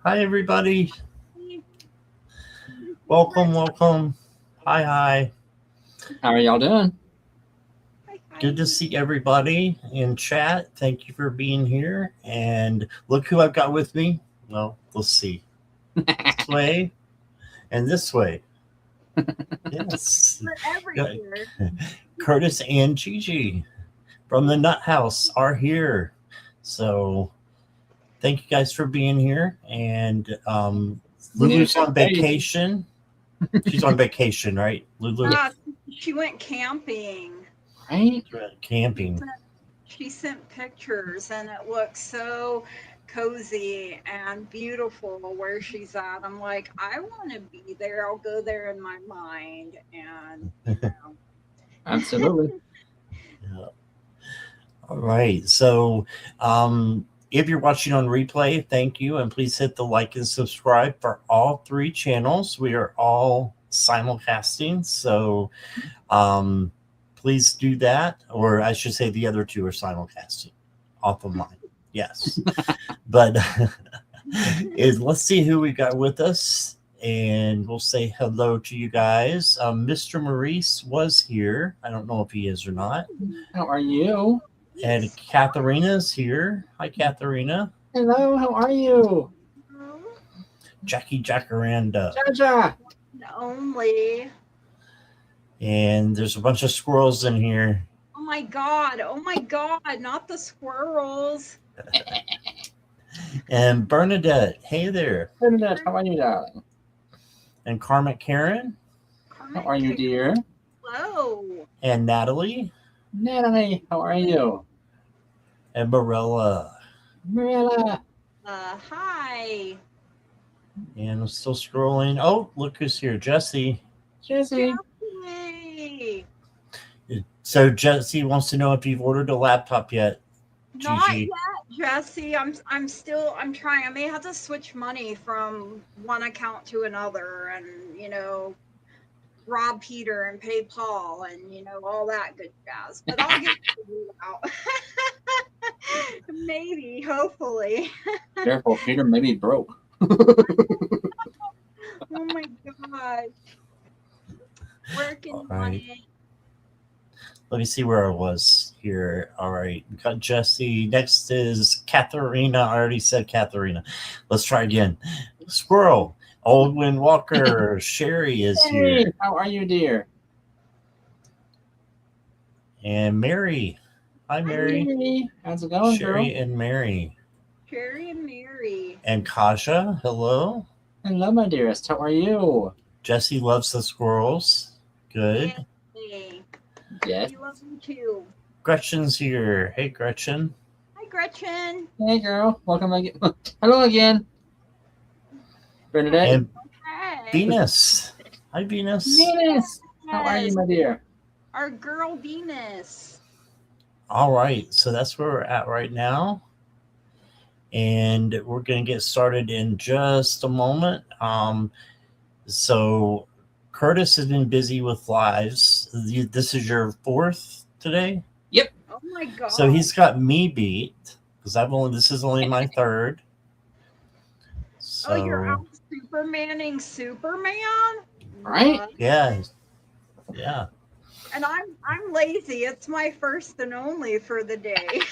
Hi, everybody. Welcome, welcome. Hi, hi. How are y'all doing? Good to see everybody in chat. Thank you for being here. And look who I've got with me. Well, let's see. This way and this way. Yes. Curtis and Gigi from the Nuthouse are here. So thank you guys for being here. And Lulu's on vacation. She's on vacation, right? Lulu? She went camping. Right? Camping. She sent pictures and it looks so cozy and beautiful where she's at. I'm like, I want to be there. I'll go there in my mind. And, Absolutely. Yeah. All right. So, if you're watching on replay, thank you. And please hit the like and subscribe for all three channels. We are all simulcasting. So, please do that. Or I should say the other two are simulcasting off of mine. Yes. But let's see who we got with us. And we'll say hello to you guys. Mr. Maurice was here. I don't know if he is or not. How are you? And Katharina's here. Hi, Katharina. Hello, how are you? Jackie Jacaranda. Jaja. Only. And there's a bunch of squirrels in here. Oh my God. Not the squirrels. And Bernadette. Hey there. Bernadette, how are you, darling? And Carmen Karen. How are you, dear? Hello. And Natalie. Natalie, how are you? And Marilla. Marilla. Hi. And I'm still scrolling. Oh, look who's here. Jesse. Jesse. So Jesse wants to know if you've ordered a laptop yet. Not yet, Jesse. I'm trying. I may have to switch money from one account to another and, rob Peter and pay Paul and, all that good jazz. But I'll get it out. Maybe, hopefully. Careful, Peter may be broke. Oh my gosh. Working on it. Let me see where I was here. All right. We got Jesse. Next is Katharina. I already said Katharina. Let's try again. Squirrel. Oldwin Walker. Sherry is here. How are you, dear? And Mary. Hi, Mary. Hey, how's it going, Sherry girl? and Mary. Sherry and Mary. And Kaja. Hello. Hello, my dearest. How are you? Jesse loves the squirrels. Good. Yes. You love them too. Gretchen's here. Hey, Gretchen. Hi, Gretchen. Hey, girl. Welcome again. Hello again. Bernadette. And Venus. Hi, Venus. Venus. How are you, my dear? Our girl Venus. All right. So that's where we're at right now. And we're going to get started in just a moment. So Curtis has been busy with lives. This is your fourth today? Yep. Oh my God. So he's got me beat because this is only my third. So, oh, you're out Supermaning Superman? Right? Yeah. Yeah. And I'm lazy. It's my first and only for the day.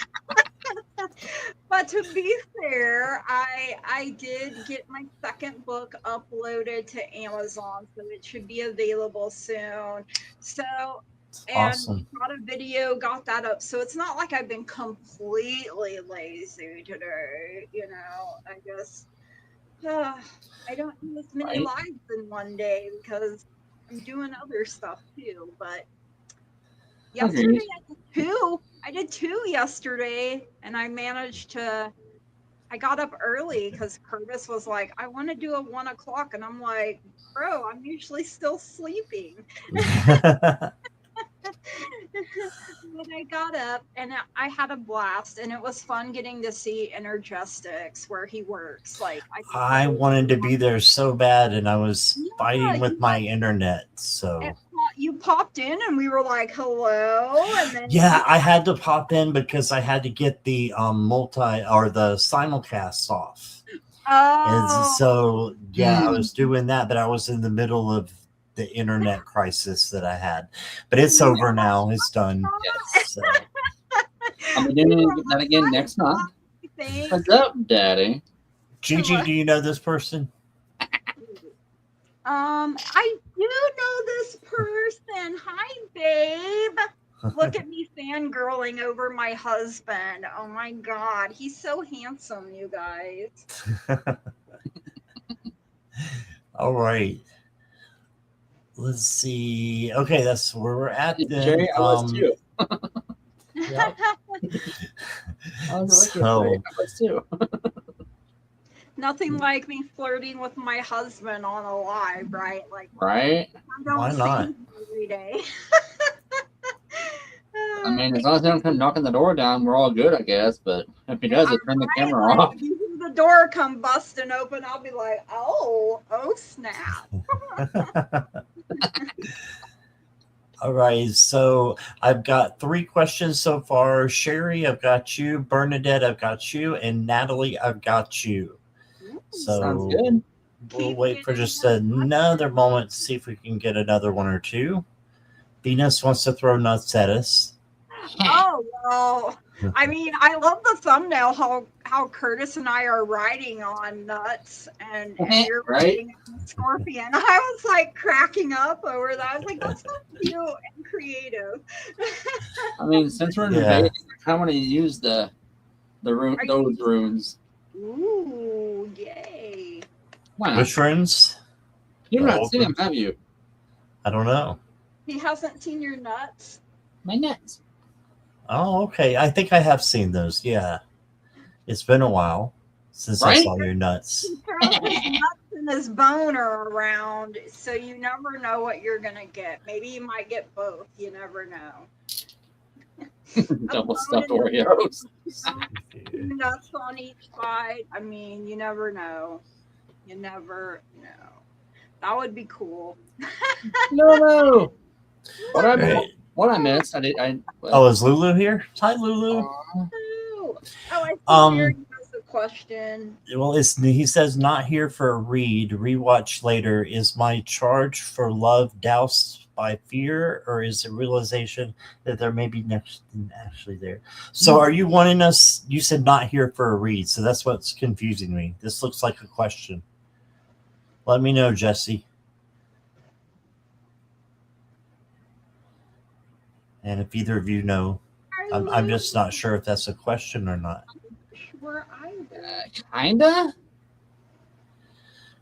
But to be fair, I did get my second book uploaded to Amazon, so it should be available soon. So, and awesome. got a video, got that up. So it's not like I've been completely lazy today. I guess I don't do as many lives in one day because I'm doing other stuff too. But yesterday I did two yesterday, and I managed to. I got up early because Curtis was like, "I want to do a 1 o'clock," and I'm like, "Bro, I'm usually still sleeping." But I got up and I had a blast, and it was fun getting to see Energetics where he works. I wanted to be there so bad, and I was fighting with my internet. So you popped in, and we were like, "Hello," and then I had to pop in because I had to get the the simulcast off. And Oh, so, yeah, I was doing that, but I was in the middle of the internet crisis that I had. But it's over now. It's done. Yes. So, I'll be doing that again next month. thanks. What's up, Daddy? Gigi, do you know this person? I do know this person. Hi, babe. Look at me fangirling over my husband. Oh my god, he's so handsome, you guys. All right. Let's see. Okay, that's where we're at then. Jerry, I was too. Yep. I was like, So- Jerry, I was too. Nothing like me flirting with my husband on a live, right? Like, Right? I don't Why see not? him every day. I mean, as long as they don't come knocking the door down, we're all good, I guess. But if he does, turn the camera Like, off. if you hear the door come busting open, I'll be like, oh snap. All right, so I've got 3 questions so far. Sherry, I've got you. Bernadette, I've got you. And Natalie, I've got you. So Sounds good. we'll Keep wait for getting just them. another moment to see if we can get another one or two. Venus wants to throw nuts at us. Oh well, I mean, I love the thumbnail how Curtis and I are riding on nuts and you're Right? riding on scorpion. I was like cracking up over that. I was like, that's so cute and creative. I mean, since we're in Yeah. Vegas, I want to use those runes. Ooh, yay! Why not? Which runes? You've not Oh, seen them, have you? I don't know. He hasn't seen your nuts. My nuts. Oh, okay. I think I have seen those. Yeah. It's been a while since I Right? saw your nuts. He throws his nuts and his boner around, so you never know what you're gonna get. Maybe you might get both. You never know. Double bone stuffed and a Oreos. Two nuts on each side. I mean, you never know. You never know. That would be cool. No. What I Right. what I missed? Oh, is Lulu here? Hi, Lulu. Oh, I see Jerry has a question. Well, he says not here for a read. Rewatch later. Is my charge for love doused by fear, or is it realization that there may be nothing actually there? So, are you wanting us? You said not here for a read, so that's what's confusing me. This looks like a question. Let me know, Jesse. And if either of you know, I'm just not sure if that's a question or not. Sure, either. Kinda.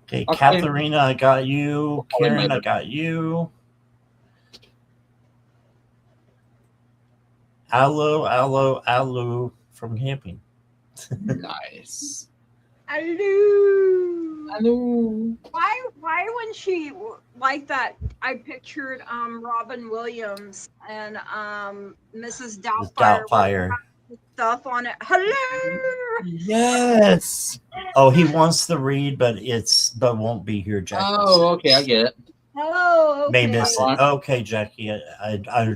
Okay, Okay. Katharina, I got you. Probably Karen, my- I got you. Allo from camping. Nice. Hello. Hello. Why when she like that? I pictured Robin Williams and Mrs. Doubtfire with stuff on it. Hello. Yes. Oh, he wants the read, but won't be here, Jackie. Oh, okay, I get it. Hello. May Okay. miss it. Okay, Jackie.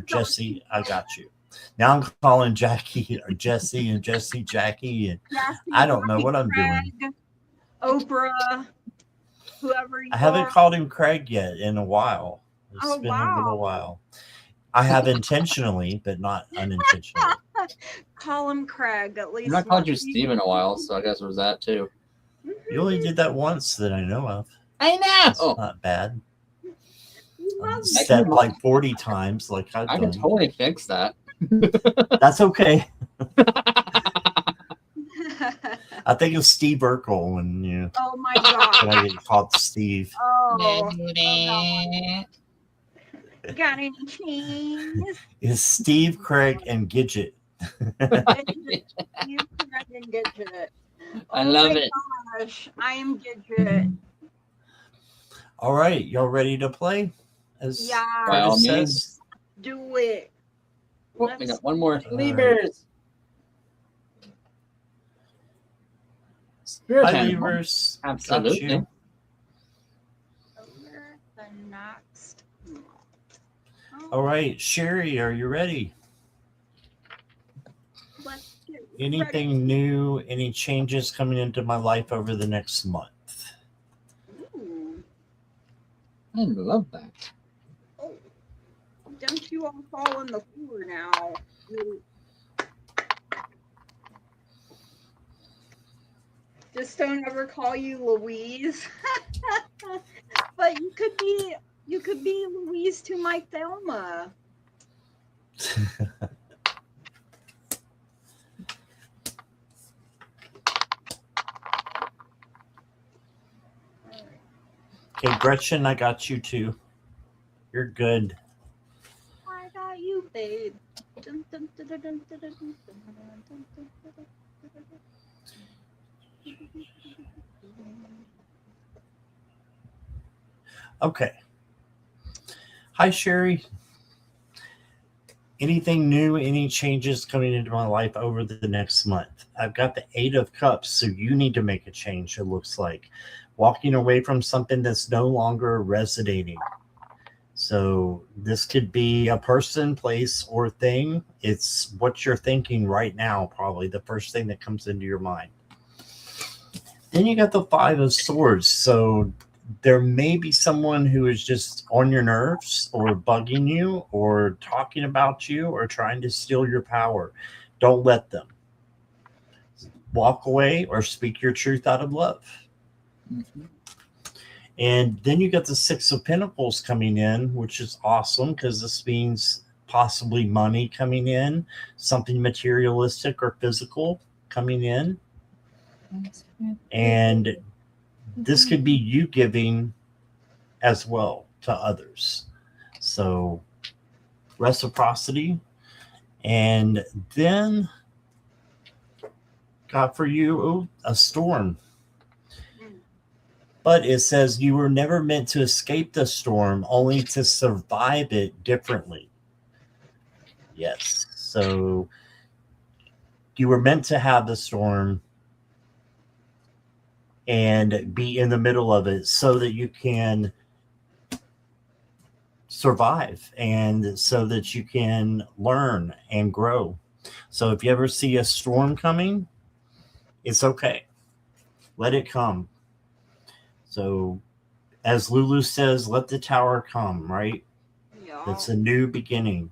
Jesse, I got you. Now I'm calling Jackie or Jesse and Jesse Jackie, and Jesse, I don't know what I'm Craig, doing. Oprah, whoever you I haven't are. called him Craig yet in a while. It's Oh, been a wow. little while. I have intentionally, but not unintentionally. Call him Craig at least. I've not called you once. Steve in a while, so I guess it was that too. You only did that once that I know of. I It's know. not bad. You love me. Said like 40 times, like I've I can done. totally fix that. That's okay. I think of Steve Urkel when Oh my when god. I get called Steve. Oh. You got any cheese? Is Steve, Craig, and Gidget. You couldn't get it. I love my it. Gosh, I am Gidget. All right, y'all ready to play? As Yeah. By all Curtis means. says. Do it. Oh, we got one more. right. Levers. Spirit Hi, animal. Levers. Got Absolutely. you. Over the next month. All right, Sherry, are you ready? Let's get Anything new? Any changes coming into my life over the next month? Ooh. I love that. Oh, don't you all fall on the floor now. Just don't ever call you Louise. But you could be Louise to my Thelma. Okay, Gretchen, I got you too. You're good. I got you, babe. Okay. Hi, Sherry. Anything new? Any changes coming into my life over the next month? I've got the 8 of Cups, so you need to make a change, it looks like. Walking away from something that's no longer resonating. So this could be a person, place, or thing. It's what you're thinking right now, probably the first thing that comes into your mind. Then you got the 5 of Swords. So there may be someone who is just on your nerves or bugging you or talking about you or trying to steal your power. Don't let them. Walk away or speak your truth out of love. Mm-hmm. And then you got the 6 of Pentacles coming in, which is awesome because this means possibly money coming in, something materialistic or physical coming in. And this could be you giving as well to others. So reciprocity. And then got for you a storm. But it says you were never meant to escape the storm, only to survive it differently. Yes. So you were meant to have the storm and be in the middle of it so that you can survive and so that you can learn and grow. So if you ever see a storm coming, it's okay. Let it come. So as Lulu says, let the tower come, right? Yeah. That's a new beginning.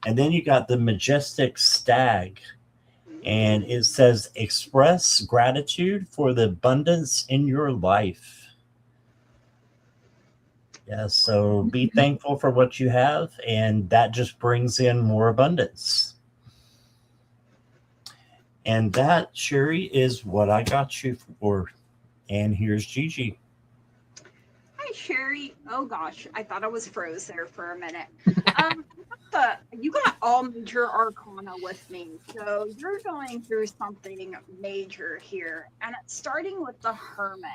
And then you got the majestic stag. And it says, express gratitude for the abundance in your life. Yeah, so be thankful for what you have, and that just brings in more abundance. And that, Sherry, is what I got you for. And here's Gigi. Hi, Sherry. Oh gosh, I thought I was froze there for a minute. You got all major arcana with me, so you're going through something major here, and it's starting with the Hermit.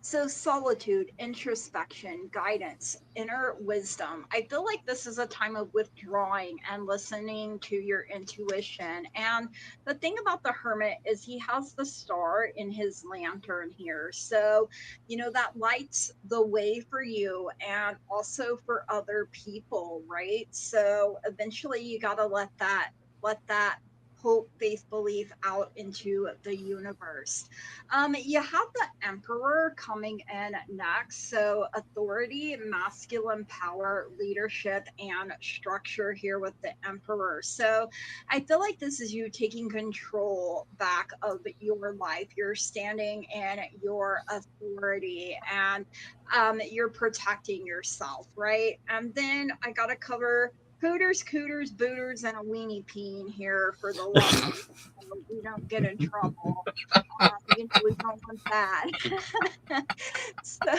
So, solitude, introspection, guidance, inner wisdom. I feel like this is a time of withdrawing and listening to your intuition. And the thing about the Hermit is he has the star in his lantern here. So, that lights the way for you and also for other people, right? So, eventually you got to let that hope, faith, belief out into the universe. You have the Emperor coming in next. So, authority, masculine power, leadership, and structure here with the Emperor. So, I feel like this is you taking control back of your life. You're standing in your authority and you're protecting yourself, right? And then I got to cover hooters, cooters, booters, and a weenie peen here for the love. So we don't get in trouble. We don't want that. So,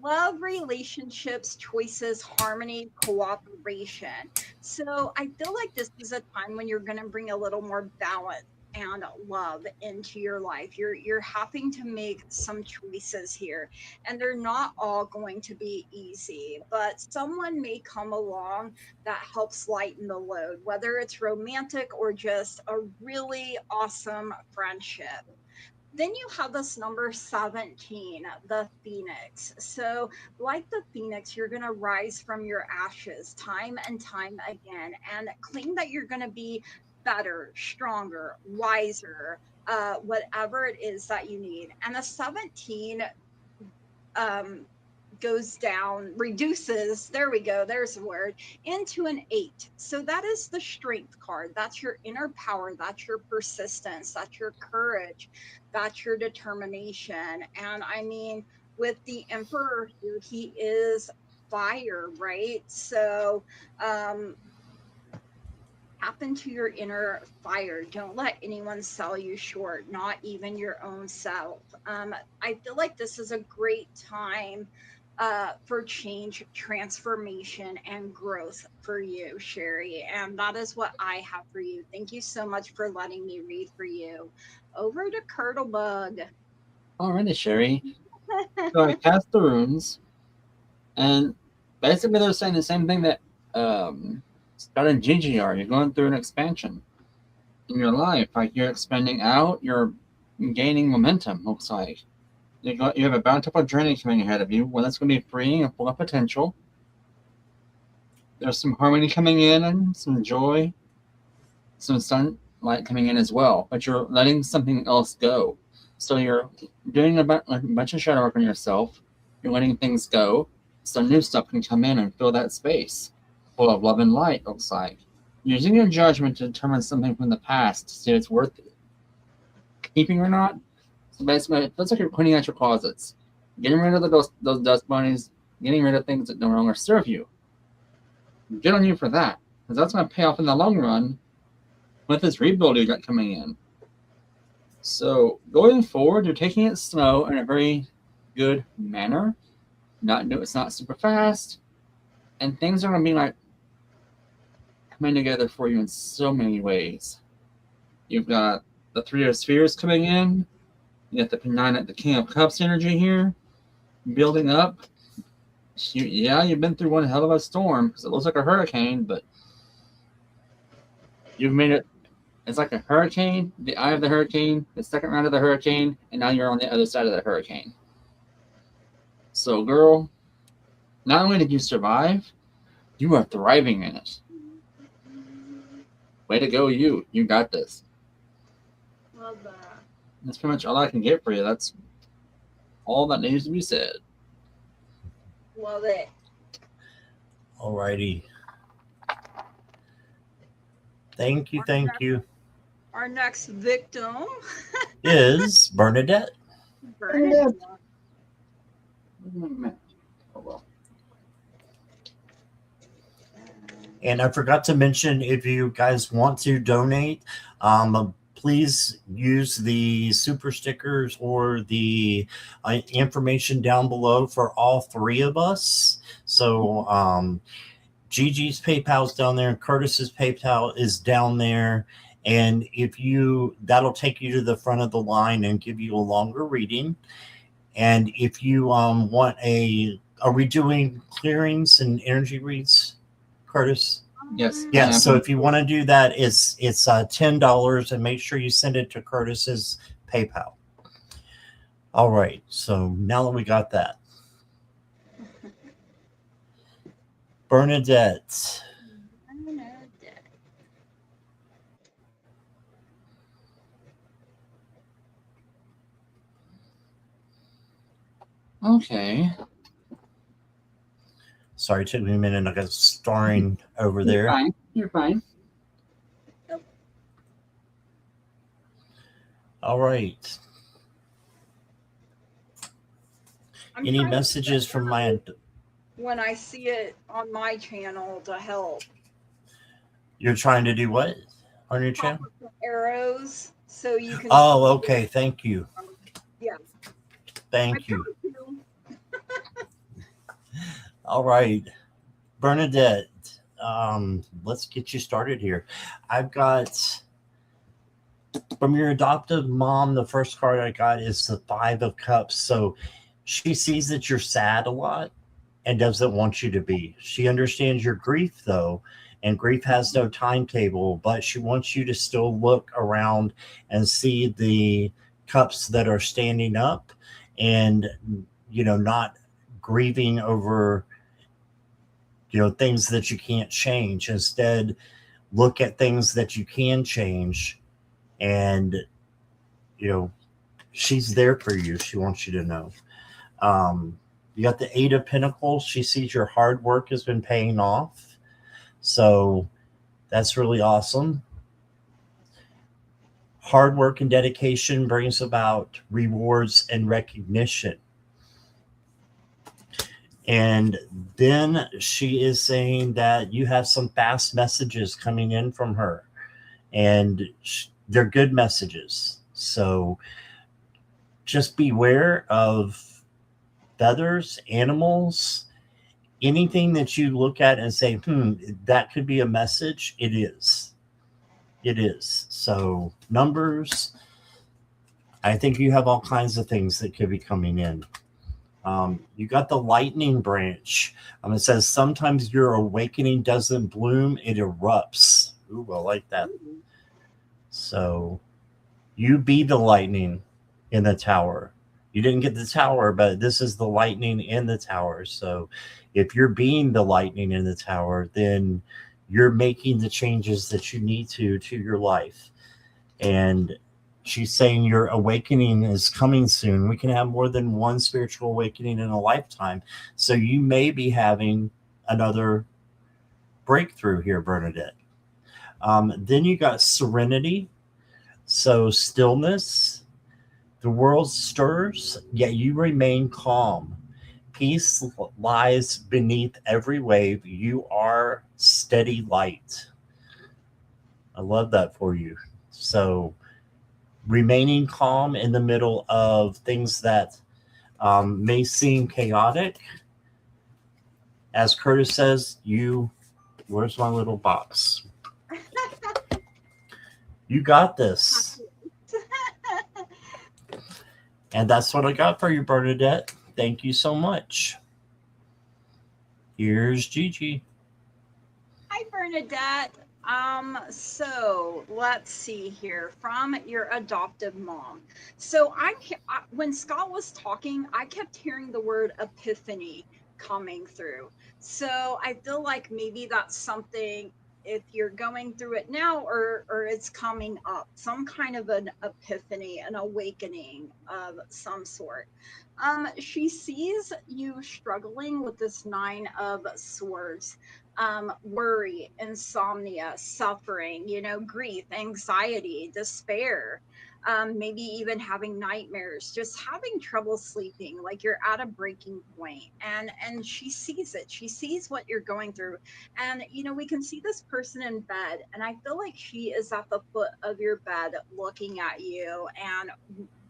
love, relationships, choices, harmony, cooperation. So, I feel like this is a time when you're going to bring a little more balance and love into your life. You're having to make some choices here, and they're not all going to be easy, but someone may come along that helps lighten the load, whether it's romantic or just a really awesome friendship. Then you have this number 17, the phoenix. So, like the phoenix, you're going to rise from your ashes time and time again and claim that you're going to be better, stronger, wiser, whatever it is that you need. And the 17 goes down, reduces, there we go, there's the word, into an 8. So that is the strength card. That's your inner power. That's your persistence. That's your courage. That's your determination. And I mean, with the Emperor here, he is fire, right? So tap into your inner fire. Don't let anyone sell you short, not even your own self. I feel like this is a great time for change, transformation, and growth for you, Sherry. And that is what I have for you. Thank you so much for letting me read for you. Over to Curdlebug. Alrighty, Sherry. So I cast the runes, and basically they're saying the same thing that Scott and Gigi are. You're going through an expansion in your life. Like you're expanding out, you're gaining momentum, looks like. You have a bountiful journey coming ahead of you, one that's going to be freeing and full of potential. There's some harmony coming in and some joy, some sunlight coming in as well, but you're letting something else go. So you're doing a bunch of shadow work on yourself. You're letting things go, so new stuff can come in and fill that space full of love and light, looks like. Using your judgment to determine something from the past to see if it's worth keeping or not. So basically, it feels like you're cleaning out your closets, getting rid of those dust bunnies, getting rid of things that no longer serve you. Good on you for that, because that's going to pay off in the long run with this rebuild you got coming in. So going forward, you're taking it slow in a very good manner. It's not super fast, and things are going to be like coming together for you in so many ways. You've got the Three of Spheres coming in. You got the King of Cups energy here, building up. You've been through one hell of a storm because it looks like a hurricane, but you've made it. It's like a hurricane, the eye of the hurricane, the second round of the hurricane, and now you're on the other side of the hurricane. So, girl, not only did you survive, you are thriving in it. Way to go, you. You got this. Love that. That's pretty much all I can get for you. That's all that needs to be said. Love it. Alrighty. Thank you. Our next victim is Bernadette. Bernadette. Oh, well. And I forgot to mention, if you guys want to donate, please use the super stickers or the information down below for all three of us. So Gigi's PayPal is down there, Curtis's PayPal is down there. And that'll take you to the front of the line and give you a longer reading. And if you want are we doing clearings and energy reads, Curtis? Yes. Yeah. So if you want to do that, it's $10, and make sure you send it to Curtis's PayPal. All right. So now that we got that, Bernadette. Okay. Sorry, it took me a minute. I got starring over there. You're fine. All right. Any messages from my... When I see it on my channel to help. You're trying to do what on your channel? Arrows, so you can... Oh, okay. Thank you. Yeah. Thank you. All right, Bernadette, let's get you started here. I've got, from your adoptive mom, the first card I got is the Five of Cups. So she sees that you're sad a lot and doesn't want you to be. She understands your grief, though, and grief has no timetable, but she wants you to still look around and see the cups that are standing up and, not grieving over things that you can't change. Instead, look at things that you can change, and she's there for you. She wants you to know. You got the Eight of Pentacles. She sees your hard work has been paying off, so that's really awesome. Hard work and dedication brings about rewards and recognition. And then she is saying that you have some fast messages coming in from her, and they're good messages. So just beware of feathers, animals, anything that you look at and say, that could be a message. It is. It is. So numbers, I think you have all kinds of things that could be coming in. You got the lightning branch. It says sometimes your awakening doesn't bloom, it erupts. Ooh, I like that. So you be the lightning in the tower. You didn't get the tower, but this is the lightning in the tower. So if you're being the lightning in the tower, then you're making the changes that you need to your life. And she's saying your awakening is coming soon. We can have more than one spiritual awakening in a lifetime. So you may be having another breakthrough here, Bernadette. Then you got serenity. So stillness. The world stirs, yet you remain calm. Peace lies beneath every wave. You are steady light. I love that for you. So remaining calm in the middle of things that may seem chaotic. As Curtis says, where's my little box? You got this. And that's what I got for you, Bernadette. Thank you so much. Here's Gigi. Hi, Bernadette. So let's see here from your adoptive mom. So when Scott was talking, I kept hearing the word epiphany coming through. So I feel like maybe that's something, if you're going through it now or it's coming up, some kind of an epiphany, an awakening of some sort. She sees you struggling with this Nine of Swords, worry, insomnia, suffering, grief, anxiety, despair, maybe even having nightmares, just having trouble sleeping, like you're at a breaking point. And she sees it. She sees what you're going through. And we can see this person in bed, and I feel like she is at the foot of your bed looking at you and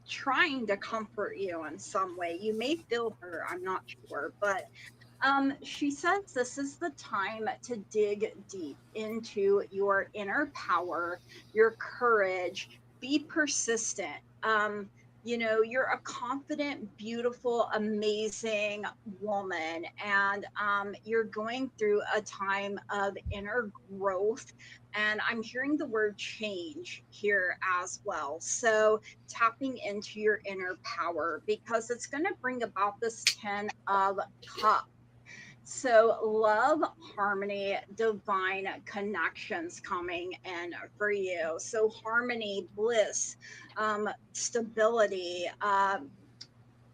trying to comfort you in some way. You may feel her, I'm not sure, but she says this is the time to dig deep into your inner power, your courage, be persistent. You're a confident, beautiful, amazing woman, and you're going through a time of inner growth. And I'm hearing the word change here as well. So tapping into your inner power, because it's going to bring about this 10 of Cups. So love, harmony, divine connections coming in for you. So harmony, bliss, stability,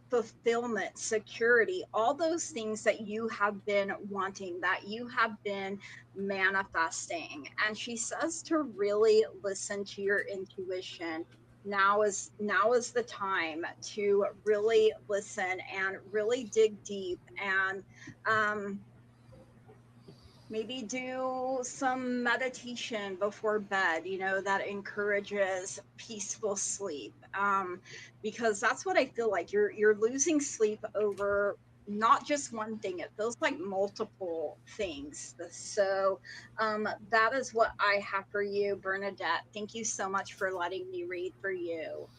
fulfillment, security, all those things that you have been wanting, that you have been manifesting. And she says to really listen to your intuition. Now is the time to really listen and really dig deep, and maybe do some meditation before bed, that encourages peaceful sleep, because that's what I feel like. You're losing sleep over not just one thing. It feels like multiple things. So that is what I have for you, Bernadette. Thank you so much for letting me read for you.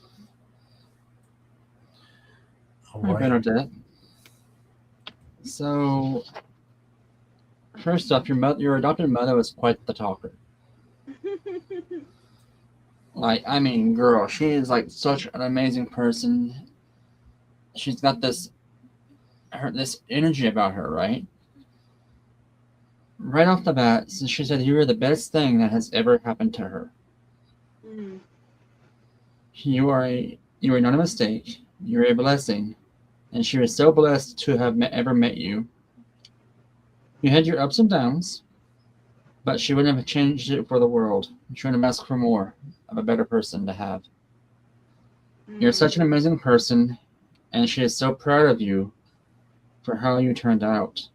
All right, Bernadette. So first off, your adopted mother was quite the talker. Girl, she is like such an amazing person. She's got this energy about her, right? right off the bat, she said you are the best thing that has ever happened to her. Mm. You are not a mistake. You're a blessing, and she was so blessed to have ever met you. You had your ups and downs, but she wouldn't have changed it for the world. She wouldn't have asked for more of a better person to have. You're such an amazing person, and she is so proud of you for how you turned out.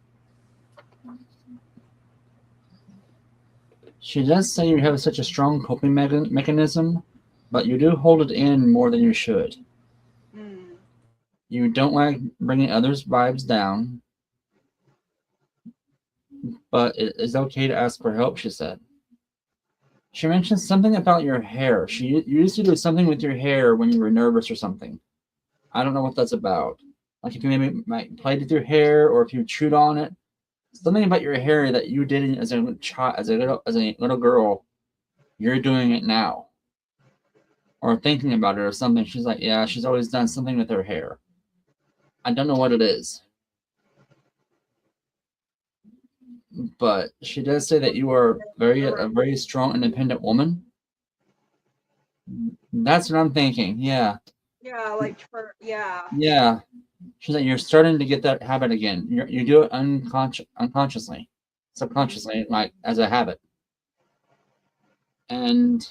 She does say you have such a strong coping mechanism, but you do hold it in more than you should. Mm. You don't like bringing others' vibes down, but it is okay to ask for help, she said. She mentioned something about your hair. You used to do something with your hair when you were nervous or something. I don't know what that's about. Like if you maybe might played with your hair or if you chewed on it. Something about your hair that you did as a child, as a little girl, you're doing it now. Or thinking about it or something. She's like, yeah, she's always done something with her hair. I don't know what it is. But she does say that you are a very strong, independent woman. That's what I'm thinking. Yeah. Yeah, yeah. Yeah. She's like, you're starting to get that habit again. You do it unconsciously, subconsciously, like as a habit. And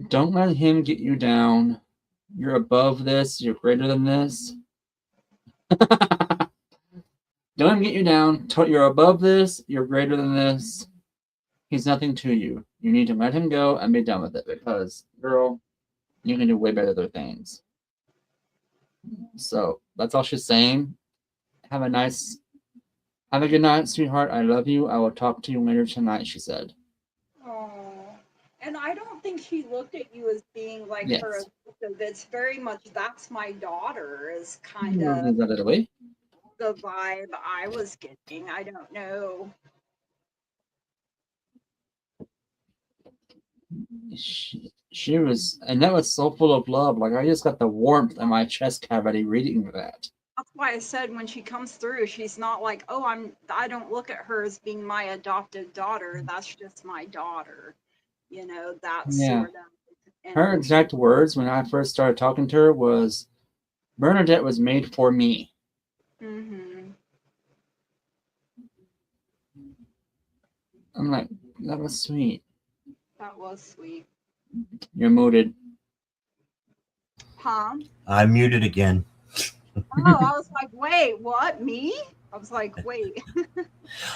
don't let him get you down. You're above this. You're greater than this. Don't let him get you down. You're above this. You're greater than this. He's nothing to you. You need to let him go and be done with it because, girl, you can do way better things. So that's all she's saying. Have a good night, sweetheart. I love you. I will talk to you later tonight, she said. Oh, and I don't think she looked at you as being like Yes. her addictive. It's very much that's my daughter is kind Is of that way? the vibe I was getting. I don't know. She was, and that was so full of love. Like I just got the warmth in my chest cavity reading that. That's why I said when she comes through, she's not like, oh, I don't look at her as being my adopted daughter. That's just my daughter. You know, that sort of. Her exact words when I first started talking to her was, Bernadette was made for me. Mm-hmm. I'm like, that was sweet. That was sweet. You're muted. Huh? I'm muted again. Oh, I was like, wait, what? Me? I was like, wait.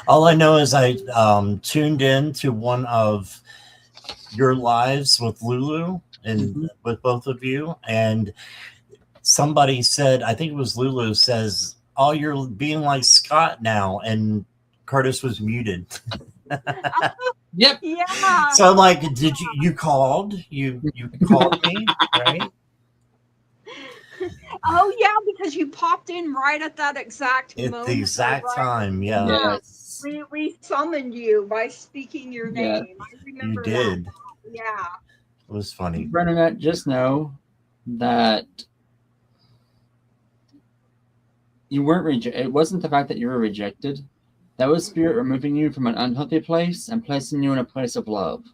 All I know is I tuned in to one of your lives with Lulu and with both of you, and somebody said, I think it was Lulu, says, "Oh, you're being like Scott now," and Curtis was muted. Yep. Yeah. So I'm like, did you called? You called me, right? Oh yeah, because you popped in right at that exact moment. At the exact time, yeah. Yes. We summoned you by speaking your name. Yeah. I remember You did. that. Yeah. It was funny. Bernadette, just know that you weren't rejected. It wasn't the fact that you were rejected. That was spirit removing you from an unhealthy place and placing you in a place of love.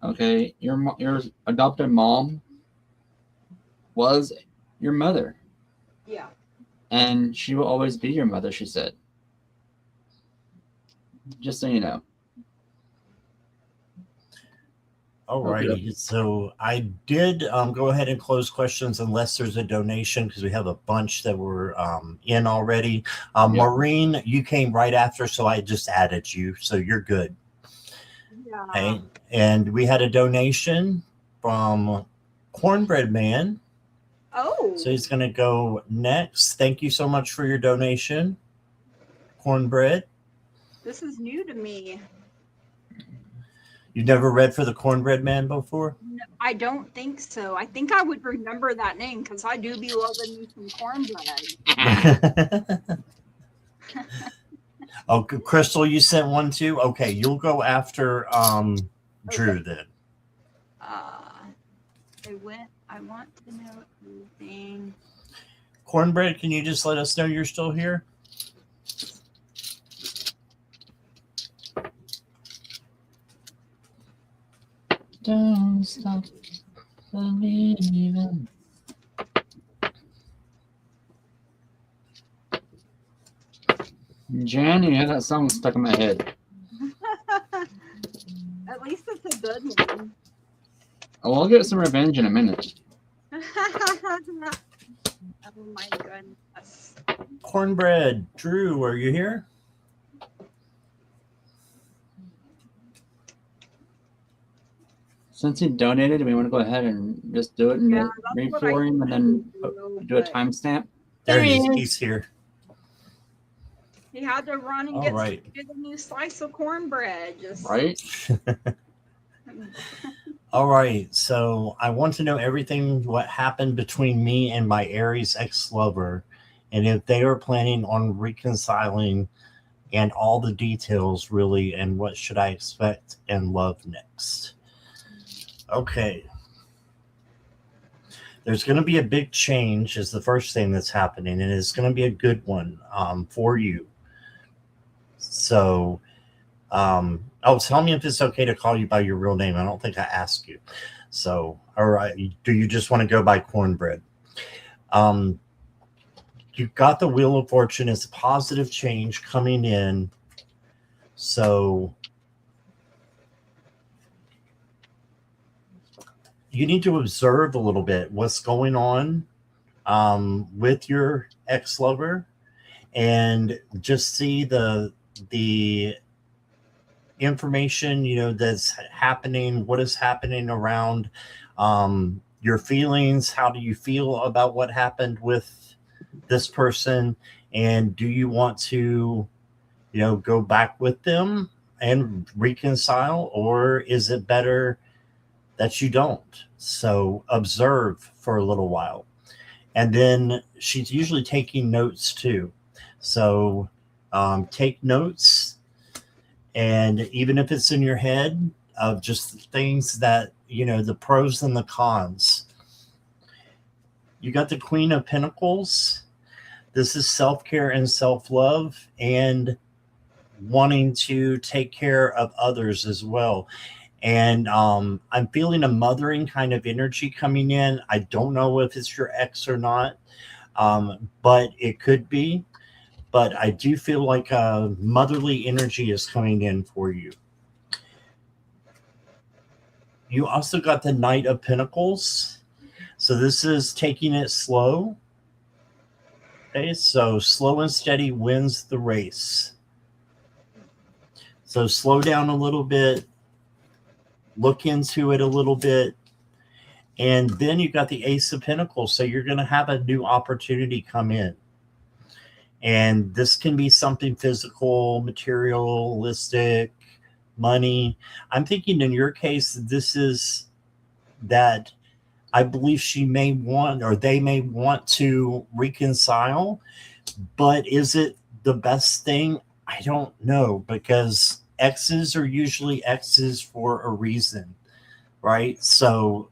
Okay, your adopted mom was your mother. Yeah. And she will always be your mother, she said. Just so you know. Alrighty, Okay. so I did go ahead and close questions unless there's a donation because we have a bunch that were in already. Maureen, you came right after, so I just added you, so you're good. Yeah. Okay, and we had a donation from Cornbread Man. Oh. So he's going to go next. Thank you so much for your donation, Cornbread. This is new to me. You've never read for the Cornbread Man before? No, I don't think so. I think I would remember that name because I do be loving me some cornbread. Oh, Crystal, you sent one too? Okay, you'll go after Drew then. I want to know everything. Cornbread, can you just let us know you're still here? Don't stop believing. Jan, you had that song stuck in my head. At least it's a good one. Oh, I'll get some revenge in a minute. Oh my goodness. Cornbread, Drew, are you here? Since he donated, do we want to go ahead and just do it and Yeah, read that's what for I him and then do a but timestamp? There he is. is. He's here. he had to run and All get right. a new slice of cornbread. Just Right? All right. So I want to know everything what happened between me and my Aries ex-lover, and if they are planning on reconciling, and all the details really, and what should I expect and love next. Okay. There's going to be a big change is the first thing that's happening, and it's going to be a good one for you. So, tell me if it's okay to call you by your real name. I don't think I asked you. So, all right. Do you just want to go by Cornbread? You've got the Wheel of Fortune as a positive change coming in. So, you need to observe a little bit what's going on with your ex-lover, and just see the information, you know, that's happening, what is happening around your feelings. How do you feel about what happened with this person, and do you want to, you know, go back with them and reconcile, or is it better that you don't? So observe for a little while. And then she's usually taking notes too. So take notes, and even if it's in your head, of just things that, you know, the pros and the cons. You got the Queen of Pentacles. This is self-care and self-love, and wanting to take care of others as well. And I'm feeling a mothering kind of energy coming in. I don't know if it's your ex or not, but it could be. But I do feel like a motherly energy is coming in for you. You also got the Knight of Pentacles. So this is taking it slow. Okay, so slow and steady wins the race. So slow down a little bit. Look into it a little bit. And then you got the Ace of Pentacles. So you're going to have a new opportunity come in. And this can be something physical, materialistic, money. I'm thinking in your case, this is that I believe she may want, or they may want to reconcile. But is it the best thing? I don't know, because exes are usually exes for a reason, right? So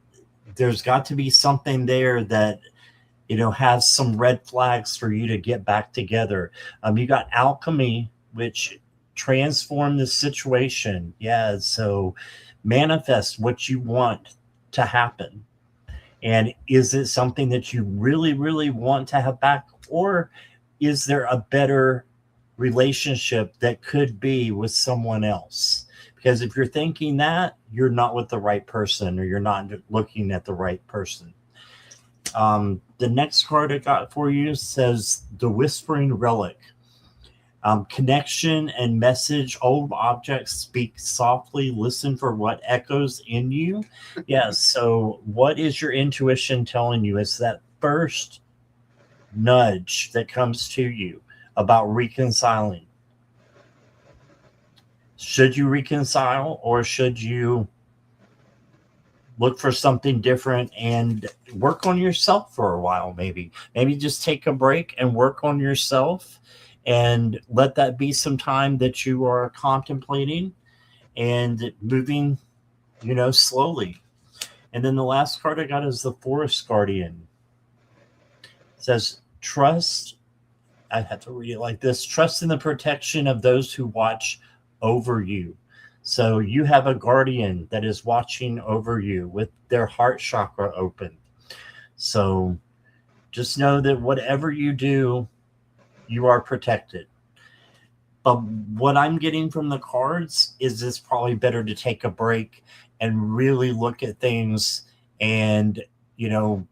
there's got to be something there that, you know, has some red flags for you to get back together. You got alchemy, which transform the situation. Yeah, so manifest what you want to happen. And is it something that you really, really want to have back, or is there a better relationship that could be with someone else? Because if you're thinking that, you're not with the right person, or you're not looking at the right person. The next card I got for you says the Whispering Relic. Connection and message. Old objects speak softly. Listen for what echoes in you. Yes. So what is your intuition telling you? It's that first nudge that comes to you about reconciling. Should you reconcile, or should you look for something different and work on yourself for a while? Maybe just take a break and work on yourself, and let that be some time that you are contemplating and moving, you know, slowly. And then the last card I got is the Forest Guardian. It says trust, I have to read it like this, trust in the protection of those who watch over you. So you have a guardian that is watching over you with their heart chakra open. So just know that whatever you do, you are protected. But what I'm getting from the cards is it's probably better to take a break and really look at things and, you know,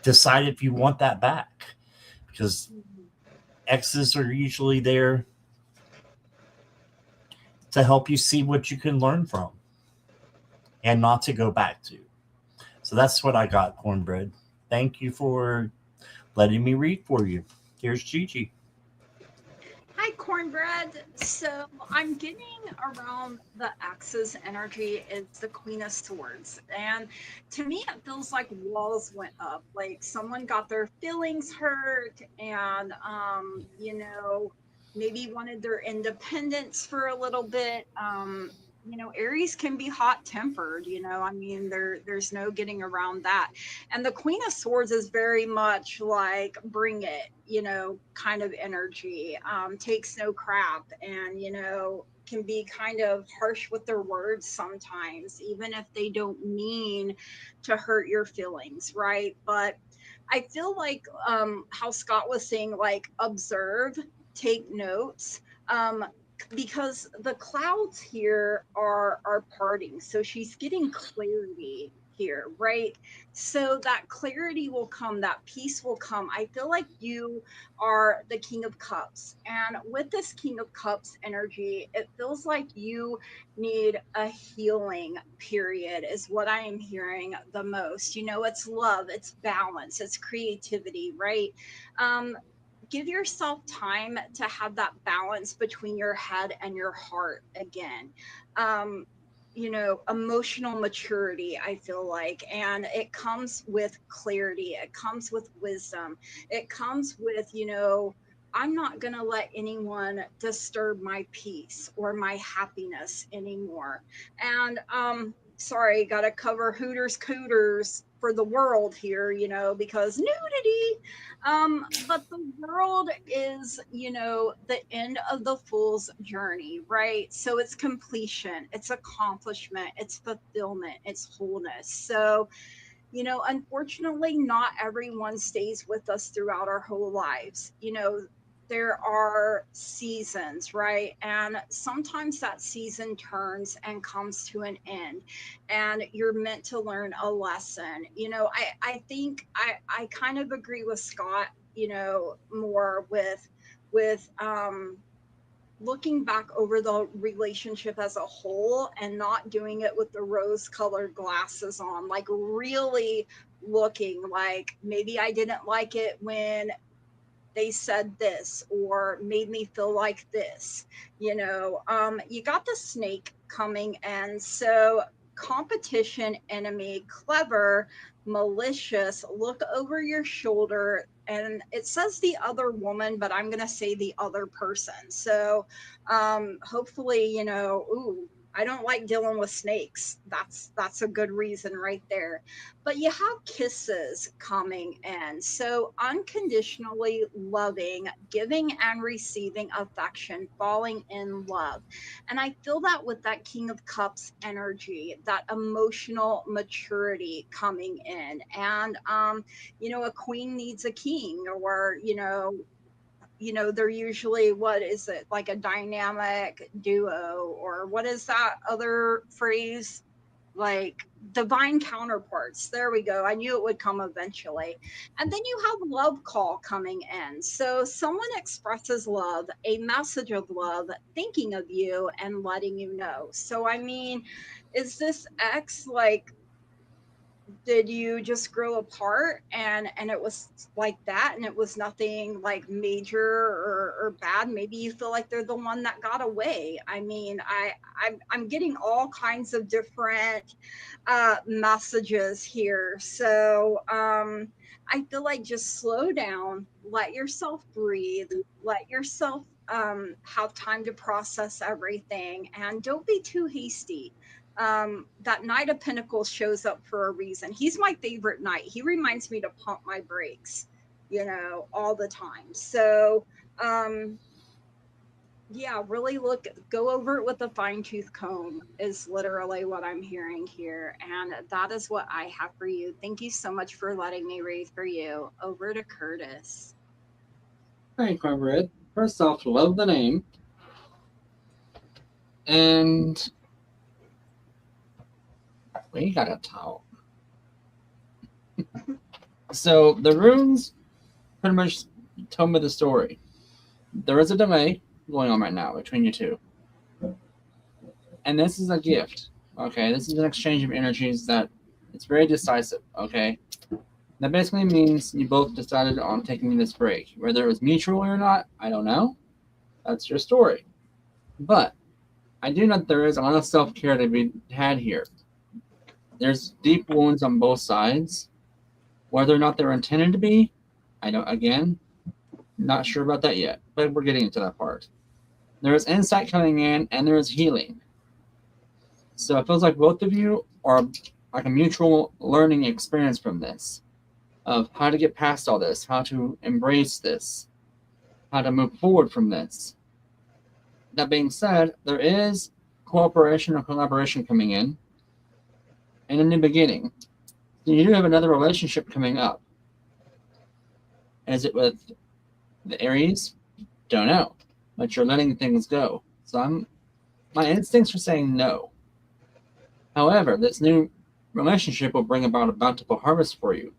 decide if you want that back. Because exes are usually there to help you see what you can learn from and not to go back to. So that's what I got, Cornbread. Thank you for letting me read for you. Here's Gigi. Hi, Cornbread. So I'm getting around the Axis energy is the Queen of Swords. And to me, it feels like walls went up, like someone got their feelings hurt and, you know, maybe wanted their independence for a little bit. You know, Aries can be hot tempered, you know, I mean, there's no getting around that. And the Queen of Swords is very much like bring it, you know, kind of energy, takes no crap, and, you know, can be kind of harsh with their words sometimes, even if they don't mean to hurt your feelings, right? But I feel like how Scott was saying, like, observe, take notes. Because the clouds here are parting, so she's getting clarity here, right? So that clarity will come, that peace will come. I feel like you are the King of Cups, and with this King of Cups energy, it feels like you need a healing period, is what I am hearing the most. You know, it's love, it's balance, it's creativity, right? Give yourself time to have that balance between your head and your heart again. um you know, emotional maturity, I feel like, and it comes with clarity, it comes with wisdom, it comes with, you know, I'm not going to let anyone disturb my peace or my happiness anymore. And sorry, got to cover Hooters Cooters for the world here, you know, because nudity. But the world is, you know, the end of the fool's journey, right? So it's completion, it's accomplishment, it's fulfillment, it's wholeness. So, you know, unfortunately, not everyone stays with us throughout our whole lives. You know, there are seasons, right? And sometimes that season turns and comes to an end, and you're meant to learn a lesson. You know, I think I kind of agree with Scott, you know, more with looking back over the relationship as a whole and not doing it with the rose colored glasses on, like really looking, like maybe I didn't like it when they said this or made me feel like this. You know, you got the snake coming, and so competition, enemy, clever, malicious, look over your shoulder. And it says the other woman, but I'm going to say the other person. So hopefully, you know, ooh, I don't like dealing with snakes. That's a good reason right there. But you have kisses coming in. So unconditionally loving, giving and receiving affection, falling in love. And I feel that with that King of Cups energy, that emotional maturity coming in. And you know, a queen needs a king, or, you know, they're usually, what is it, like a dynamic duo, or what is that other phrase, like divine counterparts. There we go, I knew it would come eventually. And then you have love call coming in, so someone expresses love, a message of love, thinking of you and letting you know. So I mean, is this ex like, did you just grow apart and it was like that, and it was nothing like major or bad? Maybe you feel like they're the one that got away. I mean, I'm getting all kinds of different messages here. So I feel like just slow down, let yourself breathe, let yourself have time to process everything, and don't be too hasty. That Knight of Pentacles shows up for a reason. He's my favorite knight. He reminds me to pump my brakes. you know, all the time. So, yeah, really go over it with a fine tooth comb is literally what I'm hearing here. And that is what I have for you. Thank you so much for letting me read for you. Over to Curtis. Hey, Cornbread. First off, love the name. And we got a towel. So the runes pretty much told me the story. There is a delay going on right now between you two. And this is a gift. Okay, this is an exchange of energies that it's very decisive. Okay, that basically means you both decided on taking this break. Whether it was mutual or not, I don't know. That's your story. But I do know that there is a lot of self-care to be had here. There's deep wounds on both sides. Whether or not they're intended to be, I don't, again, not sure about that yet, but we're getting into that part. There is insight coming in, and there is healing. So it feels like both of you are like a mutual learning experience from this, of how to get past all this, how to embrace this, how to move forward from this. That being said, there is cooperation or collaboration coming in, and a new beginning. So you do have another relationship coming up. Is it with the Aries? Don't know. But you're letting things go. So my instincts are saying no. However, this new relationship will bring about a bountiful harvest for you.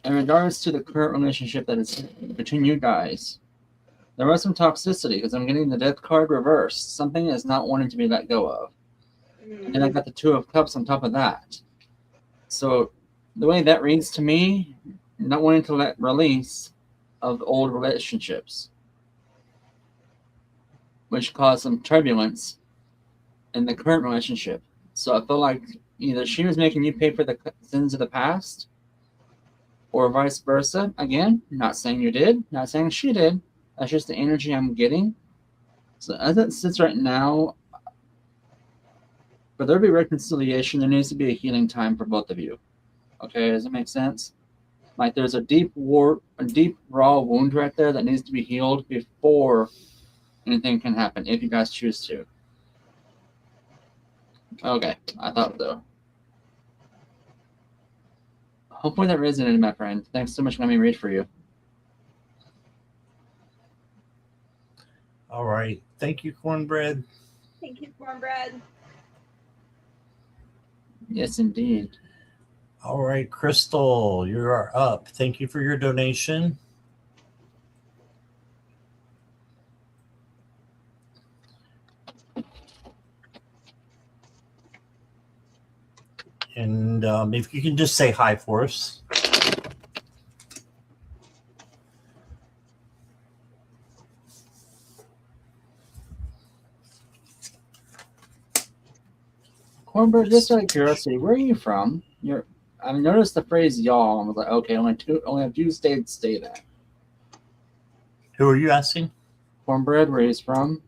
In regards to the current relationship that is between you guys, there was some toxicity because I'm getting the Death card reversed. Something is not wanting to be let go of. And I got the Two of Cups on top of that. So the way that reads to me, not wanting to let release of old relationships, which caused some turbulence in the current relationship. So I feel like either she was making you pay for the sins of the past, or vice versa. Again, not saying you did, not saying she did. That's just the energy I'm getting. So as it sits right now, for there to be reconciliation, there needs to be a healing time for both of you. Okay, does that make sense? Like there's a deep raw wound right there that needs to be healed before anything can happen, if you guys choose to. Okay, I thought so. Hopefully that resonated, my friend. Thanks so much for letting me read for you. All right. Thank you, Cornbread. Thank you, Cornbread. Yes, indeed. All right, Crystal, you are up. Thank you for your donation. And if you can just say hi for us. Cornbread, just out of curiosity, where are you from? I noticed the phrase y'all, and I was like, okay, only a few states say that. Who are you asking? Cornbread, where he's from?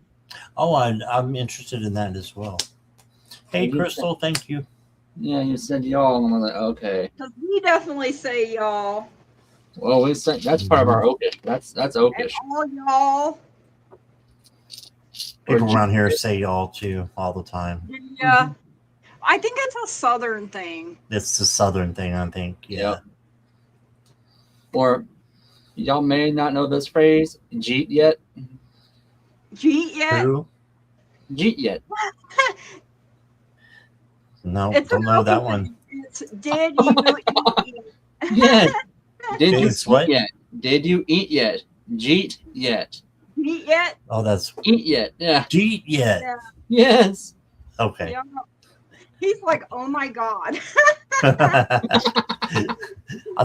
Oh, I'm interested in that as well. Hey, Crystal, thank you. Yeah, you said y'all, and I was like, okay. We definitely say y'all. Well, we said that's part of our oakish. That's oakish. And all y'all. People around here say y'all too all the time. Yeah. I think it's a southern thing. It's the southern thing, I think. Yeah. Yep. Or y'all may not know this phrase, jeet yet. Jeet yet? Who? Jeet yet. No, don't know that one. It's did you eat yet? Yeah. Did you It's what? eat yet? Did you eat yet? Jeet yet. Eat yet? Oh, that's Eat yet. Yeah. Jeet yet. Yeah. Yes. Okay. Yeah. He's like, oh my God. I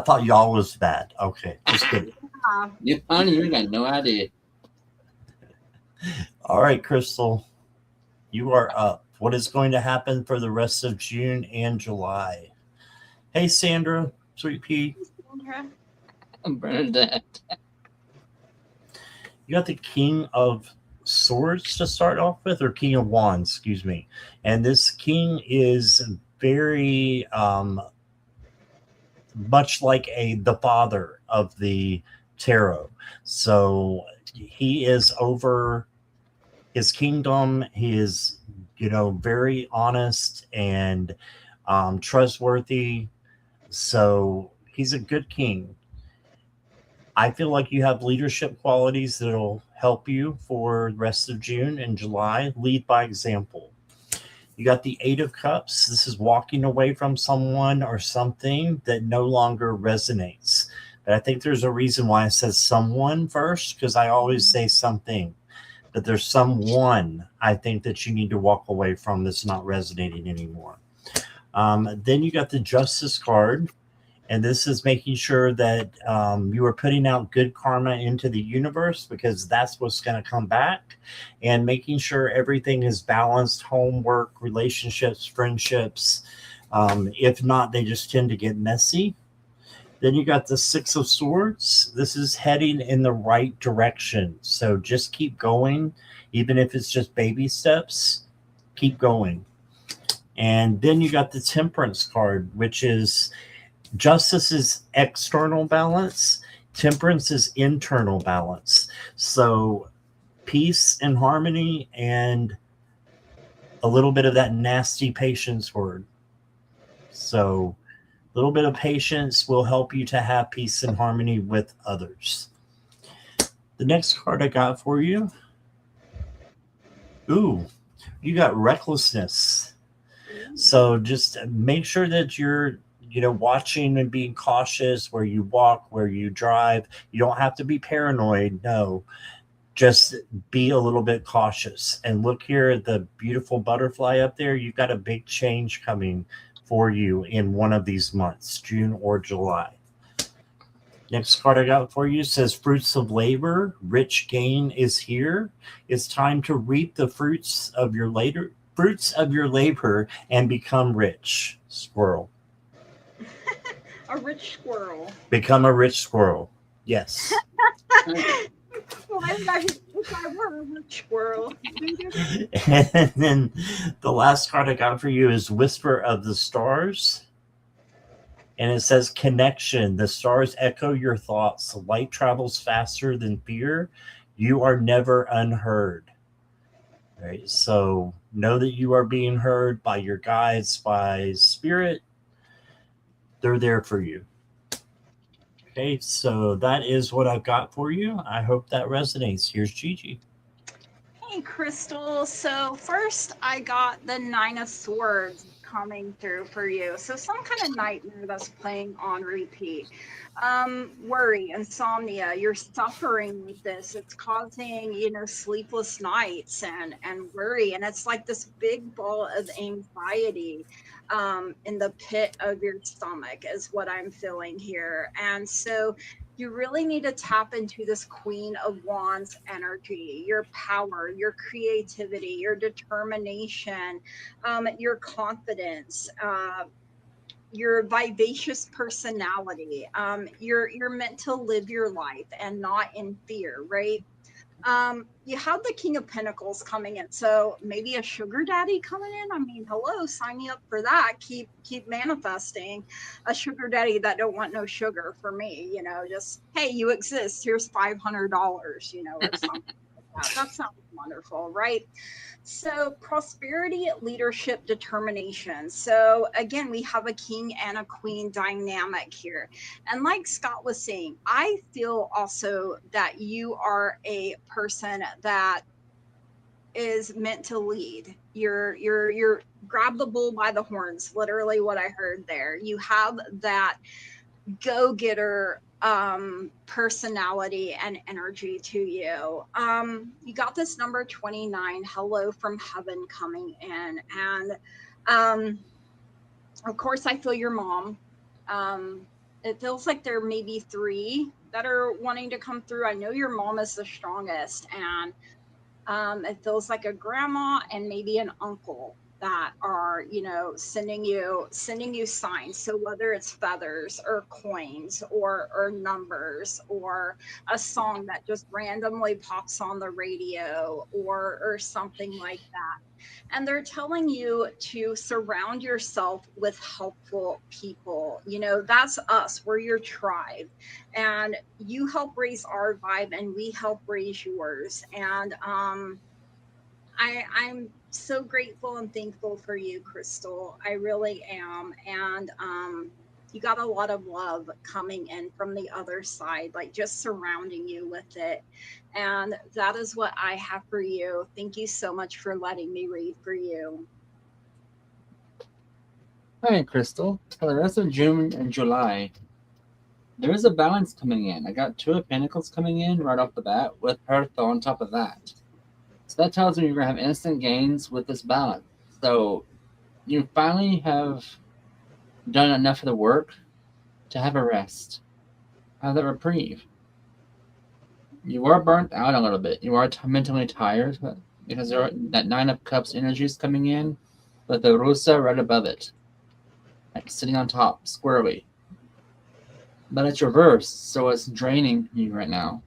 thought y'all was bad. Okay, just kidding. You honey, you got no idea. All right, Crystal, you are up. What is going to happen for the rest of June and July? Hey, Sandra, Sweet Pea. Bernadette. You got the King of Swords to start off with, or King of Wands, excuse me. And this king is very much like the father of the tarot. So he is over his kingdom. He is, very honest and trustworthy. So he's a good king. I feel like you have leadership qualities that'll help you for the rest of June and July. Lead by example. You got the Eight of Cups. This is walking away from someone or something that no longer resonates. But I think there's a reason why I said someone first, because I always say something. But there's someone I think that you need to walk away from that's not resonating anymore. Then you got the Justice card. And this is making sure that you are putting out good karma into the universe, because that's what's going to come back, and making sure everything is balanced, homework, relationships, friendships. If not, they just tend to get messy. Then you got the Six of Swords. This is heading in the right direction. So just keep going, even if it's just baby steps, keep going. And then you got the Temperance card, which is Justice is external balance. Temperance is internal balance. So peace and harmony, and a little bit of that nasty patience word. So a little bit of patience will help you to have peace and harmony with others. The next card I got for you. Ooh, you got recklessness. So just make sure that you're watching and being cautious where you walk, where you drive. You don't have to be paranoid. No, just be a little bit cautious. And look here at the beautiful butterfly up there. You've got a big change coming for you in one of these months, June or July. Next card I got for you says fruits of labor. Rich gain is here. It's time to reap the fruits of your labor and become rich. Squirrel. A rich squirrel. Become a rich squirrel. Yes. Well, if I were a rich squirrel. And then the last card I got for you is Whisper of the Stars. And it says connection. The stars echo your thoughts. Light travels faster than fear. You are never unheard. Right? So know that you are being heard by your guides, by spirit. They're there for you. Okay, so that is what I've got for you. I hope that resonates. Here's Gigi. Hey, Crystal. So first I got the Nine of Swords coming through for you. So some kind of nightmare that's playing on repeat. Worry, insomnia, you're suffering with this. It's causing, sleepless nights and worry. And it's like this big ball of anxiety in the pit of your stomach is what I'm feeling here. And so you really need to tap into this Queen of Wands energy, your power, your creativity, your determination, your confidence, your vivacious personality. You're meant to live your life and not in fear, right? You have the King of Pentacles coming in, so maybe a sugar daddy coming in. I mean, hello, sign me up for that. Keep manifesting a sugar daddy that don't want no sugar for me. Just hey, you exist. Here's $500. Or something like that. That sounds wonderful, right? So prosperity, leadership, determination. So again, we have a king and a queen dynamic here. And like Scott was saying, I feel also that you are a person that is meant to lead. You're grab the bull by the horns, literally what I heard there. You have that go-getter personality and energy to you. You got this number 29, hello from heaven, coming in. And of course I feel your mom. It feels like there may be three that are wanting to come through. I know your mom is the strongest, and it feels like a grandma and maybe an uncle. that are, you know, sending you signs. So whether it's feathers or coins or numbers or a song that just randomly pops on the radio or something like that. And they're telling you to surround yourself with helpful people. You know, that's us. We're your tribe. And you help raise our vibe and we help raise yours. And I'm so grateful and thankful for you, Crystal. I really am. And you got a lot of love coming in from the other side, like just surrounding you with it. And that is what I have for you. Thank you so much for letting me read for you. All right, Crystal. For the rest of June and July, there is a balance coming in. I got 2 of Pentacles coming in right off the bat with Earth on top of that. So that tells me you're going to have instant gains with this balance. So you finally have done enough of the work to have a rest, have that reprieve. You are burnt out a little bit. You are mentally tired because that 9 of Cups energy is coming in, but the Rusa right above it, like sitting on top, squarely. But it's reversed, so it's draining you right now.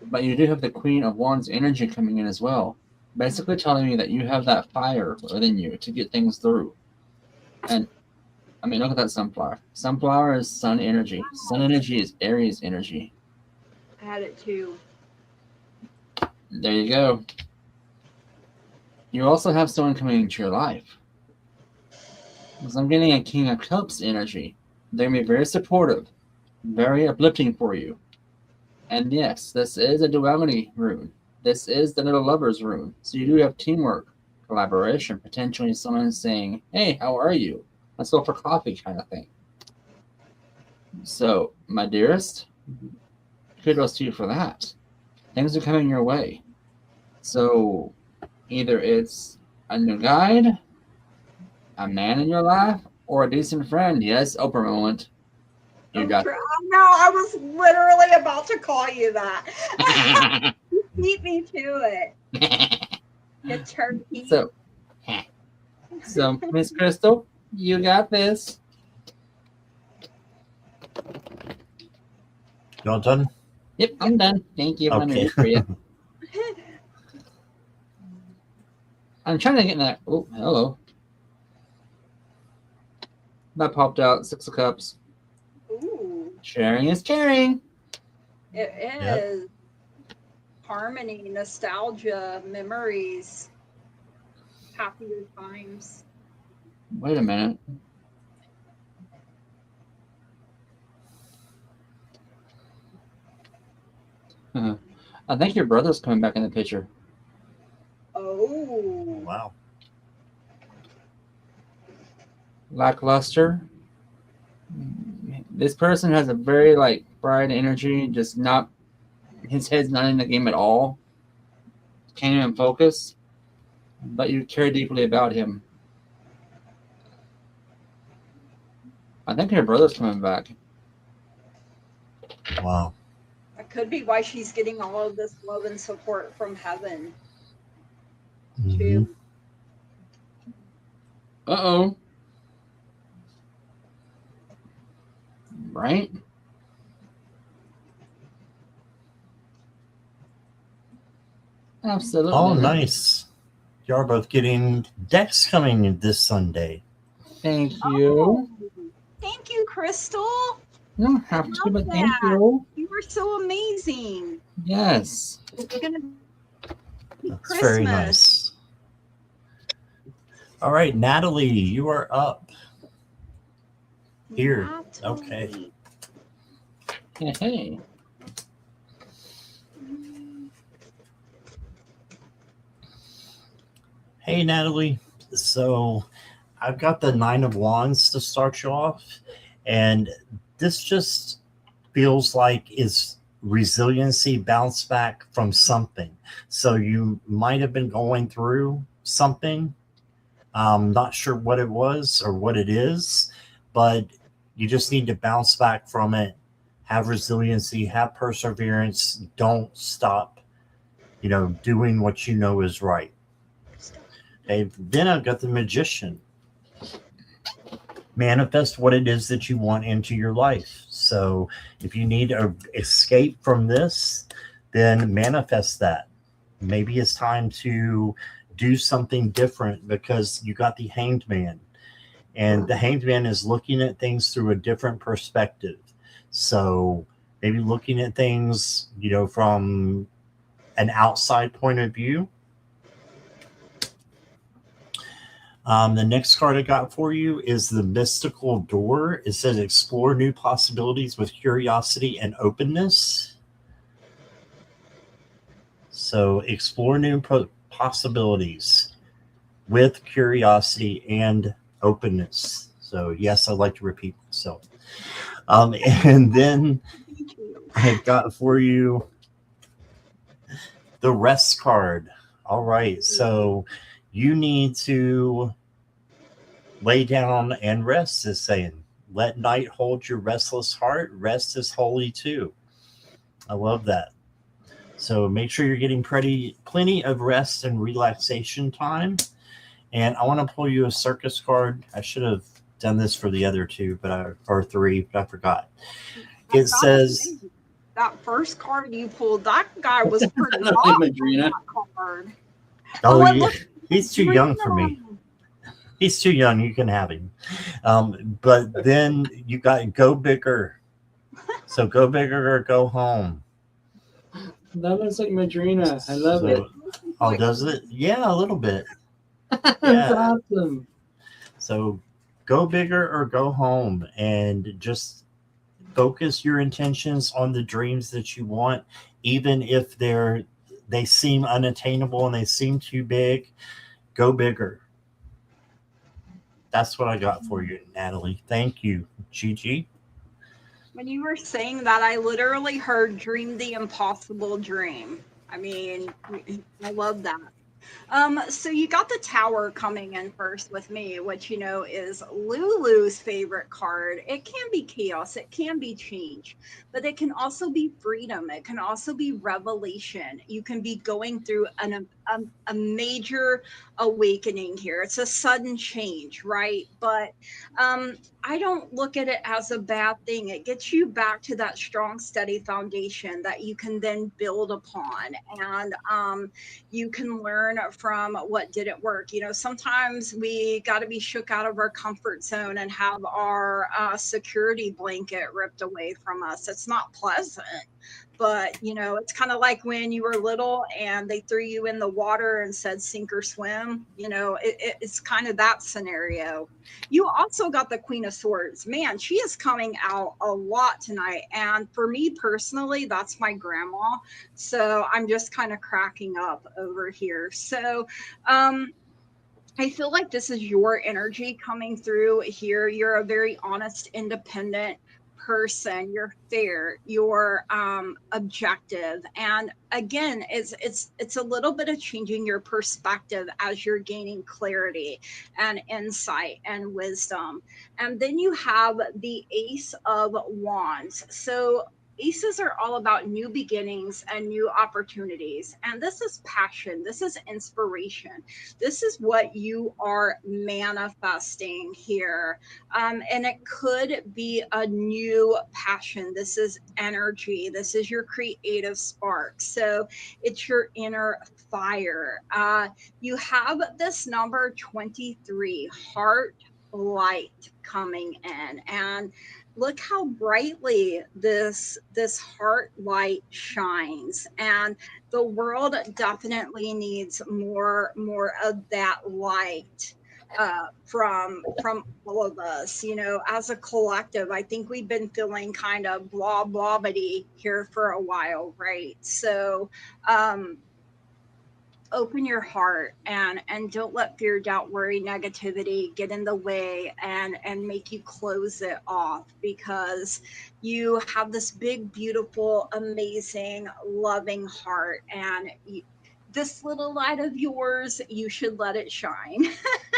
But you do have the Queen of Wands energy coming in as well, basically telling me that you have that fire within you to get things through. And I mean, look at that sunflower. Sunflower is sun energy. Sun energy is Aries energy. I had it too. There you go. You also have someone coming into your life. Because I'm getting a King of Cups energy. They're going to be very supportive, very uplifting for you. And yes, this is a duality rune. This is the little lover's rune. So you do have teamwork, collaboration, potentially someone saying, hey, how are you? Let's go for coffee kind of thing. So, my dearest, kudos to you for that. Things are coming your way. So, either it's a new guide, a man in your life, or a decent friend. Yes, Oprah moment. You got it. No, I was literally about to call you that. You beat me to it. You turkey. So, Miss Crystal, you got this. You all done? Yep, I'm done. Thank you. Okay. For you. I'm trying to get in that. Oh, hello. That popped out. 6 of Cups. Ooh. Sharing is caring. It is. Yep. Harmony, nostalgia, memories, happier times. Wait a minute. I think your brother's coming back in the picture. Oh. Wow. Lackluster. This person has a very bright energy, just not, his head's not in the game at all. Can't even focus. But you care deeply about him. I think your brother's coming back. Wow. That could be why she's getting all of this love and support from heaven. Mm-hmm. Too. Uh-oh. Right? Absolutely. Oh, nice. You are both getting decks coming in this Sunday. Thank you. Oh, thank you, Crystal. You don't have to, but thank you. You were so amazing. Yes. It's gonna be That's Christmas. very nice. All right, Natalie, you are up. Here. Natalie. Okay. Hey. Hey, Natalie. So I've got the 9 of Wands to start you off. And this just feels like it's resiliency, bounce back from something. So you might have been going through something. Not sure what it was or what it is, but you just need to bounce back from it. Have resiliency, have perseverance. Don't stop, doing what you know is right. Okay, then I've got the Magician. Manifest what it is that you want into your life. So if you need to escape from this, then manifest that. Maybe it's time to do something different because you got the Hanged Man. And the Hanged Man is looking at things through a different perspective. So maybe looking at things, from an outside point of view. The next card I got for you is the Mystical Door. It says explore new possibilities with curiosity and openness. So explore new possibilities with curiosity and openness. So yes, I'd like to repeat myself. And then I've got for you the Rest card. All right, so you need to lay down and rest, is saying. Let night hold your restless heart. Rest is holy too. I love that. So make sure you're getting plenty of rest and relaxation time. And I want to pull you a circus card. I should have done this for the other two, or three, but I forgot. It says that first card you pulled, that guy was pretty awesome. Madrina. Card. Oh, yeah. He's too young for me. He's too young. You can have him. But then you got Go Bigger. So go bigger or go home. That looks like Madrina. I love it. Oh, does it? Yeah, a little bit. That's awesome. So go bigger or go home, and just focus your intentions on the dreams that you want, even if they seem unattainable and they seem too big. Go bigger. That's what I got for you, Natalie. Thank you, Gigi. When you were saying that, I literally heard dream the impossible dream. I mean, I love that. So you got the Tower coming in first with me, which, is Lulu's favorite card. It can be chaos. It can be change, but it can also be freedom. It can also be revelation. You can be going through a major awakening here. It's a sudden change, right? But I don't look at it as a bad thing. It gets you back to that strong, steady foundation that you can then build upon. And you can learn from what didn't work. Sometimes we got to be shook out of our comfort zone and have our security blanket ripped away from us. It's not pleasant, but it's kind of like when you were little and they threw you in the water and said sink or swim. It's kind of that scenario. You also got the Queen of Swords. Man, she is coming out a lot tonight, and for me personally, that's my grandma, so I'm just kind of cracking up over here. So I feel like this is your energy coming through here. You're a very honest, independent person. You're fair. You're objective. And again, it's a little bit of changing your perspective as you're gaining clarity and insight and wisdom. And then you have the Ace of Wands. So aces are all about new beginnings and new opportunities. And this is passion. This is inspiration. This is what you are manifesting here. And it could be a new passion. This is energy. This is your creative spark. So it's your inner fire. You have this number 23, heart light, coming in, and look how brightly this heart light shines. And the world definitely needs more of that light from all of us. As a collective, I think we've been feeling kind of blah blah-bitty here for a while, right? So open your heart and don't let fear, doubt, worry, negativity get in the way and make you close it off, because you have this big, beautiful, amazing, loving heart, and this little light of yours, you should let it shine.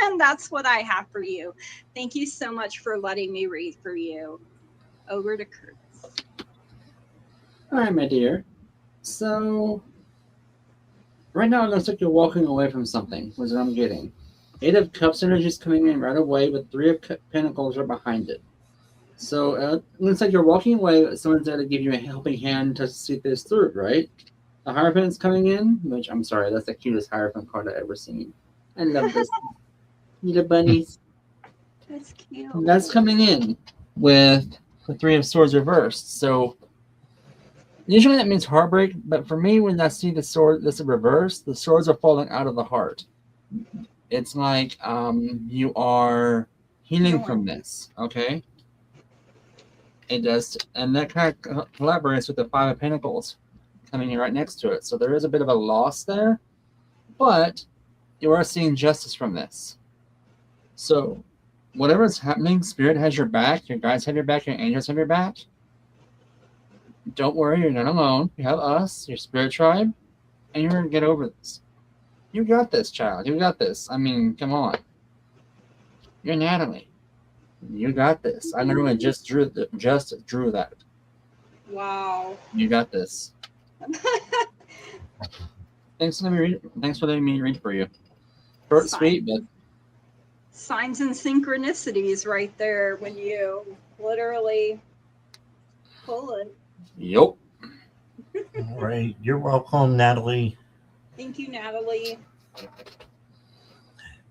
And that's what I have for you. Thank you so much for letting me read for you. Over to Curtis. All right, my dear. So right now, it looks like you're walking away from something, was what I'm getting. Eight of Cups energy is coming in right away, with Three of Pentacles are behind it. So it looks like you're walking away, but someone's there to give you a helping hand to see this through, right? The Hierophant's coming in, which I'm sorry, that's the cutest Hierophant card I've ever seen. I love this. Little bunnies. That's cute. And that's coming in with the Three of Swords reversed. So usually that means heartbreak, but for me, when I see the sword, this reversed, the swords are falling out of the heart. It's like you are healing from this, okay? It does, and that kind of collaborates with the Five of Pentacles coming in right next to it. So there is a bit of a loss there, but you are seeing justice from this. So whatever is happening, Spirit has your back, your guides have your back, your angels have your back. Don't worry, you're not alone. You have us, your spirit tribe, and you're going to get over this. You got this, child. You got this. I mean, come on. You're Natalie. You got this. I literally just drew that. Wow. You got this. Thanks for letting me read for you. Short, sweet, but signs and synchronicities right there when you literally pull it. Yep. All right. You're welcome, Natalie. Thank you, Natalie.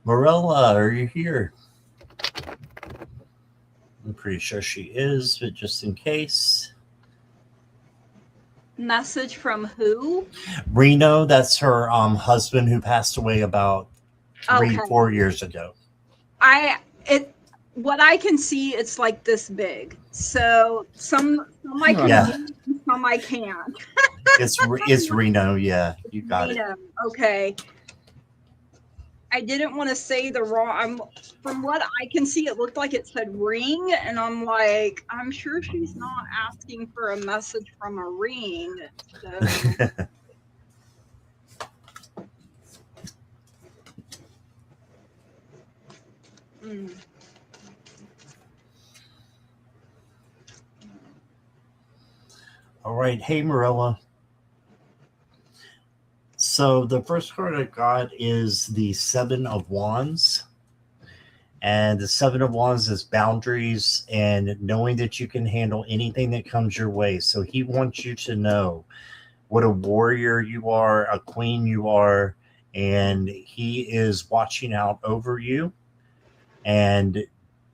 Morella, are you here? I'm pretty sure she is, but just in case. Message from who? Reno, that's her husband who passed away about 4 years ago. What I can see, it's like this big. So some I can do, some I can't. It's Reno, yeah. You got Reno, okay. I didn't want to say the wrong. From what I can see, it looked like it said ring, and I'm like, I'm sure she's not asking for a message from a ring. So. All right. Hey, Marilla. So the first card I got is the Seven of Wands. And the Seven of Wands is boundaries and knowing that you can handle anything that comes your way. So he wants you to know what a warrior you are, a queen you are, and he is watching out over you. And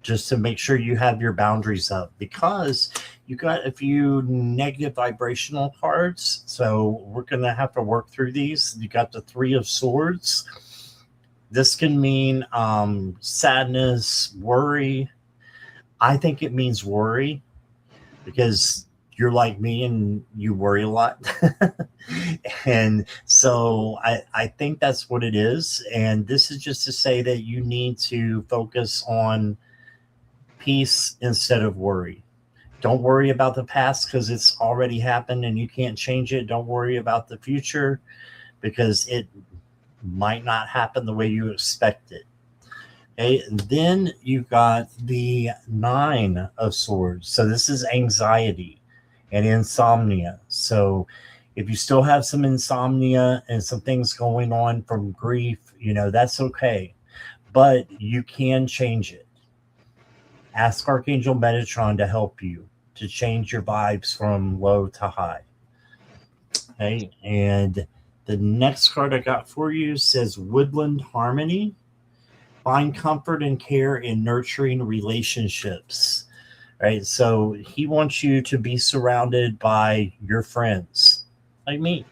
just to make sure you have your boundaries up, because you got a few negative vibrational cards. So we're going to have to work through these. You got the Three of Swords. This can mean sadness, worry. I think it means worry because you're like me and you worry a lot. And so I think that's what it is. And this is just to say that you need to focus on peace instead of worry. Don't worry about the past because it's already happened and you can't change it. Don't worry about the future because it might not happen the way you expect it. Okay, and then you got the Nine of Swords. So this is anxiety and insomnia. So if you still have some insomnia and some things going on from grief, that's okay. But you can change it. Ask Archangel Metatron to help you to change your vibes from low to high. Okay, and the next card I got for you says Woodland Harmony. Find comfort and care in nurturing relationships. Right, so he wants you to be surrounded by your friends, like me.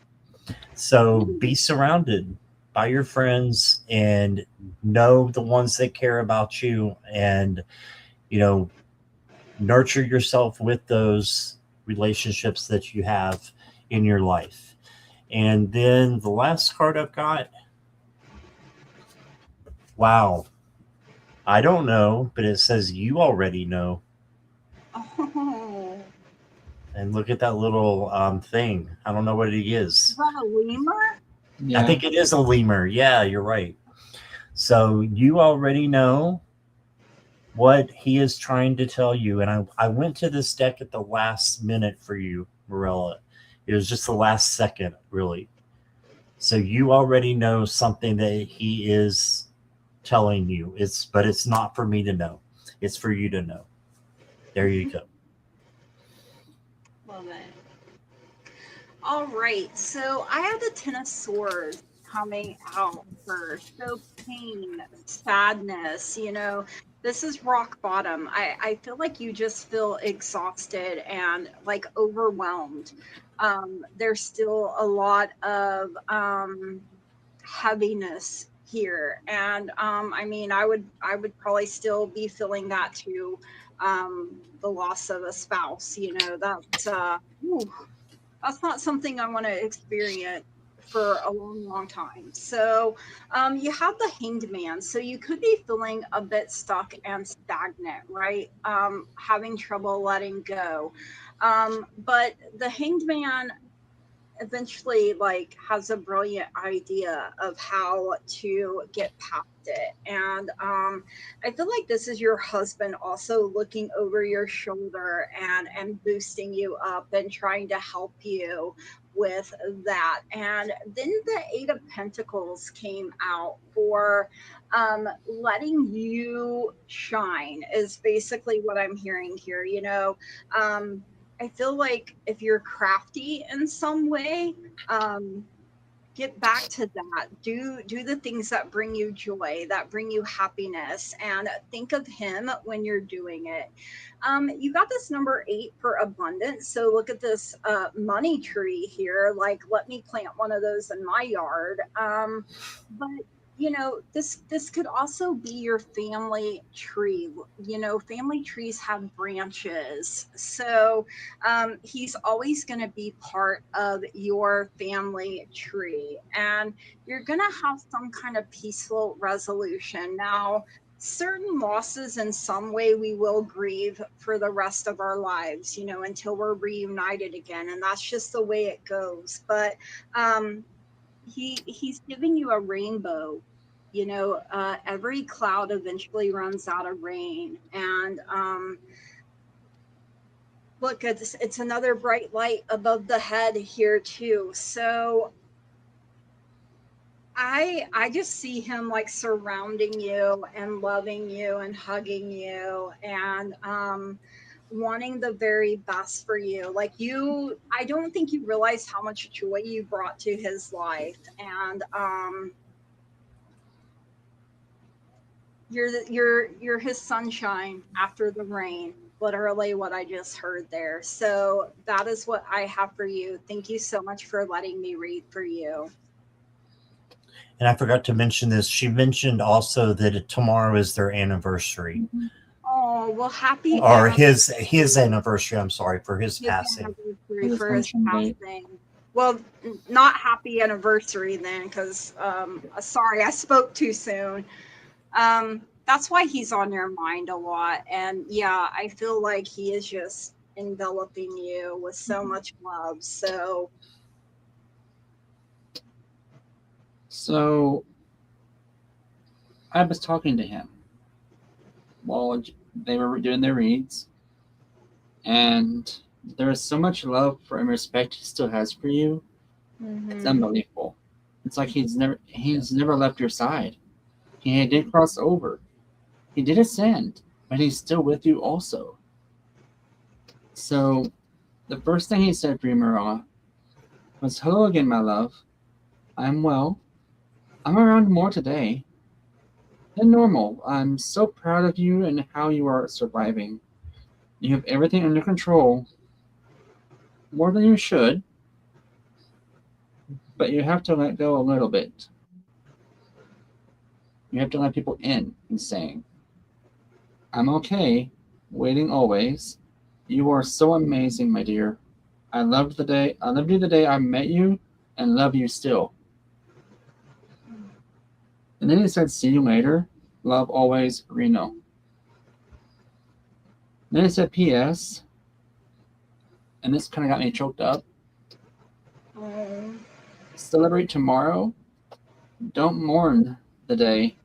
So be surrounded by your friends and know the ones that care about you, and nurture yourself with those relationships that you have in your life. And then the last card I've got, wow, I don't know, but it says you already know. Oh. And look at that little thing. I don't know what it is. Is that a lemur? yeah. I think it is a lemur. Yeah, you're right. So you already know what he is trying to tell you. And I went to this deck at the last minute for you, Morella. It was just the last second, really. So you already know something that he is telling you. But it's not for me to know. It's for you to know. There you go. Love it. All right, so I have the Ten of Swords coming out first. So pain, sadness, this is rock bottom. I feel like you just feel exhausted and like overwhelmed. There's still a lot of heaviness here, and I would probably still be feeling that too. The loss of a spouse, that's not something I want to experience for a long time. So you have the Hanged Man. So you could be feeling a bit stuck and stagnant, right? Having trouble letting go. But the Hanged Man eventually has a brilliant idea of how to get past it. And I feel like this is your husband also looking over your shoulder and boosting you up and trying to help you with that. And then the Eight of Pentacles came out for letting you shine is basically what I'm hearing here. I feel like if you're crafty in some way, get back to that. Do the things that bring you joy, that bring you happiness, and think of him when you're doing it. You got this number 8 for abundance. So look at this money tree here. Like, let me plant one of those in my yard. But this could also be your family tree. Family trees have branches. So he's always going to be part of your family tree. And you're going to have some kind of peaceful resolution. Now, certain losses in some way we will grieve for the rest of our lives, until we're reunited again. And that's just the way it goes. But he's giving you a rainbow. Every cloud eventually runs out of rain. And look, it's another bright light above the head here too. So I just see him like surrounding you and loving you and hugging you and wanting the very best for you. I don't think you realize how much joy you brought to his life. And you're his sunshine after the rain, literally what I just heard there. So that is what I have for you. Thank you so much for letting me read for you. And I forgot to mention this. She mentioned also that tomorrow is their anniversary. Oh, well, happy or his anniversary. I'm sorry, for his passing. For his passing. Well, not happy anniversary then, because sorry, I spoke too soon. That's why he's on your mind a lot. And yeah, I feel like he is just enveloping you with so much love. So I was talking to him while they were doing their reads, and there is so much love and respect he still has for you. Mm-hmm. It's unbelievable. It's like he's never left your side. He did cross over. He did ascend, but he's still with you also. So the first thing he said for you, Mara, was, "Hello again, my love. I'm well. I'm around more today than normal. I'm so proud of you and how you are surviving. You have everything under control, more than you should, but you have to let go a little bit. You have to let people in and saying, I'm okay, waiting always. You are so amazing, my dear. I loved you the day I met you and love you still." And then he said, "See you later. Love always, Reno." Then it said, "P.S." And this kind of got me choked up. "Celebrate tomorrow. Don't mourn the day.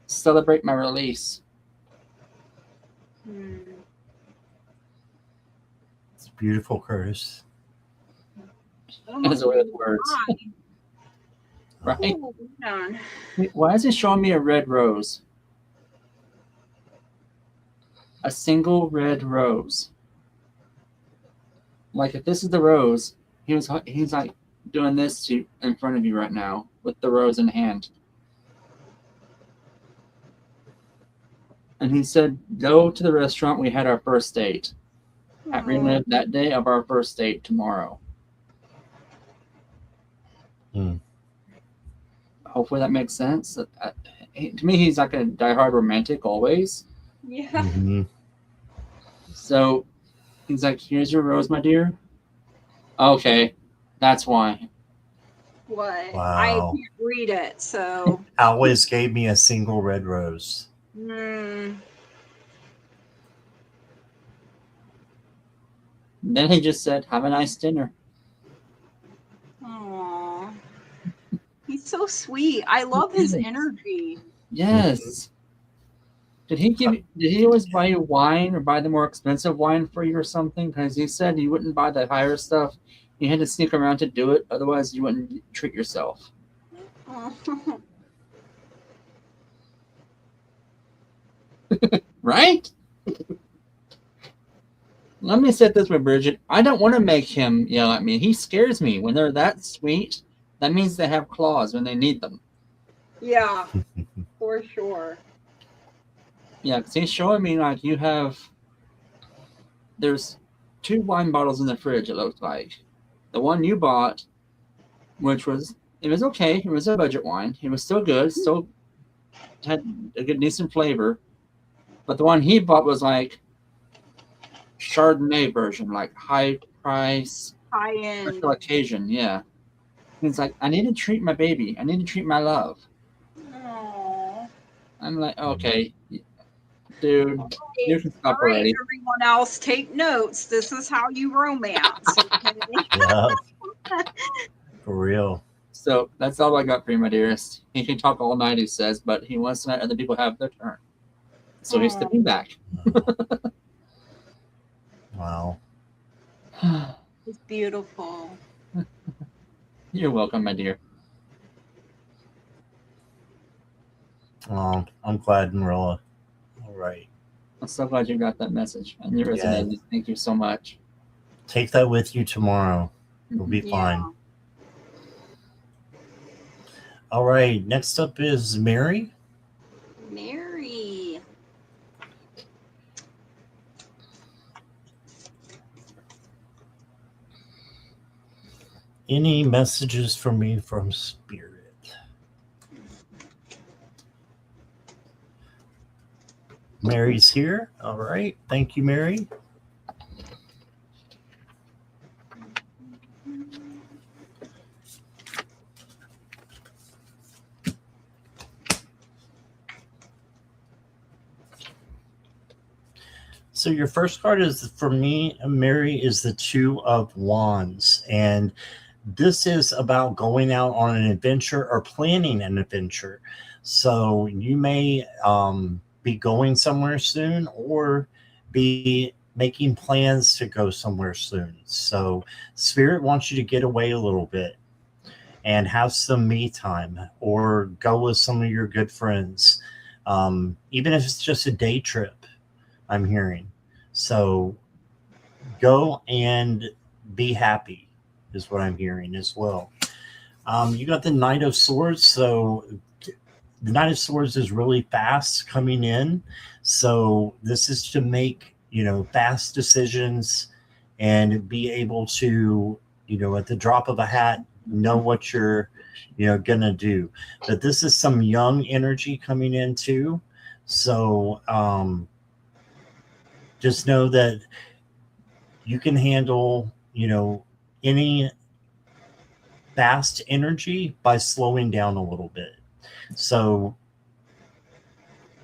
Celebrate my release." It's beautiful, Curtis. That's the way it words. Right? Why is he showing me a red rose? a single red rose. Like if this is the rose, he's like doing this to in front of you right now with the rose in hand. And he said, "Go to the restaurant. We had our first date. Relive that day of our first date tomorrow." Hopefully that makes sense. To me, he's like a diehard romantic always. Yeah. Mm-hmm. So he's like, "Here's your rose, my dear." Okay, that's why. What? Wow. I can't read it, so. Always gave me a single red rose. Mm. Then he just said, "Have a nice dinner." Aww. He's so sweet. I love his energy. Yes. Did he always buy you wine or buy the more expensive wine for you or something? Because he said you wouldn't buy the higher stuff. You had to sneak around to do it. Otherwise, you wouldn't treat yourself. Right? Let me say it this way, Bridget. I don't want to make him yell at me. He scares me. When they're that sweet, that means they have claws when they need them. Yeah, for sure. Yeah, because he's showing me like there's 2 wine bottles in the fridge, it looks like. The one you bought, it was okay. It was a budget wine. It was still good. Still had a good, decent flavor. But the one he bought was like Chardonnay version, like high price, High end. special occasion. Yeah. He's like, "I need to treat my baby. I need to treat my love." Aww. I'm like, "Okay, dude, Okay, you can stop all right, already." everyone else, take notes. This is how you romance. Okay? Yeah. For real. So that's all I got for you, my dearest. He can talk all night, he says, but he wants to let other people have their turn. So he's stepping back. Wow. It's beautiful. You're welcome, my dear. Oh, I'm glad, Marilla. All right. I'm so glad you got that message and you resonated. Yeah. Thank you so much. Take that with you tomorrow. You'll be fine. All right. Next up is Mary. Mary. Any messages for me from Spirit? Mary's here. All right. Thank you, Mary. So your first card is, for me, Mary, is the 2 of Wands. And this is about going out on an adventure or planning an adventure. So you may be going somewhere soon or be making plans to go somewhere soon. So Spirit wants you to get away a little bit and have some me time, or go with some of your good friends. Even if it's just a day trip, I'm hearing. So go and be happy is what I'm hearing as well. You got the Knight of Swords. So the Knight of Swords is really fast coming in. So this is to make, fast decisions and be able to, at the drop of a hat, know what you're, going to do. But this is some young energy coming in too. So just know that you can handle, any fast energy by slowing down a little bit. So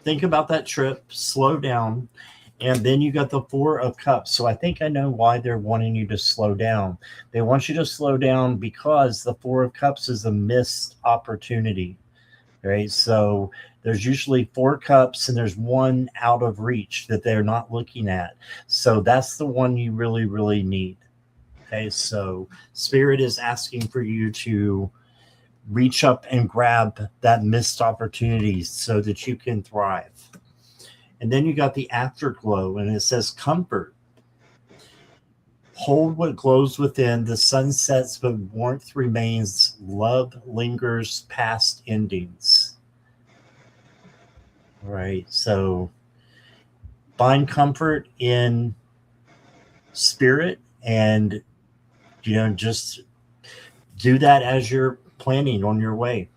think about that trip, slow down, and then you got the 4 of Cups. So I think I know why they're wanting you to slow down. They want you to slow down because the 4 of Cups is a missed opportunity, right? So there's usually 4 cups and there's one out of reach that they're not looking at. So that's the one you really, really need. Okay, so Spirit is asking for you to reach up and grab that missed opportunity so that you can thrive. And then you got the afterglow, and it says comfort. Hold what glows within. The sun sets, but warmth remains. Love lingers past endings. All right. So find comfort in spirit, and just do that as you're planning on your way.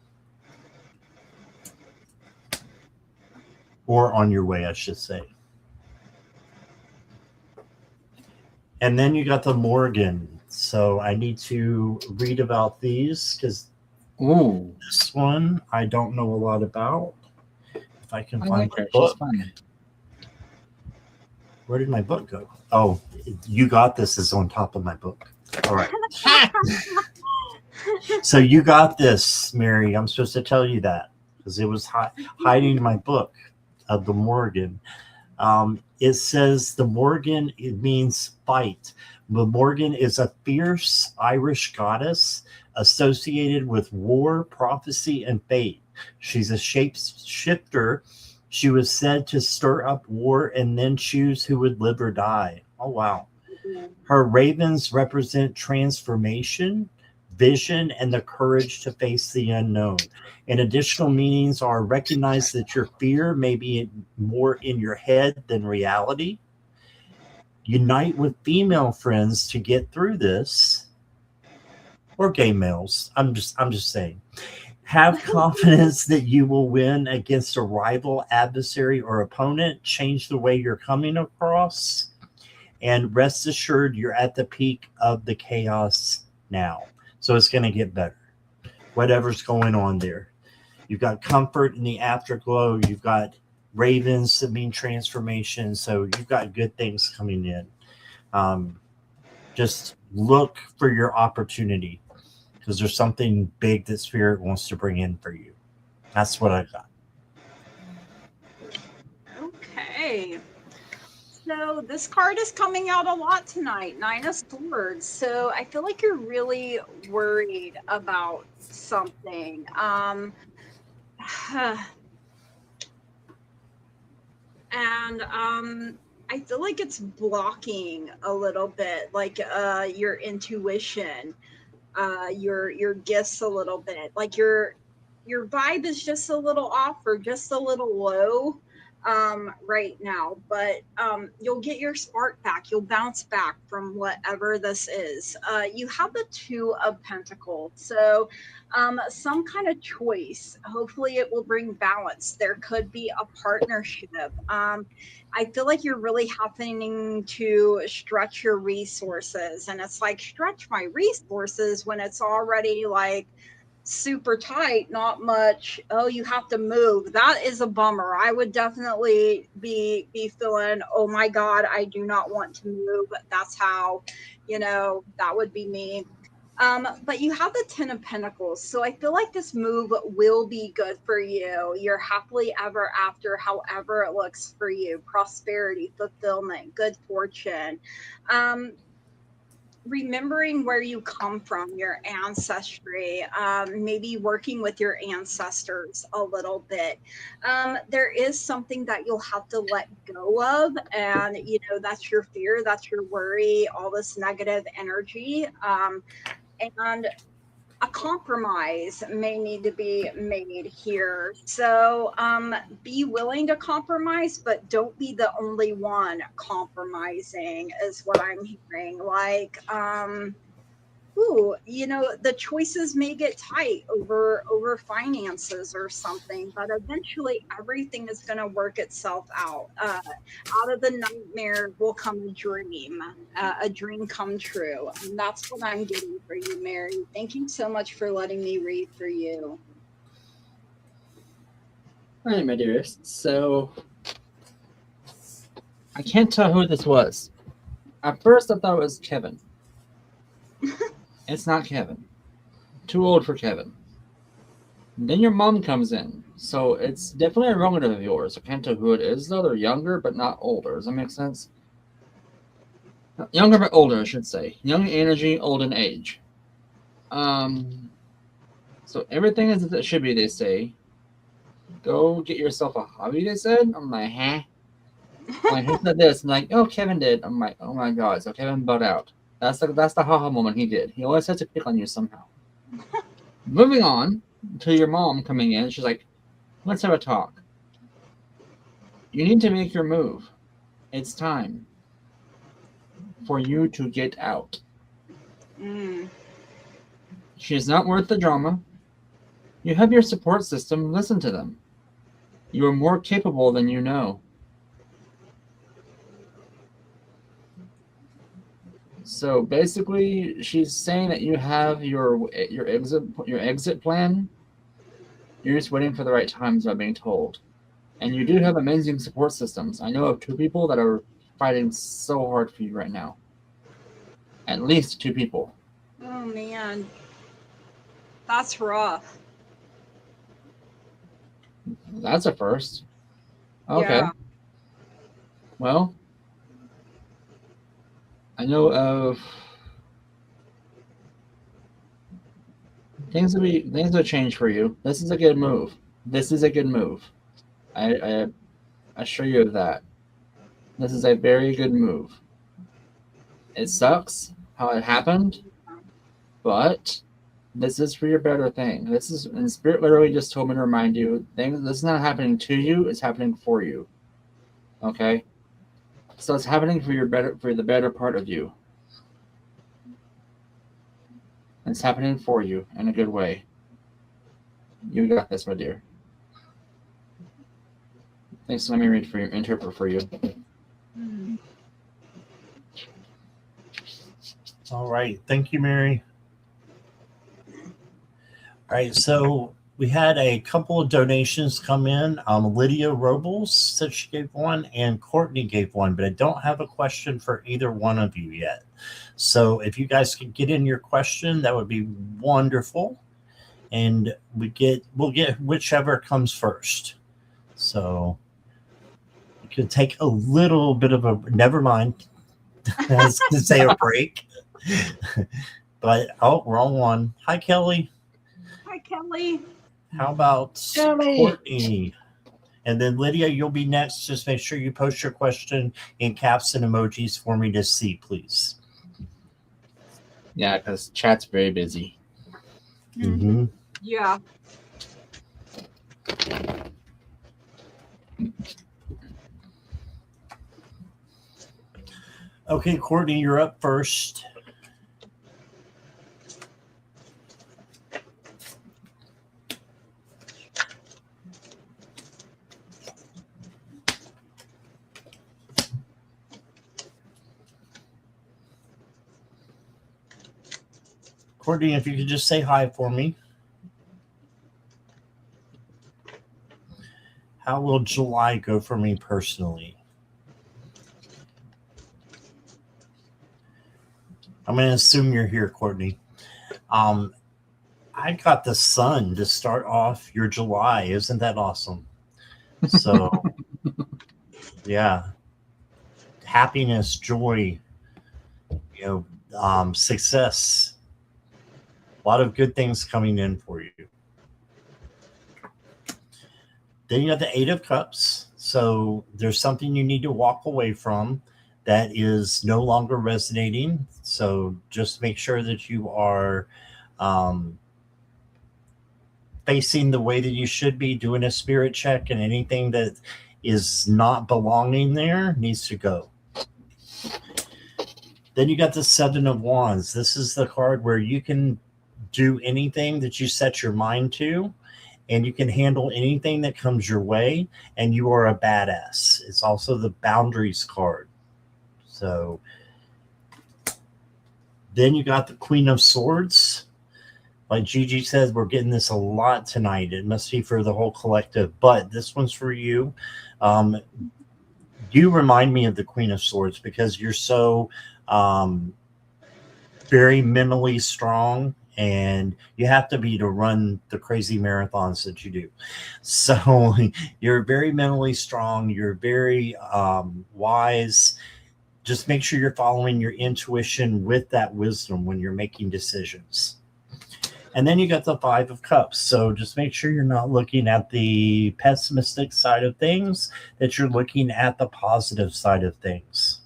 Or on your way, I should say. And then you got the Morgan. So I need to read about these because this one I don't know a lot about. If I can find my book. Where did my book go? Oh, You Got This is on top of my book. All right. So You Got This, Mary. I'm supposed to tell you that because it was hiding in my book of the Morgan. It says the Morgan, it means fight. The Morgan is a fierce Irish goddess associated with war, prophecy, and fate. She's a shapeshifter. She was said to stir up war and then choose who would live or die. Oh, wow. Her ravens represent transformation, vision, and the courage to face the unknown. And additional meanings are recognize that your fear may be more in your head than reality. Unite with female friends to get through this, or gay males. I'm just saying. Have confidence that you will win against a rival, adversary, or opponent. Change the way you're coming across, and rest assured you're at the peak of the chaos now. So it's going to get better. Whatever's going on there. You've got comfort in the afterglow. You've got ravens that mean transformation. So you've got good things coming in. Just look for your opportunity because there's something big that Spirit wants to bring in for you. That's what I got. Okay. So this card is coming out a lot tonight, 9 of Swords. So I feel like you're really worried about something. I feel like it's blocking a little bit, like your intuition, your gifts a little bit. Like your vibe is just a little off or just a little low right now, but you'll get your spark back. You'll bounce back from whatever this is. You have the 2 of Pentacles, so some kind of choice. Hopefully it will bring balance. There could be a partnership. I feel like you're really having to stretch your resources, and it's like, stretch my resources when it's already like super tight, not much. Oh, you have to move. That is a bummer. I would definitely be feeling, oh my God, I do not want to move. That's how, that would be me. But you have the 10 of Pentacles. So I feel like this move will be good for you. You're happily ever after, however it looks for you. Prosperity, fulfillment, good fortune. Remembering where you come from, your ancestry, maybe working with your ancestors a little bit. There is something that you'll have to let go of, and that's your fear, that's your worry, all this negative energy, and a compromise may need to be made here. So be willing to compromise, but don't be the only one compromising is what I'm hearing. Like, the choices may get tight over finances or something, but eventually everything is going to work itself out. Out of the nightmare will come a dream come true. And that's what I'm getting for you, Mary. Thank you so much for letting me read for you. All right, my dearest. So I can't tell who this was. At first, I thought it was Kevin. It's not Kevin. Too old for Kevin. And then your mom comes in. So it's definitely a relative of yours. I can't tell who it is, though. They're younger, but not older. Does that make sense? Younger, but older, I should say. Young energy, old in age. So everything is as it should be, they say. Go get yourself a hobby, they said. I'm like, huh? Like, who said this? And like, oh, Kevin did. I'm like, oh my god, so Kevin butt out. That's the haha moment he did. He always has to pick on you somehow. Moving on to your mom coming in. She's like, let's have a talk. You need to make your move. It's time for you to get out. She is not worth the drama. You have your support system. Listen to them. You are more capable than you know. So basically, she's saying that you have your exit plan. You're just waiting for the right times by being told. And you do have amazing support systems. I know of 2 people that are fighting so hard for you right now. At least 2 people. Oh man, that's rough. That's a first. Okay. Yeah. Well, I know of things will change for you. This is a good move. I assure you of that. This is a very good move. It sucks how it happened, but this is for your better thing. This is, and Spirit literally just told me to remind you, this is not happening to you, it's happening for you. Okay? So it's happening for the better part of you. It's happening for you in a good way. You got this, my dear. Thanks. Let me interpret for you. All right. Thank you, Mary. All right. So we had a couple of donations come in. Lydia Robles said she gave one, and Courtney gave one, but I don't have a question for either one of you yet. So if you guys could get in your question, that would be wonderful. And we'll get whichever comes first. So it could take a little bit of a, never mind. I was going to say a break. But, oh, wrong one. Hi, Kelly. Hi, Kelly. How about Kelly? Courtney? And then Lydia, you'll be next. Just make sure you post your question in caps and emojis for me to see, please. Yeah, because chat's very busy. Mm-hmm. Yeah. Okay, Courtney, you're up first. Courtney, if you could just say hi for me. How will July go for me personally? I'm going to assume you're here, Courtney. I got the sun to start off your July. Isn't that awesome? So, yeah. Happiness, joy, success. A lot of good things coming in for you. Then you have the 8 of Cups. So there's something you need to walk away from that is no longer resonating. So just make sure that you are facing the way that you should be, doing a spirit check, and anything that is not belonging there needs to go. Then you got the 7 of Wands. This is the card where you can do anything that you set your mind to, and you can handle anything that comes your way, and you are a badass. It's also the boundaries card. So then you got the Queen of Swords. Like Gigi says, we're getting this a lot tonight. It must be for the whole collective, but this one's for you. You remind me of the Queen of Swords because you're so very mentally strong, and you have to be to run the crazy marathons that you do. So you're very mentally strong. You're very wise. Just make sure you're following your intuition with that wisdom when you're making decisions. And then you got the Five of Cups. So just make sure you're not looking at the pessimistic side of things, that you're looking at the positive side of things.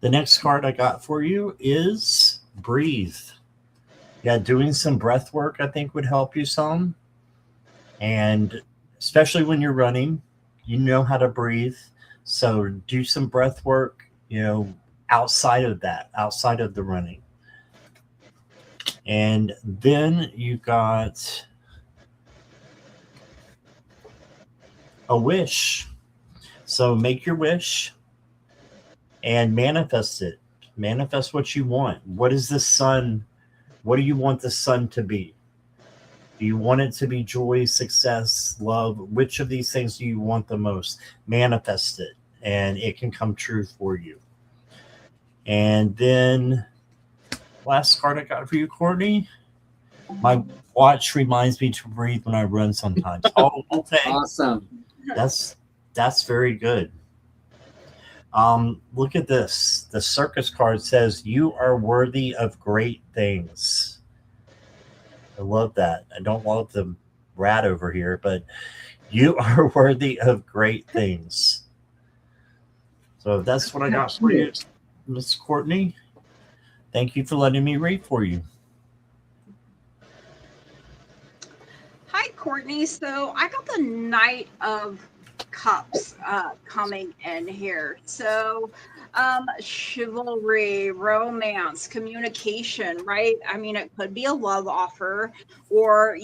The next card I got for you is Breathe. Yeah, doing some breath work I think would help you some. And especially when you're running, you know how to breathe. So do some breath work, outside of that, outside of the running. And then you got a wish. So make your wish and manifest it. Manifest what you want. What is the sun? What do you want the sun to be? Do you want it to be joy, success, love? Which of these things do you want the most? Manifest it, and it can come true for you. And then last card I got for you, Courtney. My watch reminds me to breathe when I run sometimes. Oh, okay. Awesome. That's very good. Look at this. The circus card says, you are worthy of great things. I love that. I don't love the rat over here, but you are worthy of great things. So that's what I got for you, Miss Courtney. Thank you for letting me read for you. Hi, Courtney. So I got the Knight of Cups coming in here. So chivalry, romance, communication, right? I mean, it could be a love offer, or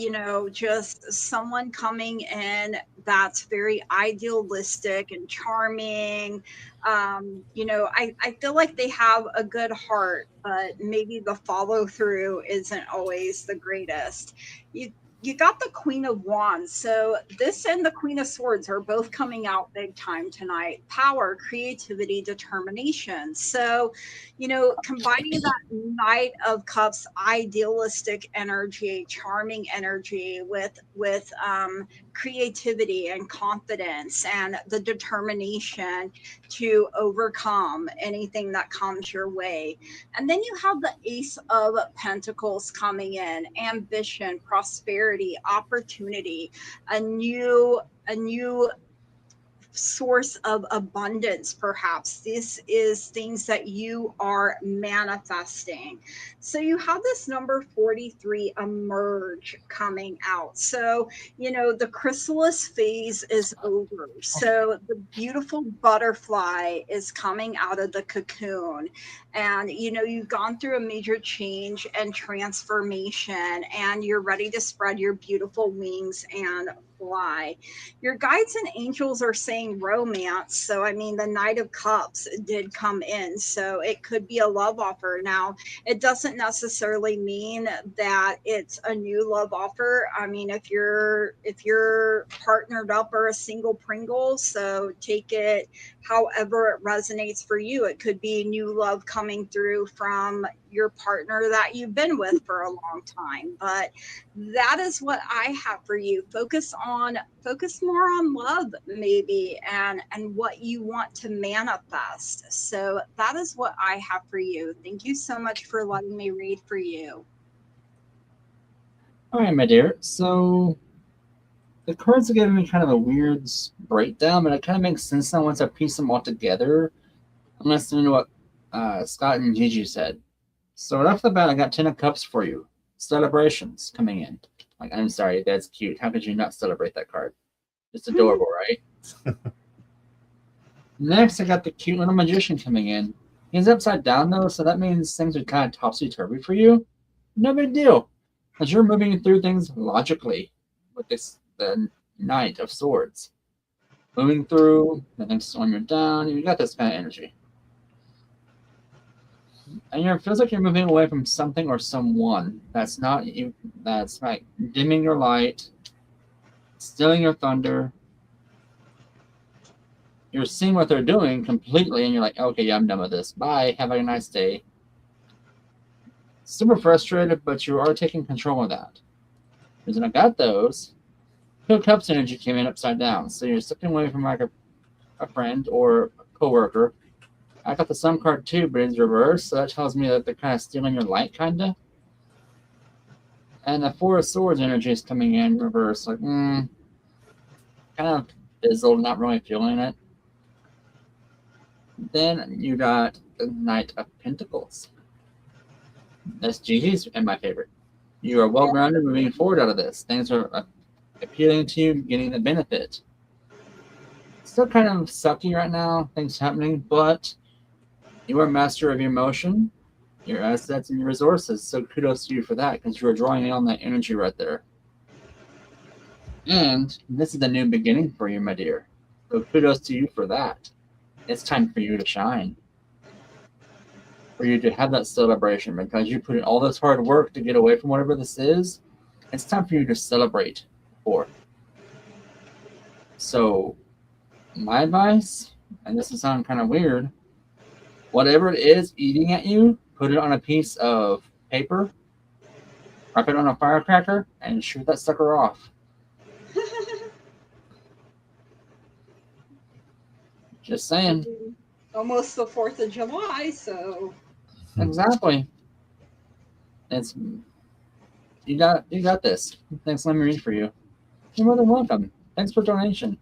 just someone coming in that's very idealistic and charming. I feel like they have a good heart, but maybe the follow through isn't always the greatest. You got the Queen of Wands. So this and the Queen of Swords are both coming out big time tonight. Power, creativity, determination. So, combining that Knight of Cups, idealistic energy, charming energy with creativity and confidence and the determination to overcome anything that comes your way. And then you have the Ace of Pentacles coming in, ambition, prosperity, opportunity, a new source of abundance. Perhaps this is things that you are manifesting. So you have this number 43 emerge coming out. So the chrysalis phase is over, so the beautiful butterfly is coming out of the cocoon. And you've gone through a major change and transformation, and you're ready to spread your beautiful wings and fly. Your guides and angels are saying romance. So, I mean, the Knight of Cups did come in. So it could be a love offer. Now, it doesn't necessarily mean that it's a new love offer. I mean, if you're partnered up or a single Pringle, so take it however it resonates for you. It could be new love coming through from your partner that you've been with for a long time. But that is what I have for you. Focus more on love, maybe, and what you want to manifest. So that is what I have for you. Thank you so much for letting me read for you. All right, my dear. So the cards are giving me kind of a weird breakdown, but it kind of makes sense now once I piece them all together. I'm listening to what Scott and Gigi said. So right off the bat, I got 10 of Cups for you. Celebrations coming in. Like, I'm sorry, that's cute. How could you not celebrate that card? It's adorable, right? Next, I got the cute little magician coming in. He's upside down, though, so that means things are kind of topsy-turvy for you. No big deal, because you're moving through things logically with the Knight of Swords. Moving through, nothing's slowing you down. You got this kind of energy. And it feels like you're moving away from something or someone that's not you. That's like dimming your light, stealing your thunder. You're seeing what they're doing completely, and you're like, okay, yeah, I'm done with this. Bye. Have a nice day. Super frustrated, but you are taking control of that. Because when I got those, Two Cups energy came in upside down. So you're stepping away from like a friend or a coworker. I got the Sun card too, but it's reversed, so that tells me that they're kind of stealing your light, kind of. And the Four of Swords energy is coming in reverse. Like, kind of fizzled, not really feeling it. Then you got the Knight of Pentacles. That's Gigi's and my favorite. You are well-grounded moving forward out of this. Things are appealing to you, getting the benefit. Still kind of sucky right now, things happening, but you are master of your emotion, your assets, and your resources. So kudos to you for that, because you are drawing in on that energy right there. And this is a new beginning for you, my dear. So kudos to you for that. It's time for you to shine. For you to have that celebration, because you put in all this hard work to get away from whatever this is. It's time for you to celebrate for. So my advice, and this will sound kind of weird, whatever it is eating at you, put it on a piece of paper, wrap it on a firecracker, and shoot that sucker off. Just saying. Almost the 4th of July, so. Exactly. It's you got this. Thanks, let me read for you. You're more than welcome. Thanks for donation.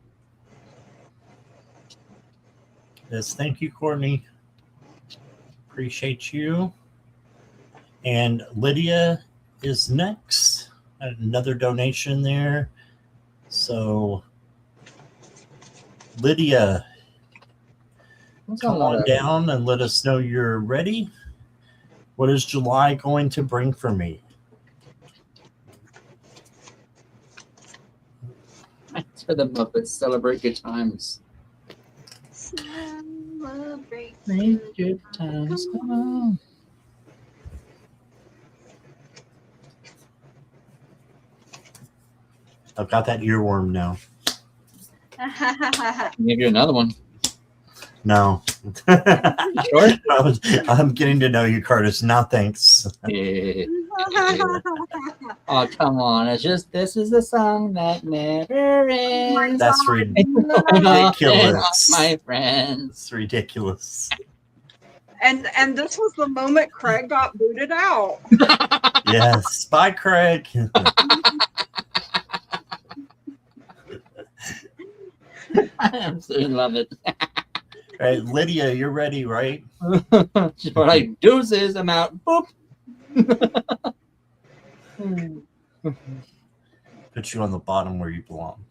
Yes, thank you, Courtney. Appreciate you. And Lydia is next. Another donation there. So, Lydia, come on down and let us know you're ready. What is July going to bring for me? Thanks for the Muppets. Celebrate good times. Celebrate good times. Come on. I've got that earworm now. I'll give you another one. No. Sure? I'm getting to know you, Curtis. No, thanks. Yeah. Oh, come on. It's just, this is a song that never ends. That's ridiculous. My friends. It's ridiculous. And this was the moment Craig got booted out. Yes. Bye, Craig. I absolutely love it. All right, Lydia, you're ready, right? She's like, deuces, I'm out. Boop. Put you on the bottom where you belong.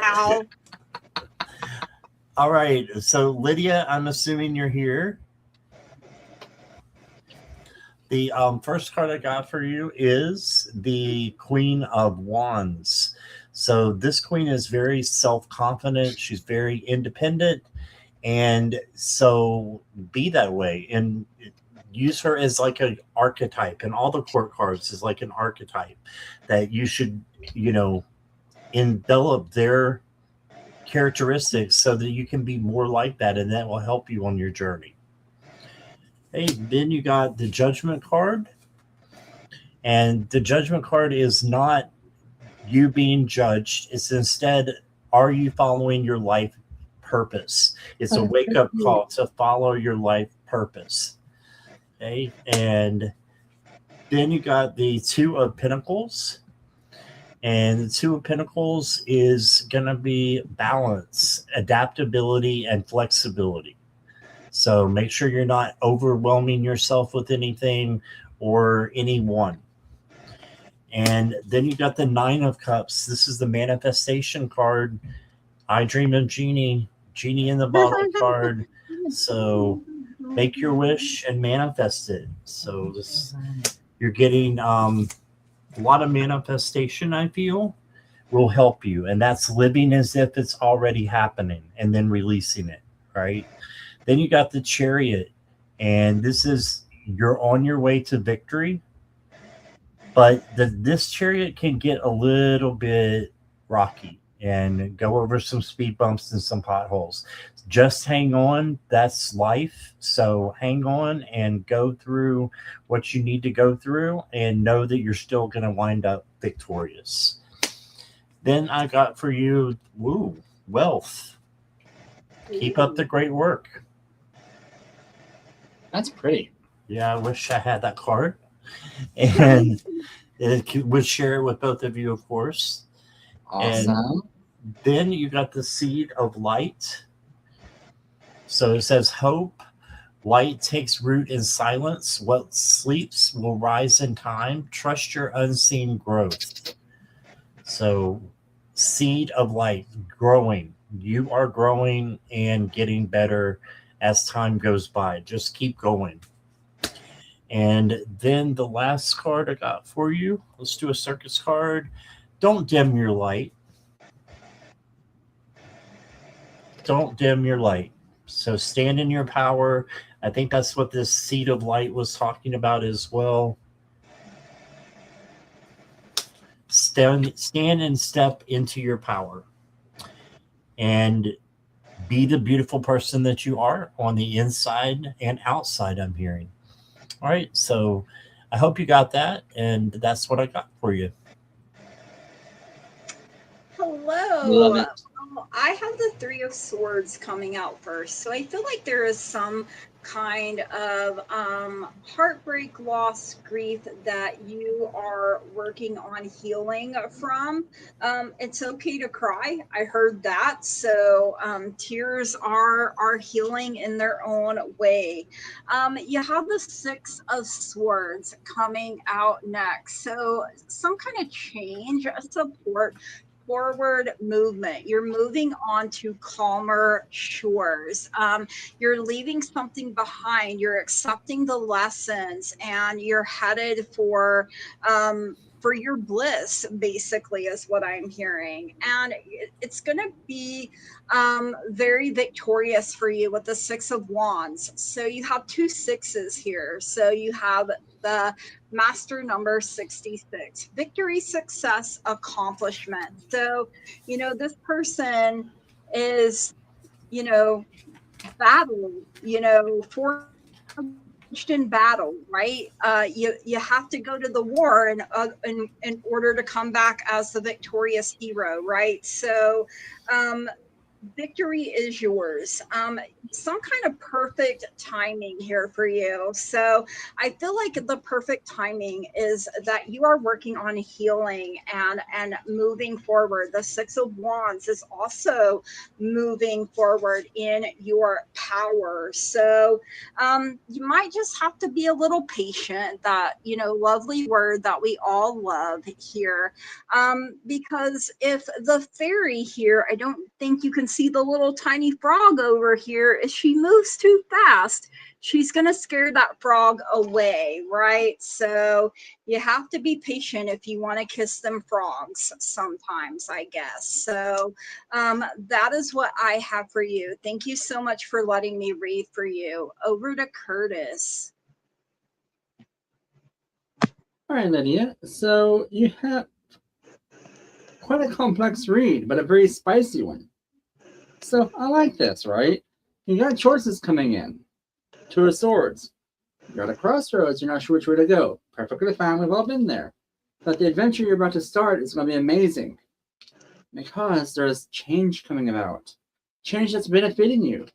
Pal. All right, so Lydia, I'm assuming you're here. The first card I got for you is the Queen of Wands. So this queen is very self-confident. She's very independent. And so be that way and use her as like an archetype. And all the court cards is like an archetype that you should, envelop their characteristics so that you can be more like that. And that will help you on your journey. Hey, then you got the Judgment card. And the Judgment card is not you being judged. It's instead, are you following your life purpose? It's a wake-up call to follow your life purpose. Okay, and then you got the Two of Pentacles. And the Two of Pentacles is going to be balance, adaptability, and flexibility. So make sure you're not overwhelming yourself with anything or anyone. And then you got the Nine of Cups. This is the manifestation card. I dream of Genie in the bottle card. So make your wish and manifest it. So you're getting a lot of manifestation, I feel, will help you. And that's living as if it's already happening and then releasing it, right? Then you got the Chariot. And this is, you're on your way to victory. But this Chariot can get a little bit rocky and go over some speed bumps and some potholes. Just hang on. That's life. So hang on and go through what you need to go through and know that you're still going to wind up victorious. Then I got for you, wealth. Keep up the great work. That's pretty. Yeah, I wish I had that card. And would share it with both of you, of course. Awesome. And then you got the seed of light. So it says hope. Light takes root in silence. What sleeps will rise in time. Trust your unseen growth. So, seed of light growing. You are growing and getting better as time goes by. Just keep going. And then the last card I got for you, let's do a circus card. Don't dim your light. Don't dim your light. So stand in your power. I think that's what this seed of light was talking about as well. Stand and step into your power. And be the beautiful person that you are on the inside and outside, I'm hearing. All right. So I hope you got that. And that's what I got for you. Hello. Love it. I have the Three of Swords coming out first. So I feel like there is some kind of heartbreak, loss, grief that you are working on healing from. It's okay to cry. I heard that. So tears are healing in their own way. You have the Six of Swords coming out next. So some kind of change, support, forward movement. You're moving on to calmer shores. You're leaving something behind. You're accepting the lessons, and you're headed for your bliss, basically, is what I'm hearing. And it's going to be very victorious for you with the Six of Wands. So you have two sixes here. So you have the master number 66, victory, success, accomplishment. So, this person is, battling, forged in battle, right? You have to go to the war in order to come back as the victorious hero, right? So, victory is yours. Some kind of perfect timing here for you. So I feel like the perfect timing is that you are working on healing and moving forward. The Six of Wands is also moving forward in your power. So you might just have to be a little patient. That lovely word that we all love here. Because if the fairy here, I don't think you can see the little tiny frog over here. If she moves too fast, she's going to scare that frog away, right? So you have to be patient if you want to kiss them frogs sometimes, I guess. So that is what I have for you. Thank you so much for letting me read for you. Over to Curtis. All right, Lydia. So you have quite a complex read, but a very spicy one. So I like this, right? You got choices coming in. Two of Swords. You're at a crossroads. You're not sure which way to go. Perfectly fine. We've all been there. But the adventure you're about to start is going to be amazing. Because there's change coming about. Change that's benefiting you.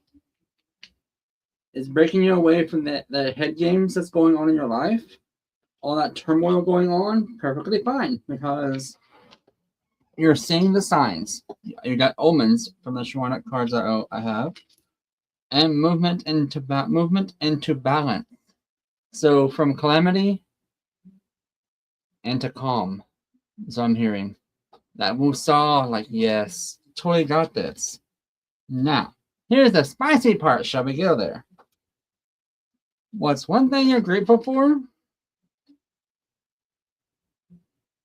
It's breaking you away from the head games that's going on in your life. All that turmoil going on. Perfectly fine. Because you're seeing the signs. You got omens from the Shawana cards that I have. And movement into balance. So from calamity into calm. So I'm hearing. That Wusaw, like, yes, totally got this. Now, here's the spicy part. Shall we go there? What's one thing you're grateful for?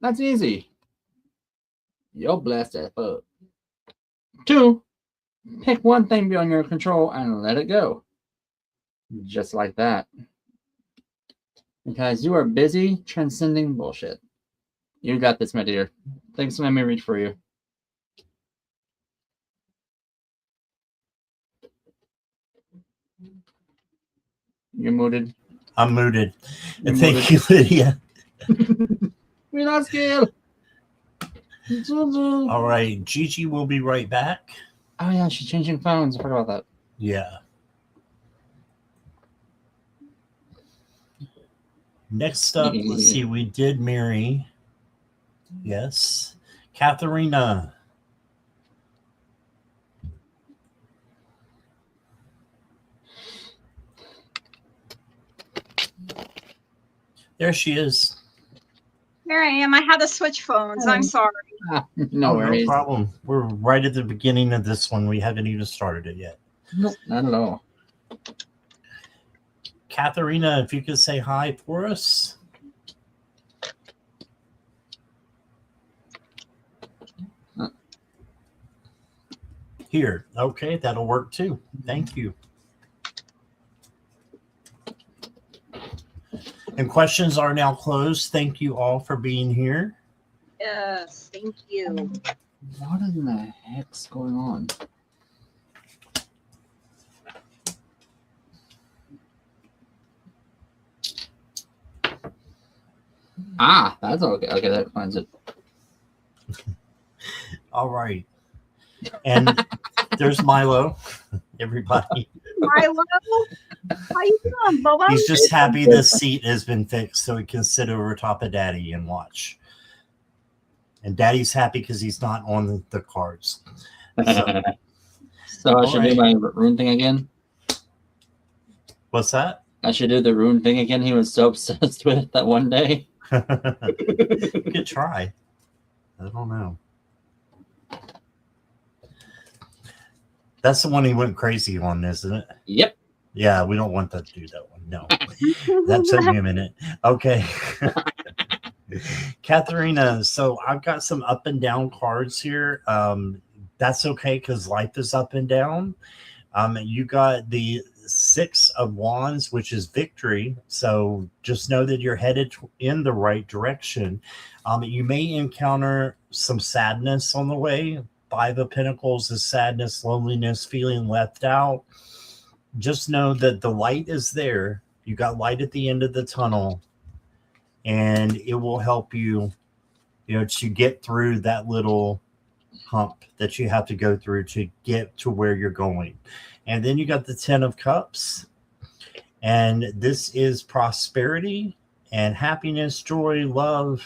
That's easy. You're blessed as fuck. 2, pick one thing beyond your control and let it go. Just like that. Because you are busy transcending bullshit. You got this, my dear. Thanks for letting me read for you. You're muted. I'm muted. And thank you, Lydia. We lost Gail. All right. Gigi will be right back. Oh, yeah, she's changing phones. I forgot about that. Yeah. Next up, let's see. We did Mary. Yes. Katharina. There she is. Here I am. I had to switch phones. I'm sorry. No worries. No problem. We're right at the beginning of this one. We haven't even started it yet. Nope, not at all. Katharina, if you could say hi for us. Here. Okay, that'll work too. Thank you. And questions are now closed. Thank you all for being here. Yes, thank you. What in the heck's going on? Ah, that's okay. Okay, that finds it. All right. And there's Milo, everybody. Milo, how you doing, Bubba? He's just happy the seat has been fixed so he can sit over top of Daddy and watch. And Daddy's happy because he's not on the cards. So I should do my rune thing again? What's that? I should do the rune thing again. He was so obsessed with it that one day. Good try. I don't know. That's the one he went crazy on, isn't it? Yep. Yeah, we don't want to do that one. No. That took me a minute. Okay. Katharina, so I've got some up and down cards here. That's okay because life is up and down. You got the Six of Wands, which is victory. So just know that you're headed in the right direction. You may encounter some sadness on the way. Five of Pentacles is sadness, loneliness, feeling left out. Just know that the light is there. You got light at the end of the tunnel, and it will help you, to get through that little hump that you have to go through to get to where you're going. And then you got the Ten of Cups, and this is prosperity and happiness, joy, love.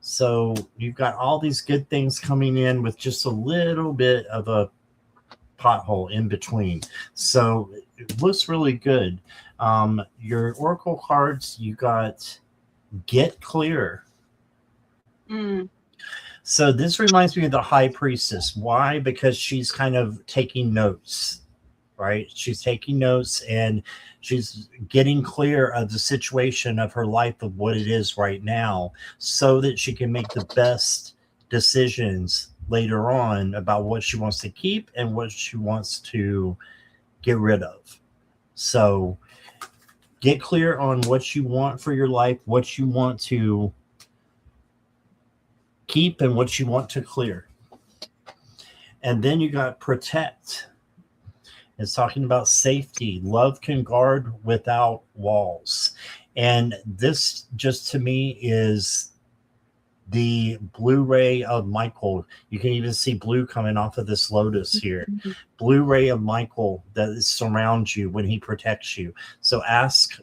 So you've got all these good things coming in with just a little bit of a pothole in between. So it looks really good. Your oracle cards, you got Get Clear. So this reminds me of the High Priestess. Why? Because she's kind of taking notes, right? She's taking notes and she's getting clear of the situation of her life, of what it is right now, so that she can make the best decisions later on about what she wants to keep and what she wants to get rid of. So get clear on what you want for your life, what you want to keep and what you want to clear. And then you got Protect. It's talking about safety. Love can guard without walls. And this just to me is the blue ray of Michael. You can even see blue coming off of this lotus here. Blue ray of Michael that surrounds you when he protects you. So ask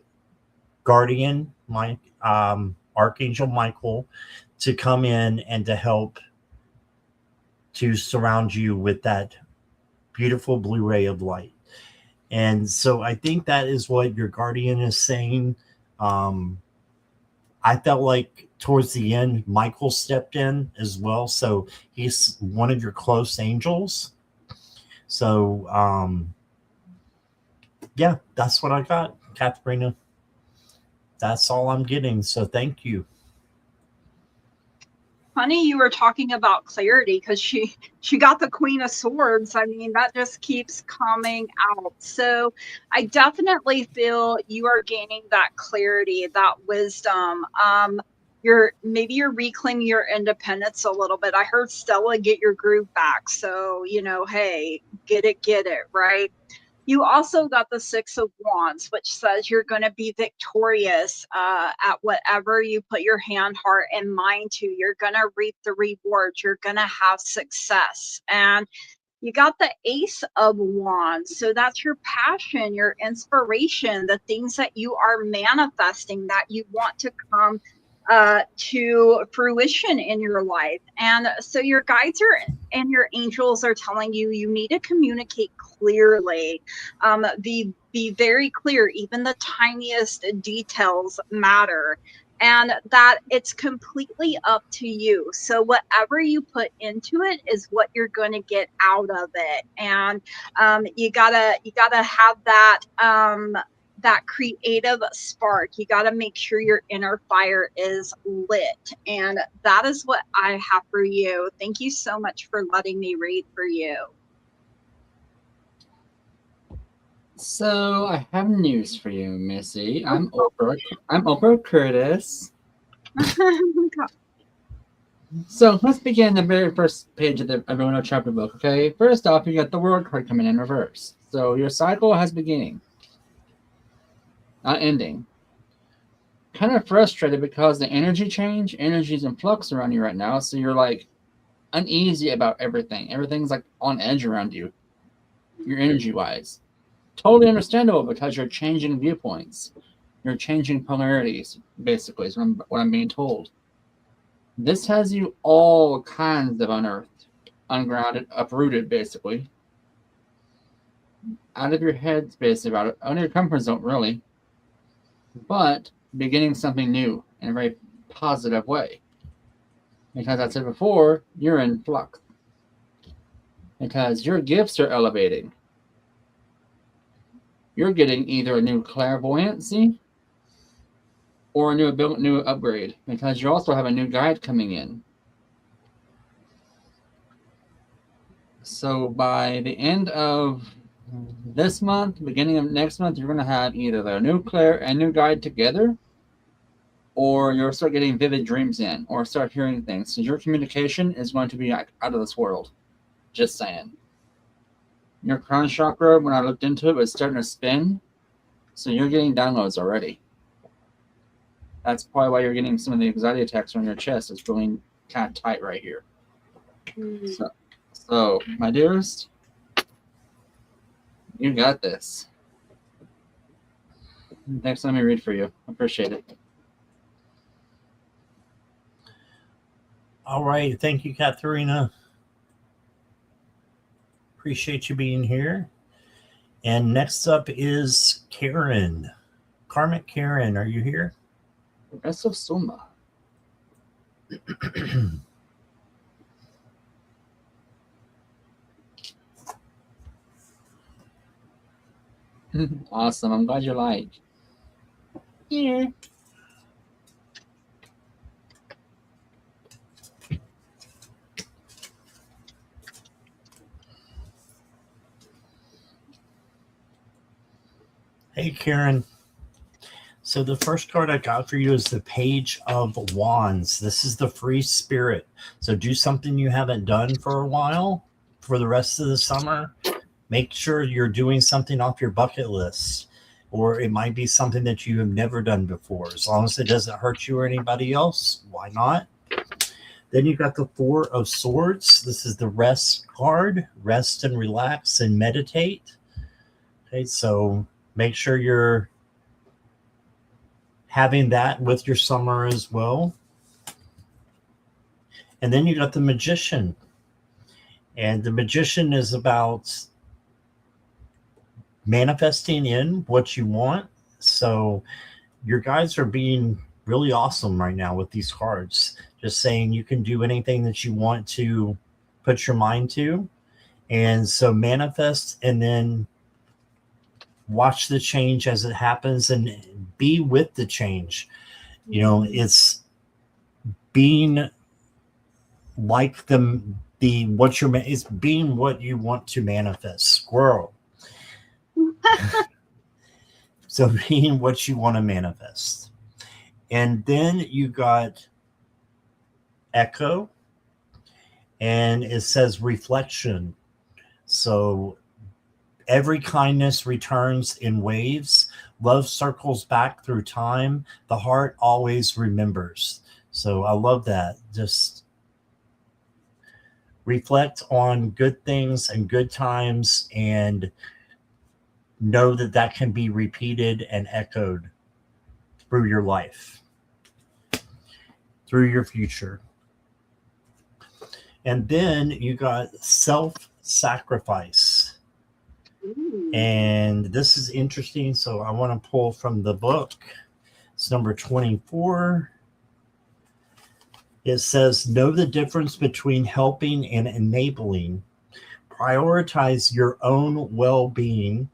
Guardian, Archangel Michael, to come in and to help to surround you with that beautiful blue ray of light. And so I think that is what your guardian is saying. I felt like towards the end, Michael stepped in as well. So he's one of your close angels. So, yeah, that's what I got, Katharina. That's all I'm getting. So thank you. Funny you were talking about clarity because she got the Queen of Swords. I mean, that just keeps coming out. So I definitely feel you are gaining that clarity, that wisdom. You're reclaiming your independence a little bit. I heard Stella, get your groove back. So, hey, get it, right? You also got the Six of Wands, which says you're going to be victorious at whatever you put your hand, heart, and mind to. You're going to reap the rewards. You're going to have success. And You got the Ace of Wands. So that's your passion, your inspiration, the things that you are manifesting that you want to come to fruition in your life. And so your guides and your angels are telling you you need to communicate clearly. Be very clear. Even the tiniest details matter. And that it's completely up to you. So whatever you put into it is what you're going to get out of it. And you gotta have that that creative spark. You got to make sure your inner fire is lit. And that is what I have for you. Thank you so much for letting me read for you. So I have news for you, Missy. I'm Oprah Curtis. So let's begin the very first page of the Everyone chapter book. Okay, first off, you got the World card coming in reverse. So your cycle has beginning, not ending. Kind of frustrated because the energy is in flux around you right now. So you're like uneasy about everything. Everything's like on edge around you. Your energy wise. Totally understandable because you're changing viewpoints. You're changing polarities, basically, is what I'm being told. This has you all kinds of unearthed, ungrounded, uprooted, basically. Out of your head space about it. Out of your comfort zone, really. But beginning something new in a very positive way. Because I said before, you're in flux. Because your gifts are elevating. You're getting either a new clairvoyancy or a new upgrade, because you also have a new guide coming in. So by the end of this month, beginning of next month, you're going to have either the new clair and new guide together, or you'll start getting vivid dreams in, or start hearing things. So your communication is going to be out of this world. Just saying. Your crown chakra, when I looked into it, was starting to spin. So you're getting downloads already. That's probably why you're getting some of the anxiety attacks on your chest. It's feeling kind of tight right here. So, my dearest, you got this. Thanks for letting me read for you. Appreciate it. All right. Thank you, Katharina. Appreciate you being here. And next up is Karen. Karmic Karen, are you here? Progressive Soma. Awesome. I'm glad you like. Yeah. Hey, Karen. So the first card I got for you is the Page of Wands. This is the free spirit. So do something you haven't done for a while for the rest of the summer. Make sure you're doing something off your bucket list, or it might be something that you have never done before. As long as it doesn't hurt you or anybody else, why not? Then you got the Four of Swords. This is the rest card. Rest and relax and meditate. Okay, so make sure you're having that with your summer as well. And then you got the Magician. And the Magician is about manifesting in what you want. So your guides are being really awesome right now with these cards. Just saying you can do anything that you want to put your mind to. And so manifest and then watch the change as it happens and be with the change. You know, it's being like it's being what you want to manifest. Squirrel. So being what you want to manifest. And then you got Echo, and it says reflection. So every kindness returns in waves. Love circles back through time. The heart always remembers. So I love that. Just reflect on good things and good times, and know that that can be repeated and echoed through your life, through your future. And then you got self-sacrifice. And this is interesting. So I want to pull from the book. It's number 24. It says, know the difference between helping and enabling. Prioritize your own well-being.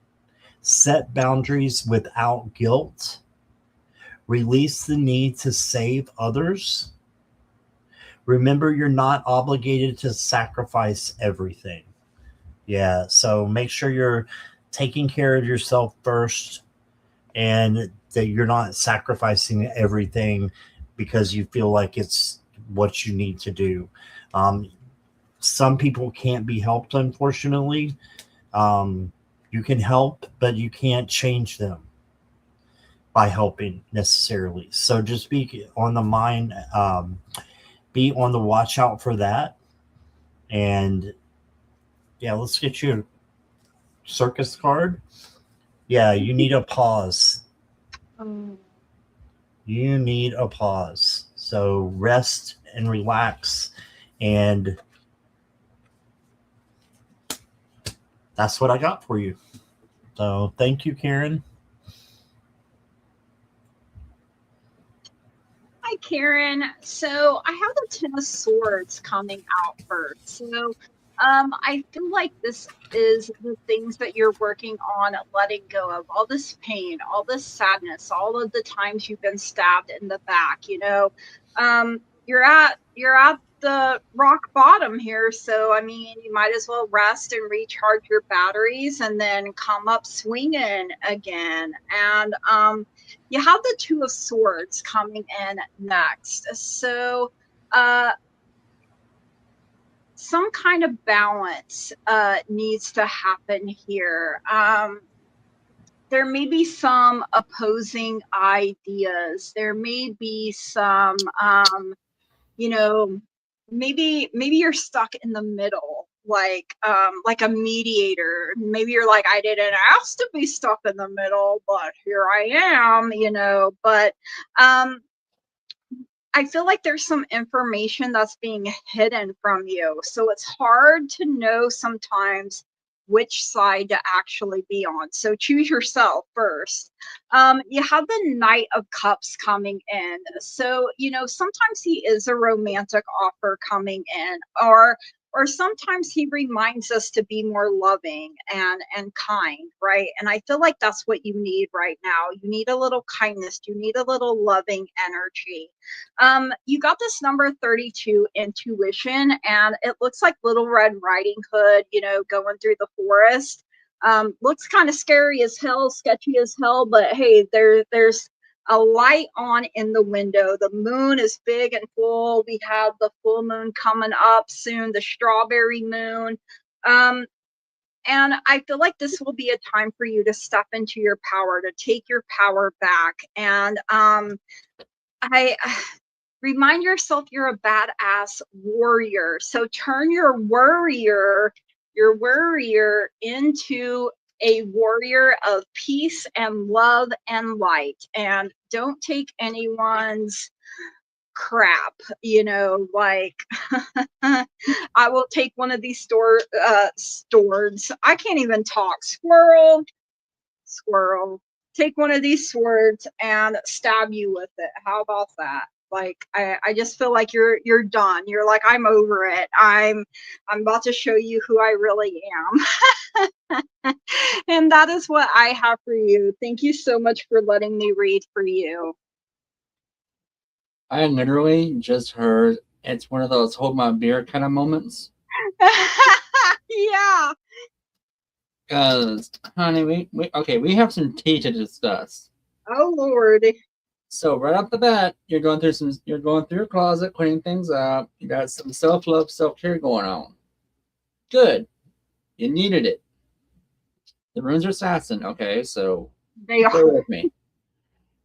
Set boundaries without guilt. Release the need to save others. Remember, you're not obligated to sacrifice everything. Yeah, so make sure you're taking care of yourself first, and that you're not sacrificing everything because you feel like it's what you need to do. Some people can't be helped, unfortunately. You can help, but you can't change them by helping necessarily. So just be on the mind, be on the watch out for that. And yeah, let's get you a circus card. Yeah, you need a pause. You need a pause. So rest and relax. And that's what I got for you. So thank you, Karen. Hi, Karen. So I have the Ten of Swords coming out first. So I feel like this is the things that you're working on letting go of, all this pain, all this sadness, all of the times you've been stabbed in the back. You know, you're at the rock bottom here. So I mean, you might as well rest and recharge your batteries, and then come up swinging again. And you have the Two of Swords coming in next. So some kind of balance needs to happen here. There may be some opposing ideas. There may be some, you know, maybe you're stuck in the middle, like a mediator. Maybe you're like, I didn't ask to be stuck in the middle, but here I am, you know. But I feel like there's some information that's being hidden from you. So it's hard to know sometimes which side to actually be on. So choose yourself first. You have the Knight of Cups coming in. So, you know, sometimes he is a romantic offer coming in, or sometimes he reminds us to be more loving and kind, right? And I feel like that's what you need right now. You need a little kindness. You need a little loving energy. You got this number 32, intuition, and it looks like Little Red Riding Hood, you know, going through the forest. Looks kind of scary as hell, sketchy as hell, but hey, there's a light on in the window. The moon is big and full. We have the full moon coming up soon, the strawberry moon. And I feel like this will be a time for you to step into your power, to take your power back. And I remind yourself you're a badass warrior. So turn your worrier into a warrior of peace and love and light. And don't take anyone's crap, you know, like I will take one of these swords. I can't even talk. Squirrel. Take one of these swords and stab you with it. How about that? Like I just feel like you're done. You're like, I'm over it. I'm about to show you who I really am. And that is what I have for you. Thank you so much for letting me read for you. I literally just heard it's one of those hold my beer kind of moments. Yeah. Because, honey, we have some tea to discuss. Oh Lord. So right off the bat, you're going through your closet, cleaning things up. You got some self-love, self-care going on. Good. You needed it. The runes are assassin, okay, so They are. bear with me.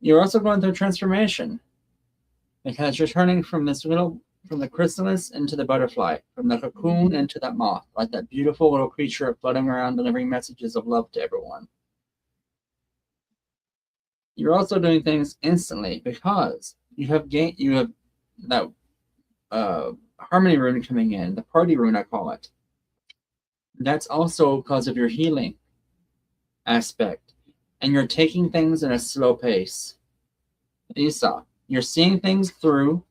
You're also going through transformation. Because you're turning from this little from the chrysalis into the butterfly, from the cocoon into that moth, like that beautiful little creature floating around delivering messages of love to everyone. You're also doing things instantly because you have that harmony rune coming in, the party rune I call it. That's also because of your healing aspect, and you're taking things in a slow pace. Esau, you're seeing things through,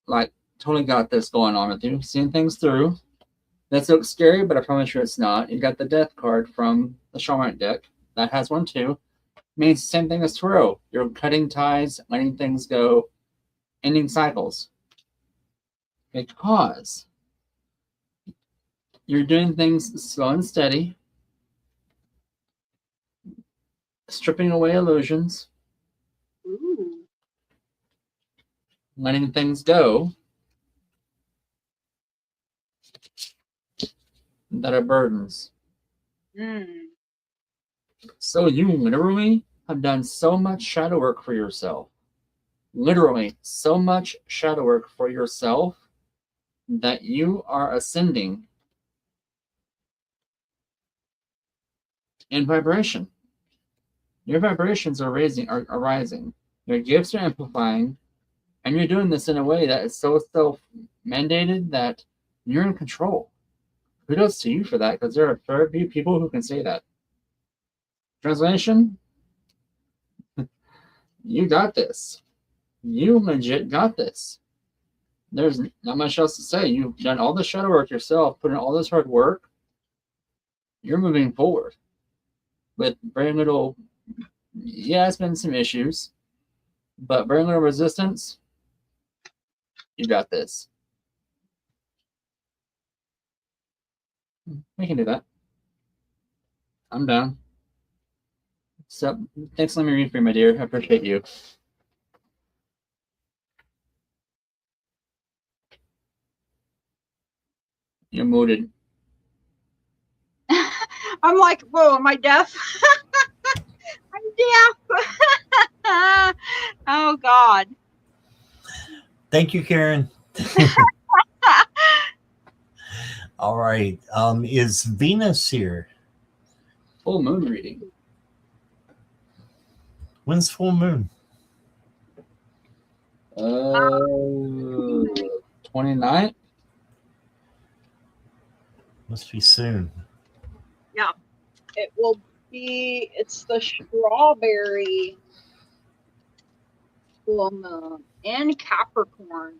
like totally got this going on with you, seeing things through. That looks scary, but I promise you it's not. You got the death card from the Shaman deck. That has one too. Means the same thing as tarot. You're cutting ties, letting things go, ending cycles. Because you're doing things slow and steady, stripping away illusions, Ooh. letting things go that are burdens. Mm. So you literally have done so much shadow work for yourself. Literally, so much shadow work for yourself that you are ascending in vibration. Your vibrations are rising. Your gifts are amplifying, and you're doing this in a way that is so self-mandated that you're in control. Kudos to you for that, because there are very few people who can say that. Translation? You got this. You legit got this. There's not much else to say. You've done all the shadow work yourself, put in all this hard work. You're moving forward with very little, it's been some issues, but very little resistance. You got this. We can do that. I'm down. So, thanks for letting me read for you, my dear. I appreciate you. You're muted. I'm like, whoa, am I deaf? I'm deaf. Oh God. Thank you, Karen. All right. Is Venus here? Full moon reading. When's full moon? 29th? Must be soon. Yeah. It will be, it's the strawberry full moon in Capricorn.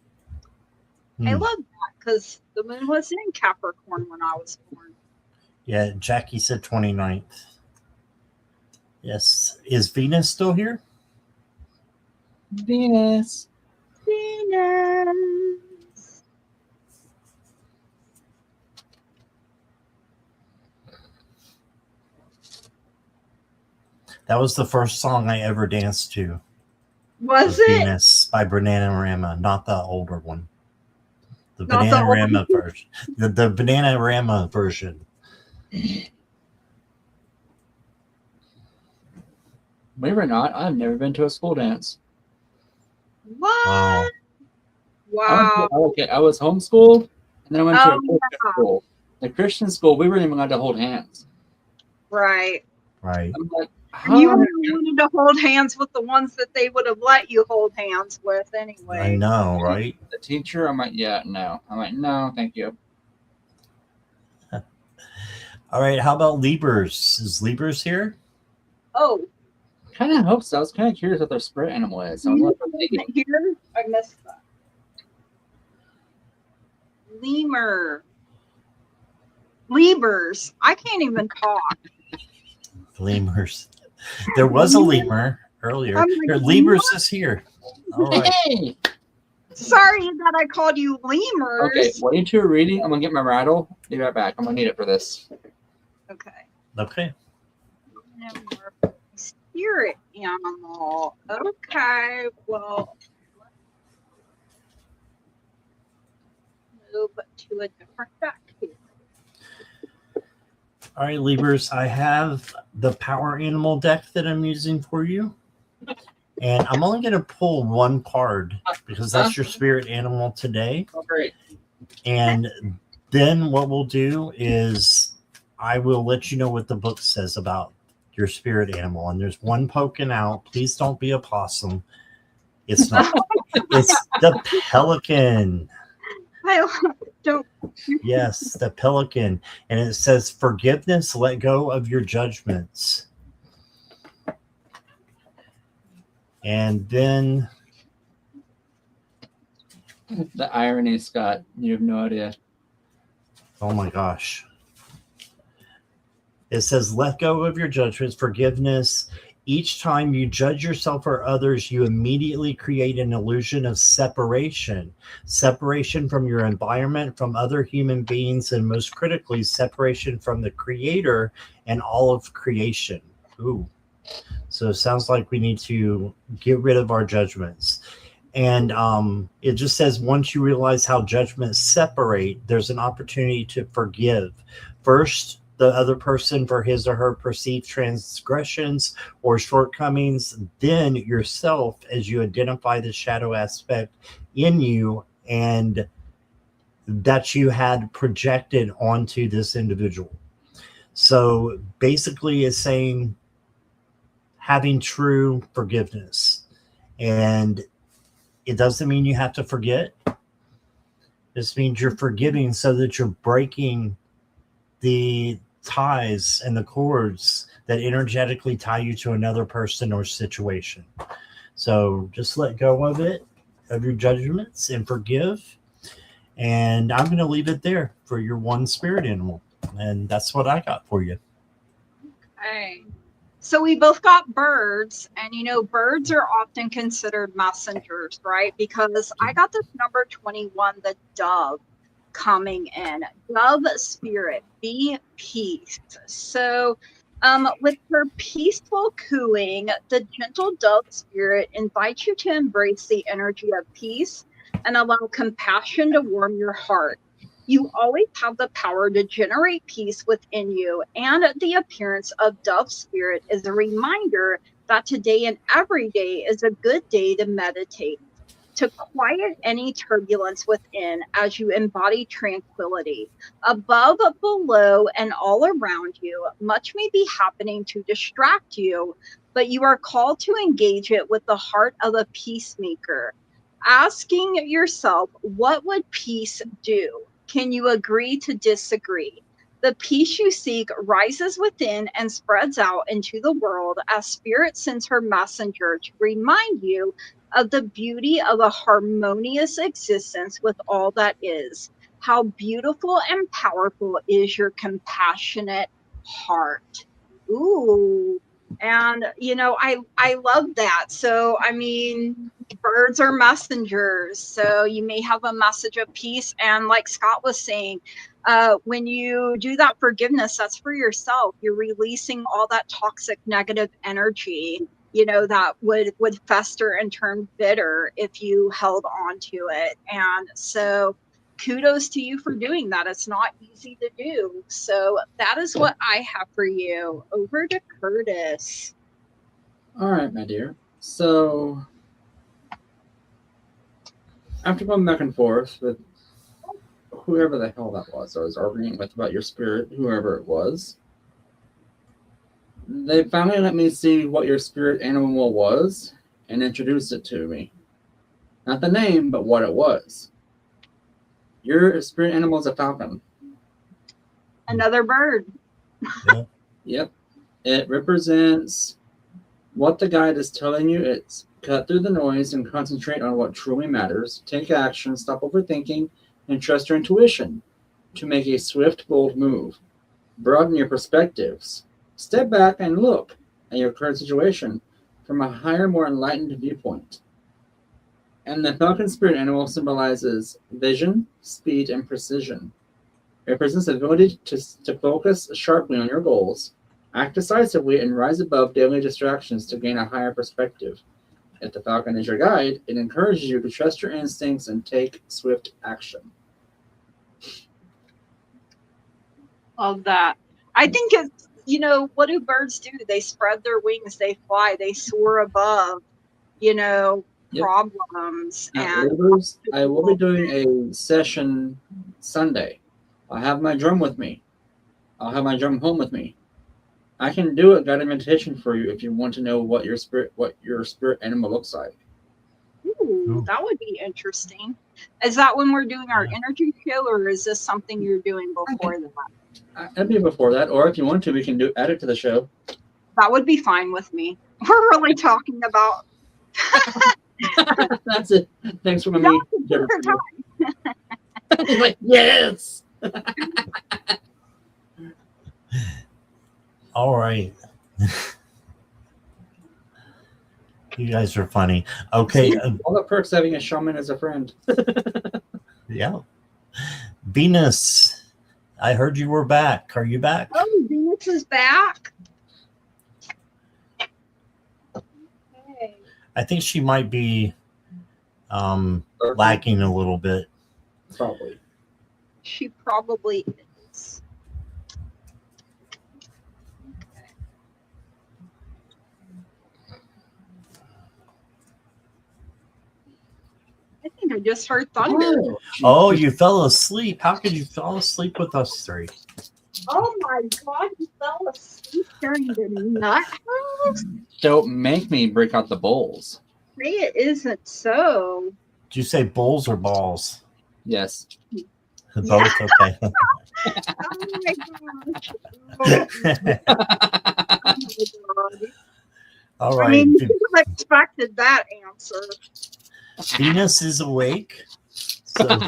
I love that because the moon was in Capricorn when I was born. Yeah, Jackie said 29th. Yes. Is Venus still here? Venus. Venus. That was the first song I ever danced to. Was it? Venus by Bananarama, not the older one. The Not the Bananarama version. The Bananarama version. Believe it or not, I've never been to a school dance. What? Wow. Wow. I was homeschooled, and then I went to a Christian yeah. school. The Christian school, we weren't even allowed to hold hands. Right. Right. I'm like, And you wanted to hold hands with the ones that they would have let you hold hands with anyway. I know, right? The teacher, I'm like, no. I'm like, no, thank you. All right. How about Libras? Is Libras here? Oh. Kind of hope so. I was kind of curious what their spirit animal is. I was like, here? I missed that. Lemur. Lebers. I can't even talk. Lemurs. There was a lemur earlier. Here, Libras is here. All right. Hey! Sorry that I called you lemurs. Okay, while you two are reading, I'm going to get my rattle. Be right back. I'm going to need it for this. Okay. Okay. Spirit animal. Okay, well, move to a different deck here. All right, Libras, I have the power animal deck that I'm using for you. And I'm only going to pull one card because that's your spirit animal today. Oh, great. And then what we'll do is I will let you know what the book says about your spirit animal. And there's one poking out. Please don't be a possum. It's not. It's the pelican. I don't. Yes, the pelican. And it says, forgiveness, let go of your judgments. And then The irony, Scott. You have no idea. oh my gosh. It says, let go of your judgments, forgiveness. Each time you judge yourself or others, you immediately create an illusion of separation. Separation from your environment, from other human beings, and most critically, separation from the Creator and all of creation. Ooh. So it sounds like we need to get rid of our judgments. And it just says once you realize how judgments separate, there's an opportunity to forgive. First, the other person for his or her perceived transgressions or shortcomings, then yourself as you identify the shadow aspect in you and that you had projected onto this individual. So basically it's saying having true forgiveness. And it doesn't mean you have to forget. This means you're forgiving so that you're breaking the ties and the cords that energetically tie you to another person or situation. So just let go of it, of your judgments, and forgive. And I'm going to leave it there for your one spirit animal. And that's what I got for you. Okay. So we both got birds, and you know, birds are often considered messengers, right? Because I got this number 21, the dove, coming in. Dove spirit, be peace. So with her peaceful cooing, the gentle dove spirit invites you to embrace the energy of peace and allow compassion to warm your heart. You always have the power to generate peace within you, and the appearance of dove spirit is a reminder that today and every day is a good day to meditate, to quiet any turbulence within as you embody tranquility. Above, below, and all around you, much may be happening to distract you, but you are called to engage it with the heart of a peacemaker, asking yourself, what would peace do? Can you agree to disagree? The peace you seek rises within and spreads out into the world as Spirit sends her messenger to remind you of the beauty of a harmonious existence with all that is. How beautiful and powerful is your compassionate heart. Ooh. And you know, I love that. So I mean, birds are messengers. So you may have a message of peace, and like Scott was saying, when you do that forgiveness, that's for yourself. You're releasing all that toxic negative energy, you know, that would fester and turn bitter if you held on to it. And so kudos to you for doing that. It's not easy to do. So that is what I have for you. Over to Curtis. All right, my dear. So after going back and forth with whoever the hell that was I was arguing with about your spirit, whoever it was, they finally let me see what your spirit animal was and introduced it to me. Not the name, but what it was. Your spirit animal is a falcon. Another bird. Yep. It represents what the guide is telling you. It's cut through the noise and concentrate on what truly matters. Take action, stop overthinking, and trust your intuition to make a swift, bold move. Broaden your perspectives. Step back and look at your current situation from a higher, more enlightened viewpoint. And the falcon spirit animal symbolizes vision, speed, and precision. It represents the ability to focus sharply on your goals, act decisively, and rise above daily distractions to gain a higher perspective. If the falcon is your guide, it encourages you to trust your instincts and take swift action. Love that. I think it's, you know, what do birds do? They spread their wings, they fly, they soar above, you know, Yep. problems. And Rivers, I will be doing a session Sunday. I'll have my drum with me. I'll have my drum home with me. I can do a guided meditation for you if you want to know what your spirit animal looks like. ooh, that would be interesting. Is that when we're doing our energy show, or is this something you're doing before that? It'd be before that, or if you want to, we can add it to the show. That would be fine with me. We're really talking about. That's it. Thanks for me. Like, yes. All right. You guys are funny. Okay. All the perks of having a shaman as a friend. Yeah. Venus, I heard you were back. Are you back? Oh, Venus is back. Okay. I think she might be lacking a little bit. Probably. She probably is. I think I just heard thunder. Oh, you fell asleep. How could you fall asleep with us three? Oh my God, you fell asleep during the Nuthouse? Don't make me break out the bowls. Say it isn't so. Did you say bowls or balls? Yes. Both? Okay. Oh my gosh. Oh my God. All I right. mean, you could have expected that answer. Venus is awake. So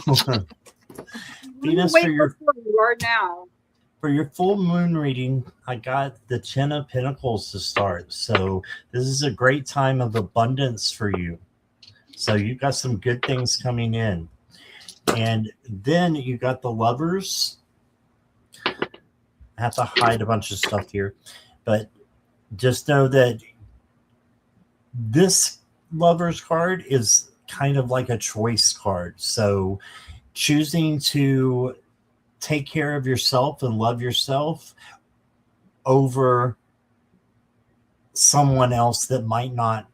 Venus, Wait for your before you are now. full moon reading, I got the 10 of Pentacles to start. So this is a great time of abundance for you. So you've got some good things coming in. And then you got the Lovers. I have to hide a bunch of stuff here. But just know that this Lovers card is kind of like a choice card. So choosing to take care of yourself and love yourself over someone else that might not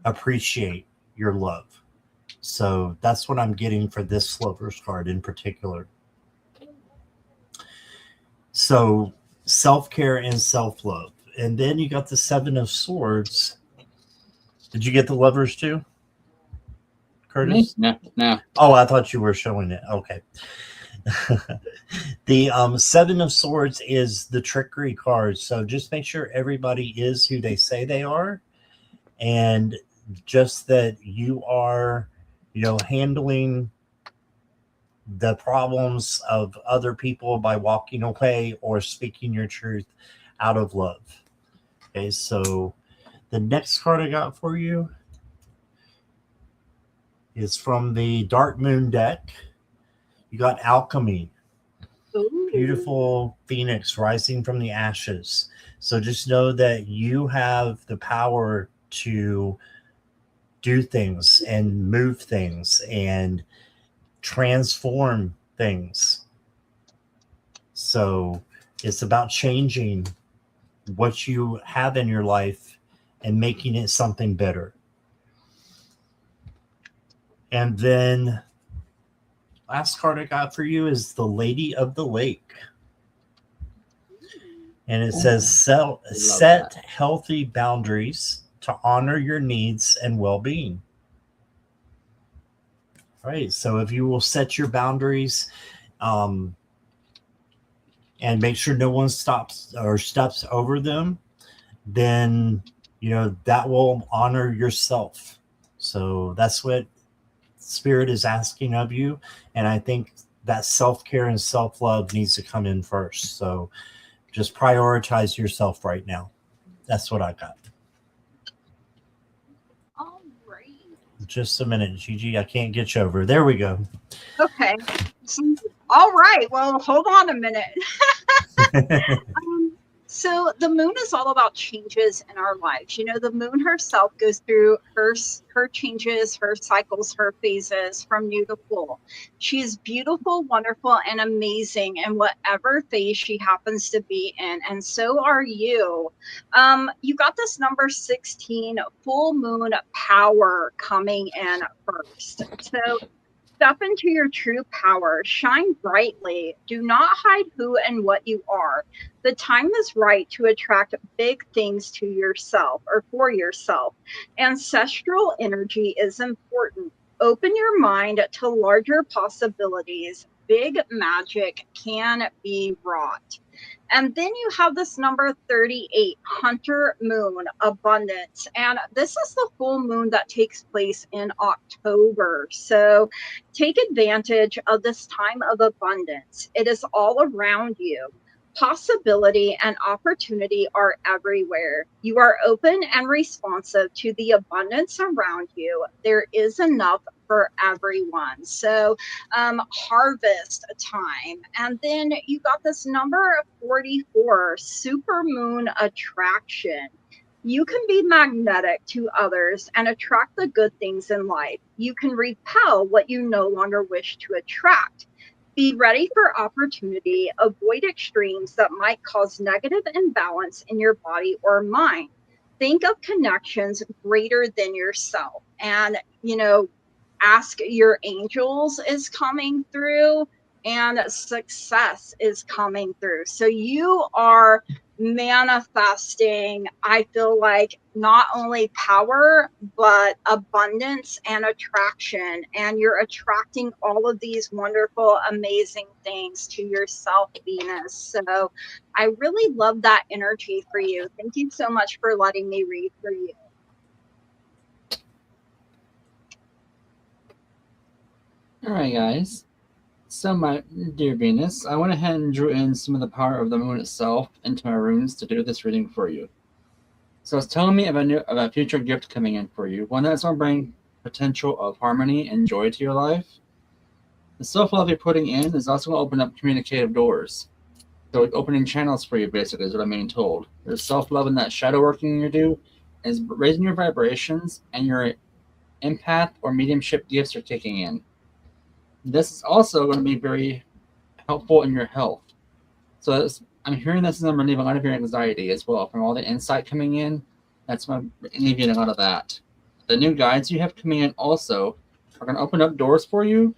appreciate your love. So that's what I'm getting for this Lovers card in particular. So self-care and self-love. And then you got the 7 of Swords. Did you get the Lovers too, Curtis? No. Oh, I thought you were showing it. Okay. The 7 of Swords is the trickery card. So just make sure everybody is who they say they are. And just that you are, handling the problems of other people by walking away or speaking your truth out of love. Okay, so the next card I got for you is from the Dark Moon deck. You got Alchemy. Ooh. Beautiful phoenix rising from the ashes. So just know that you have the power to do things and move things and transform things. So it's about changing what you have in your life and making it something better. And then last card I got for you is the Lady of the Lake. And it says set healthy boundaries to honor your needs and well-being. All right, so if you will set your boundaries and make sure no one stops or steps over them, then that will honor yourself. So that's what Spirit is asking of you. And I think that self-care and self-love needs to come in first. So just prioritize yourself right now. That's what I got. All right. Just a minute, Gigi. I can't get you over. There we go. Okay. All right. Well, hold on a minute. So the moon is all about changes in our lives. You know, the moon herself goes through her changes, her cycles, her phases from new to full. She is beautiful, wonderful, and amazing in whatever phase she happens to be in, and so are you. You got this number 16, full moon power coming in first. So step into your true power, shine brightly. Do not hide who and what you are. The time is right to attract big things to yourself or for yourself. Ancestral energy is important. Open your mind to larger possibilities. Big magic can be wrought. And then you have this number 38, Hunter Moon, abundance. And this is the full moon that takes place in October. So take advantage of this time of abundance. It is all around you. Possibility and opportunity are everywhere. You are open and responsive to the abundance around you. There is enough for everyone. So harvest time. And then you got this number of 44, super moon attraction. You can be magnetic to others and attract the good things in life. You can repel what you no longer wish to attract. Be ready for opportunity. Avoid extremes that might cause negative imbalance in your body or mind. Think of connections greater than yourself. And, you know, ask your angels is coming through and success is coming through. So you are manifesting, I feel like, not only power, but abundance and attraction. And you're attracting all of these wonderful, amazing things to yourself, Venus. So I really love that energy for you. Thank you so much for letting me read for you. All right, guys. So, my dear Venus, I went ahead and drew in some of the power of the moon itself into my runes to do this reading for you. So it's telling me of a future gift coming in for you, one that's going to bring potential of harmony and joy to your life. The self-love you're putting in is also going to open up communicative doors. So it's opening channels for you, basically, is what I'm being told. There's self-love and that shadow working you do is raising your vibrations, and your empath or mediumship gifts are kicking in. This is also going to be very helpful in your health. So I'm hearing this is going to relieve a lot of your anxiety as well. From all the insight coming in, that's going to alleviate a lot of that. The new guides you have coming in also are going to open up doors for you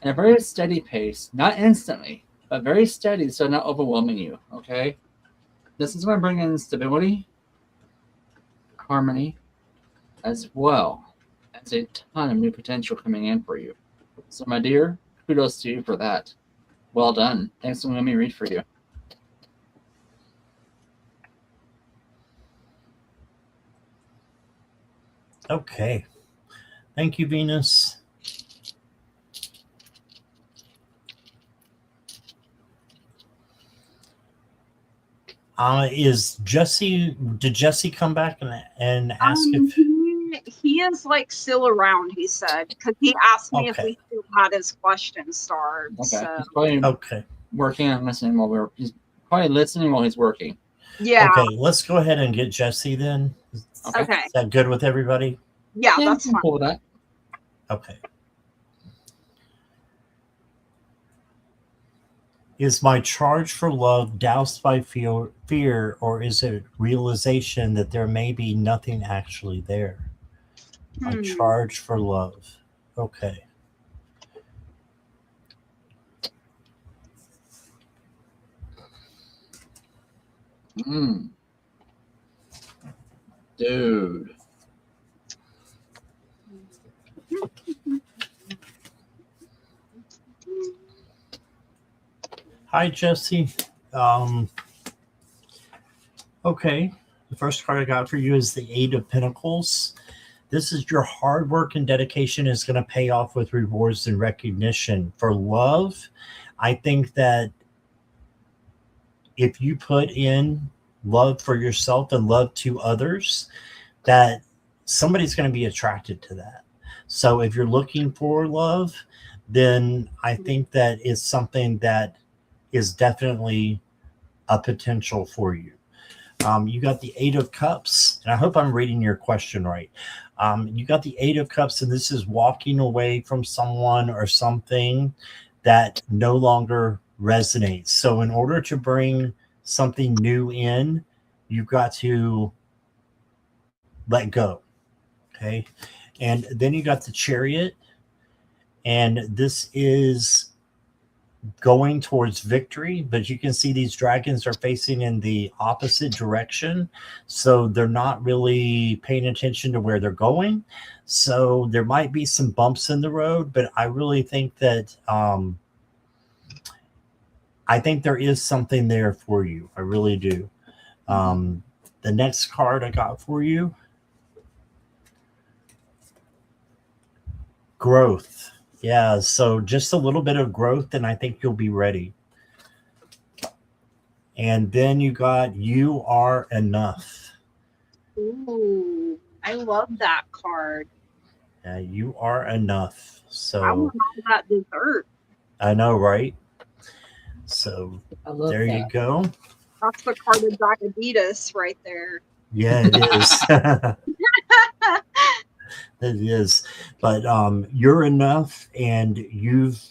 at a very steady pace. Not instantly, but very steady, so not overwhelming you, okay? This is going to bring in stability, harmony, as well as a ton of new potential coming in for you. So, my dear, kudos to you for that. Well done. Thanks for letting me read for you. Okay. Thank you, Venus. Did Jesse come back and ask if he is like still around, he said, because he asked me if we still had his question starred. Okay. So. He's probably working and listening while he's probably listening while he's working. Yeah. Okay, let's go ahead and get Jesse then. Okay. Is that good with everybody? Yeah, that's fine. Cool with that. Okay. Is my charge for love doused by fear, or is it realization that there may be nothing actually there? My charge for love. Okay. Dude. Hi, Jesse. Okay. The first card I got for you is the Eight of Pentacles. This is your hard work and dedication is going to pay off with rewards and recognition. For love, I think that if you put in love for yourself and love to others, that somebody's going to be attracted to that. So if you're looking for love, then I think that it's something that is definitely a potential for you. You got the Eight of Cups, and I hope I'm reading your question right. You got the Eight of Cups, and this is walking away from someone or something that no longer resonates. So in order to bring something new in, you've got to let go. Okay. And then you got the Chariot, and this is going towards victory, but you can see these dragons are facing in the opposite direction, so they're not really paying attention to where they're going. So there might be some bumps in the road, but I really think that I think there is something there for you. I really do. The next card I got for you, growth. Yeah, so just a little bit of growth, and I think you'll be ready. And then you got You Are Enough. Ooh, I love that card. You are enough. So I want all that dessert. I know, right? So there you go. That's the card of diabetes right there. Yeah, it is. It is. But you're enough, and you've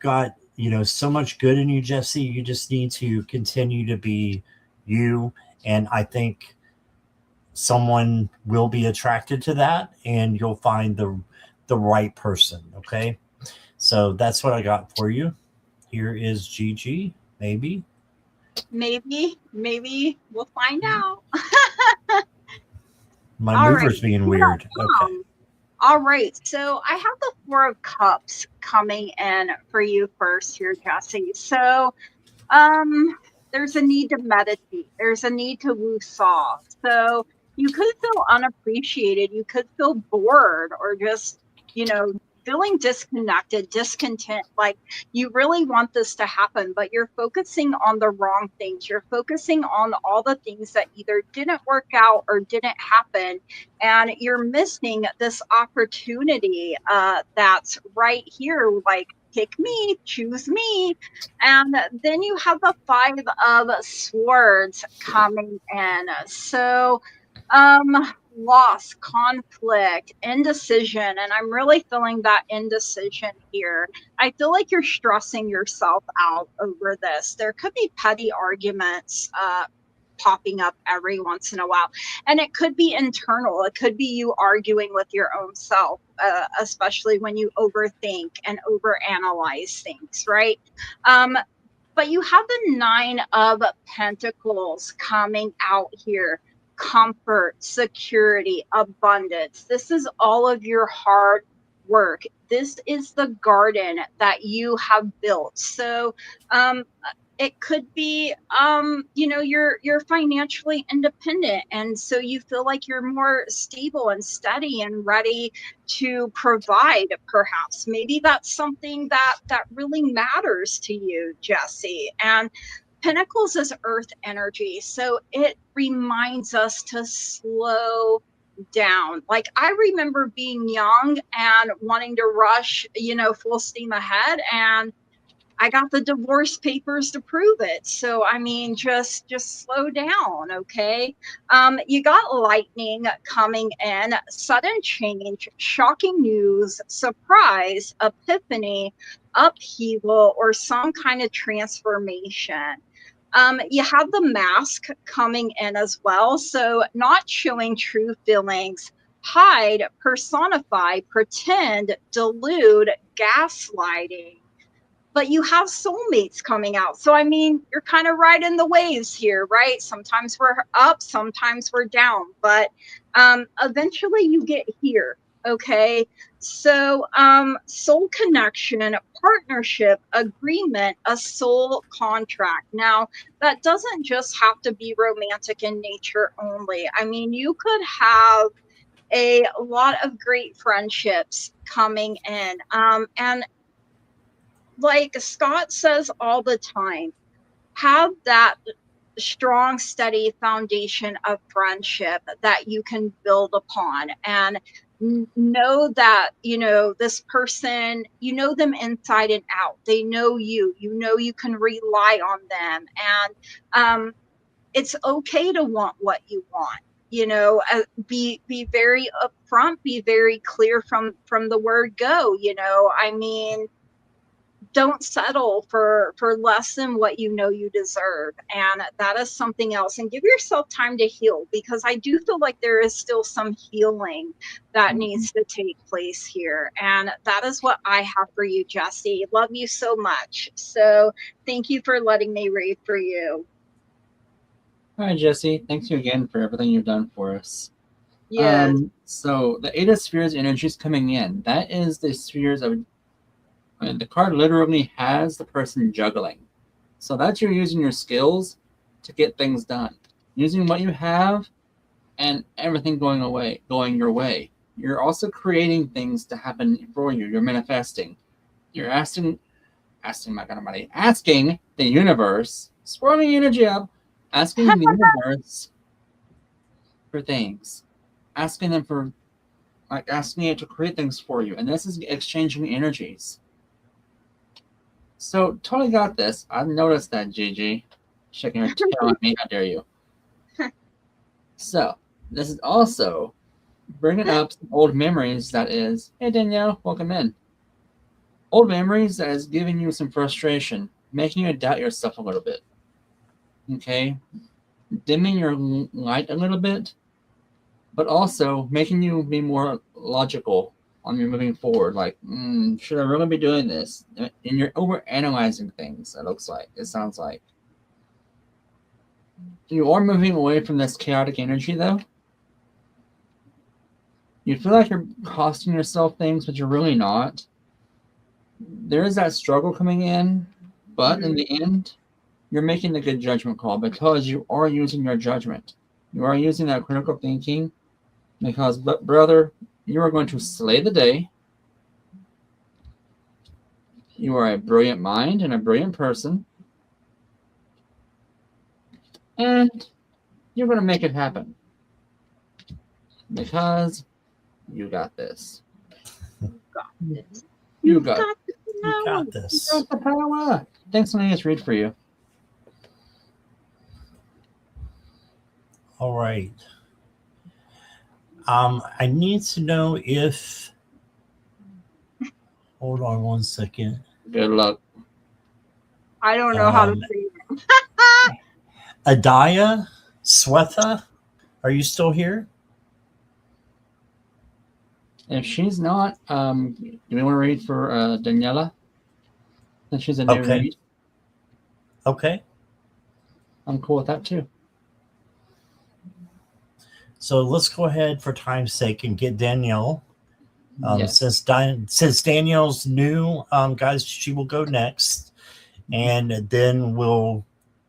got, you know, so much good in you, Jesse. You just need to continue to be you, and I think someone will be attracted to that, and you'll find the right person. Okay, so that's what I got for you. Here is Gigi. Maybe we'll find out. my All mover's right. being weird. Okay. All right, so I have the Four of Cups coming in for you first here, Jesse. So there's a need to meditate. There's a need to woo-saw. So you could feel unappreciated. You could feel bored, or just, you know, feeling disconnected, discontent. Like you really want this to happen, but you're focusing on the wrong things. You're focusing on all the things that either didn't work out or didn't happen. And you're missing this opportunity that's right here. Like, pick me, choose me. And then you have the Five of Swords coming in. So loss, conflict, indecision, and I'm really feeling that indecision here. I feel like you're stressing yourself out over this. There could be petty arguments popping up every once in a while, and it could be internal. It could be you arguing with your own self, especially when you overthink and overanalyze things, right? But you have the Nine of Pentacles coming out here. Comfort, security, abundance. This is all of your hard work. This is the garden that you have built. So it could be you know, you're financially independent, and so you feel like you're more stable and steady and ready to provide. Perhaps maybe that's something that really matters to you, Jesse. And Pentacles is earth energy, so it reminds us to slow down. Like, I remember being young and wanting to rush, you know, full steam ahead, and I got the divorce papers to prove it. So I mean, just slow down, okay? You got lightning coming in, sudden change, shocking news, surprise, epiphany, upheaval, or some kind of transformation. You have the Mask coming in as well. So not showing true feelings, hide, personify, pretend, delude, gaslighting. But you have soulmates coming out. So, I mean, you're kind of riding the waves here, right? Sometimes we're up, sometimes we're down, but eventually you get here, okay? So, soul connection, partnership, agreement, a soul contract. Now, that doesn't just have to be romantic in nature only. I mean, you could have a lot of great friendships coming in. And like Scott says all the time, have that strong, steady foundation of friendship that you can build upon, and know that, you know, this person, you know them inside and out. They know you, you know, you can rely on them. And it's okay to want what you want. Be very upfront, be very clear from the word go. I mean, don't settle for less than what you deserve, and that is something else. And give yourself time to heal, because I do feel like there is still some healing that needs to take place here, and that is what I have for you, Jesse. Love you so much. So thank you for letting me read for you. All right, Jesse. Thanks you again for everything you've done for us. Yes. So the Eight of Spheres energy is coming in. That is the spheres of. The card literally has the person juggling. So that's you using your skills to get things done. Using what you have and everything going your way. You're also creating things to happen for you. You're manifesting. You're asking the universe, swirling energy up, asking the universe for things. Asking them for, asking it to create things for you. And this is exchanging energies. So, totally got this. I've noticed that, Gigi. Shaking her tail at me. How dare you? So, this is also bringing up some old memories that is, hey, Danielle, welcome in. Old memories that is giving you some frustration, making you doubt yourself a little bit. Okay? Dimming your light a little bit, but also making you be more logical on your moving forward, like, should I really be doing this? And you're over analyzing things. It sounds like you are moving away from this chaotic energy, though. You feel like you're costing yourself things, but you're really not. There is that struggle coming in, but in the end, you're making the good judgment call, because you are using your judgment. You are using that critical thinking, because, brother, you are going to slay the day. You are a brilliant mind and a brilliant person. And you're going to make it happen. Because you got this. You got this. You got the power. Thanks for letting us read for you. All right. I need to know if. Hold on one second. Good luck. I don't know how to say it. Adaya Swetha, are you still here? If she's not, do we want to read for Daniela? Since she's a new read. Okay. I'm cool with that too. So let's go ahead for time's sake and get Danielle. Yes. Since Danielle's new, guys, she will go next, and then we'll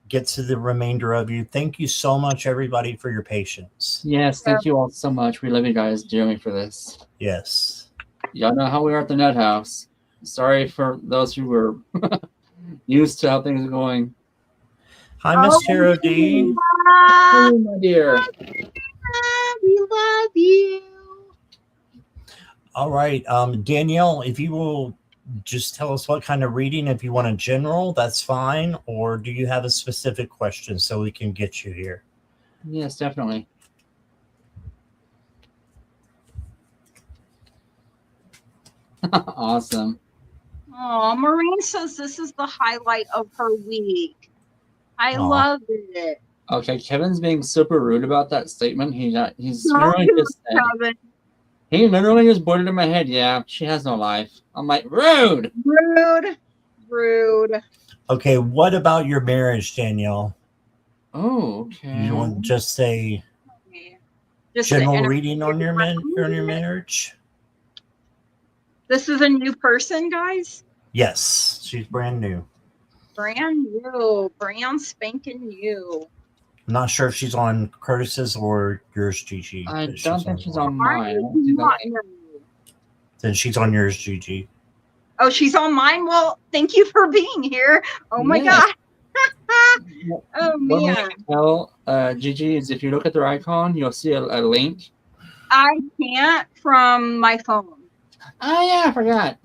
get to the remainder of you. Thank you so much, everybody, for your patience. Yes, thank you all so much. We love you guys dearly for this. Yes. Y'all know how we are at the Nuthouse. Sorry for those who were used to how things are going. Hi, Miss Tara D. Hi, my dear. We love you. All right. Danielle, if you will just tell us what kind of reading, if you want a general, that's fine. Or do you have a specific question so we can get you here? Yes, definitely. Awesome. Oh, Maureen says this is the highlight of her week. I love it. Okay, Kevin's being super rude about that statement. He literally just said, he literally just boarded in my head. Yeah, she has no life. I'm like, rude. Okay, what about your marriage, Danielle? Oh, okay. You want to just say general reading on your marriage? This is a new person, guys? Yes, she's brand new. Brand new. Brand spanking new. I'm not sure if she's on Curtis's or yours, Gigi. I don't think she's on mine. Then she's on yours, Gigi. Oh, she's on mine? Well, thank you for being here. Oh, my God. Oh, man. Well, Gigi, is if you look at their icon, you'll see a link. I can't from my phone. Oh, yeah, I forgot.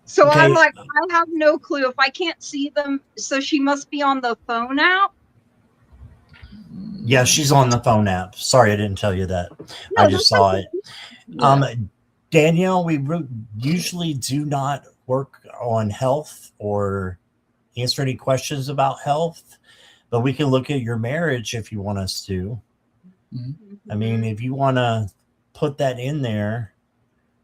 So okay. I'm like, I have no clue if I can't see them. So she must be on the phone app. Yeah, she's on the phone app. Sorry, I didn't tell you that. No, I just saw it. Yeah. Danielle, we usually do not work on health or answer any questions about health, but we can look at your marriage if you want us to. I mean, if you want to put that in there,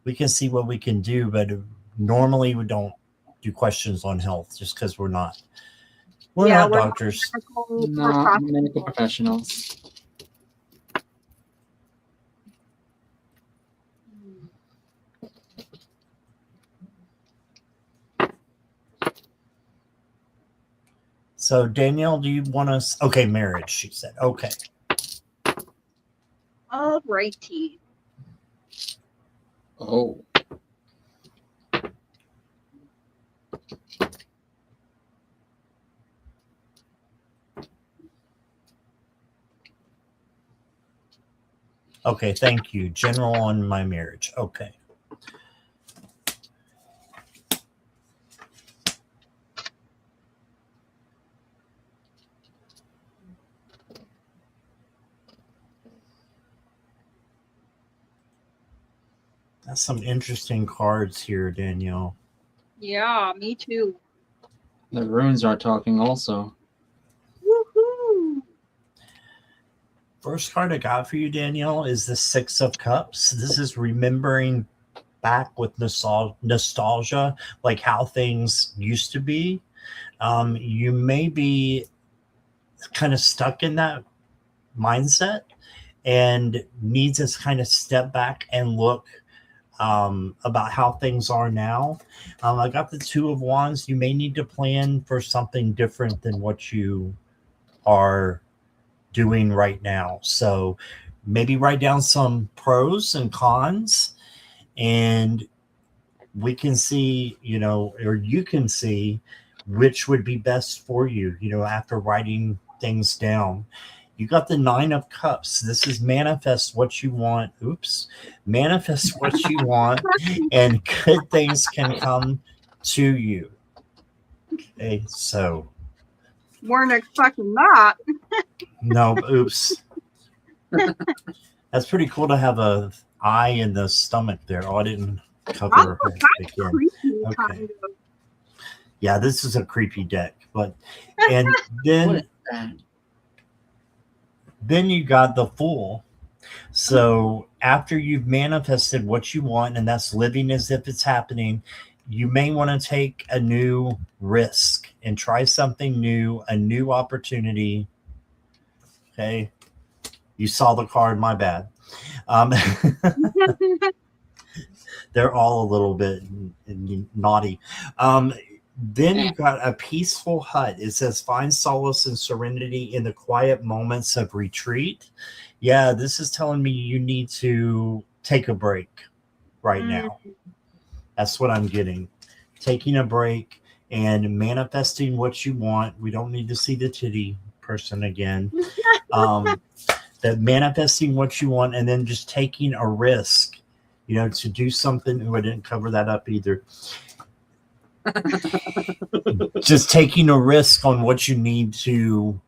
we can see what we can do. But normally, we don't do questions on health just because we're not doctors. Not medical professionals. So, Danielle, do you want us? Okay, marriage, she said. Okay. Alrighty. Oh. Okay, thank you. General on my marriage. Okay. That's some interesting cards here, Danielle. Yeah, me too. The runes are talking also. Woohoo! First card I got for you, Danielle, is the Six of Cups. This is remembering back with nostalgia, like how things used to be. You may be kind of stuck in that mindset and need to kind of step back and look about how things are now. I got the Two of Wands. You may need to plan for something different than what you are doing right now. So maybe write down some pros and cons, and we can see, or you can see which would be best for you, after writing things down. You got the Nine of Cups. This is manifest what you want. Manifest what you want, and good things can come to you. Okay, so. Weren't expecting that. No, oops. That's pretty cool to have a eye in the stomach there. Oh, I didn't cover her again. Creepy, Okay. kind of. Yeah, this is a creepy deck, and then you got the Fool. So after you've manifested what you want, and that's living as if it's happening, you may want to take a new risk and try something new, a new opportunity. Okay. You saw the card, my bad. They're all a little bit naughty. Then you got a peaceful hut. It says, find solace and serenity in the quiet moments of retreat. Yeah, this is telling me you need to take a break right now. That's what I'm getting. Taking a break and manifesting what you want. We don't need to see the titty person again. That manifesting what you want, and then just taking a risk, to do something. I didn't cover that up either. Just taking a risk on what you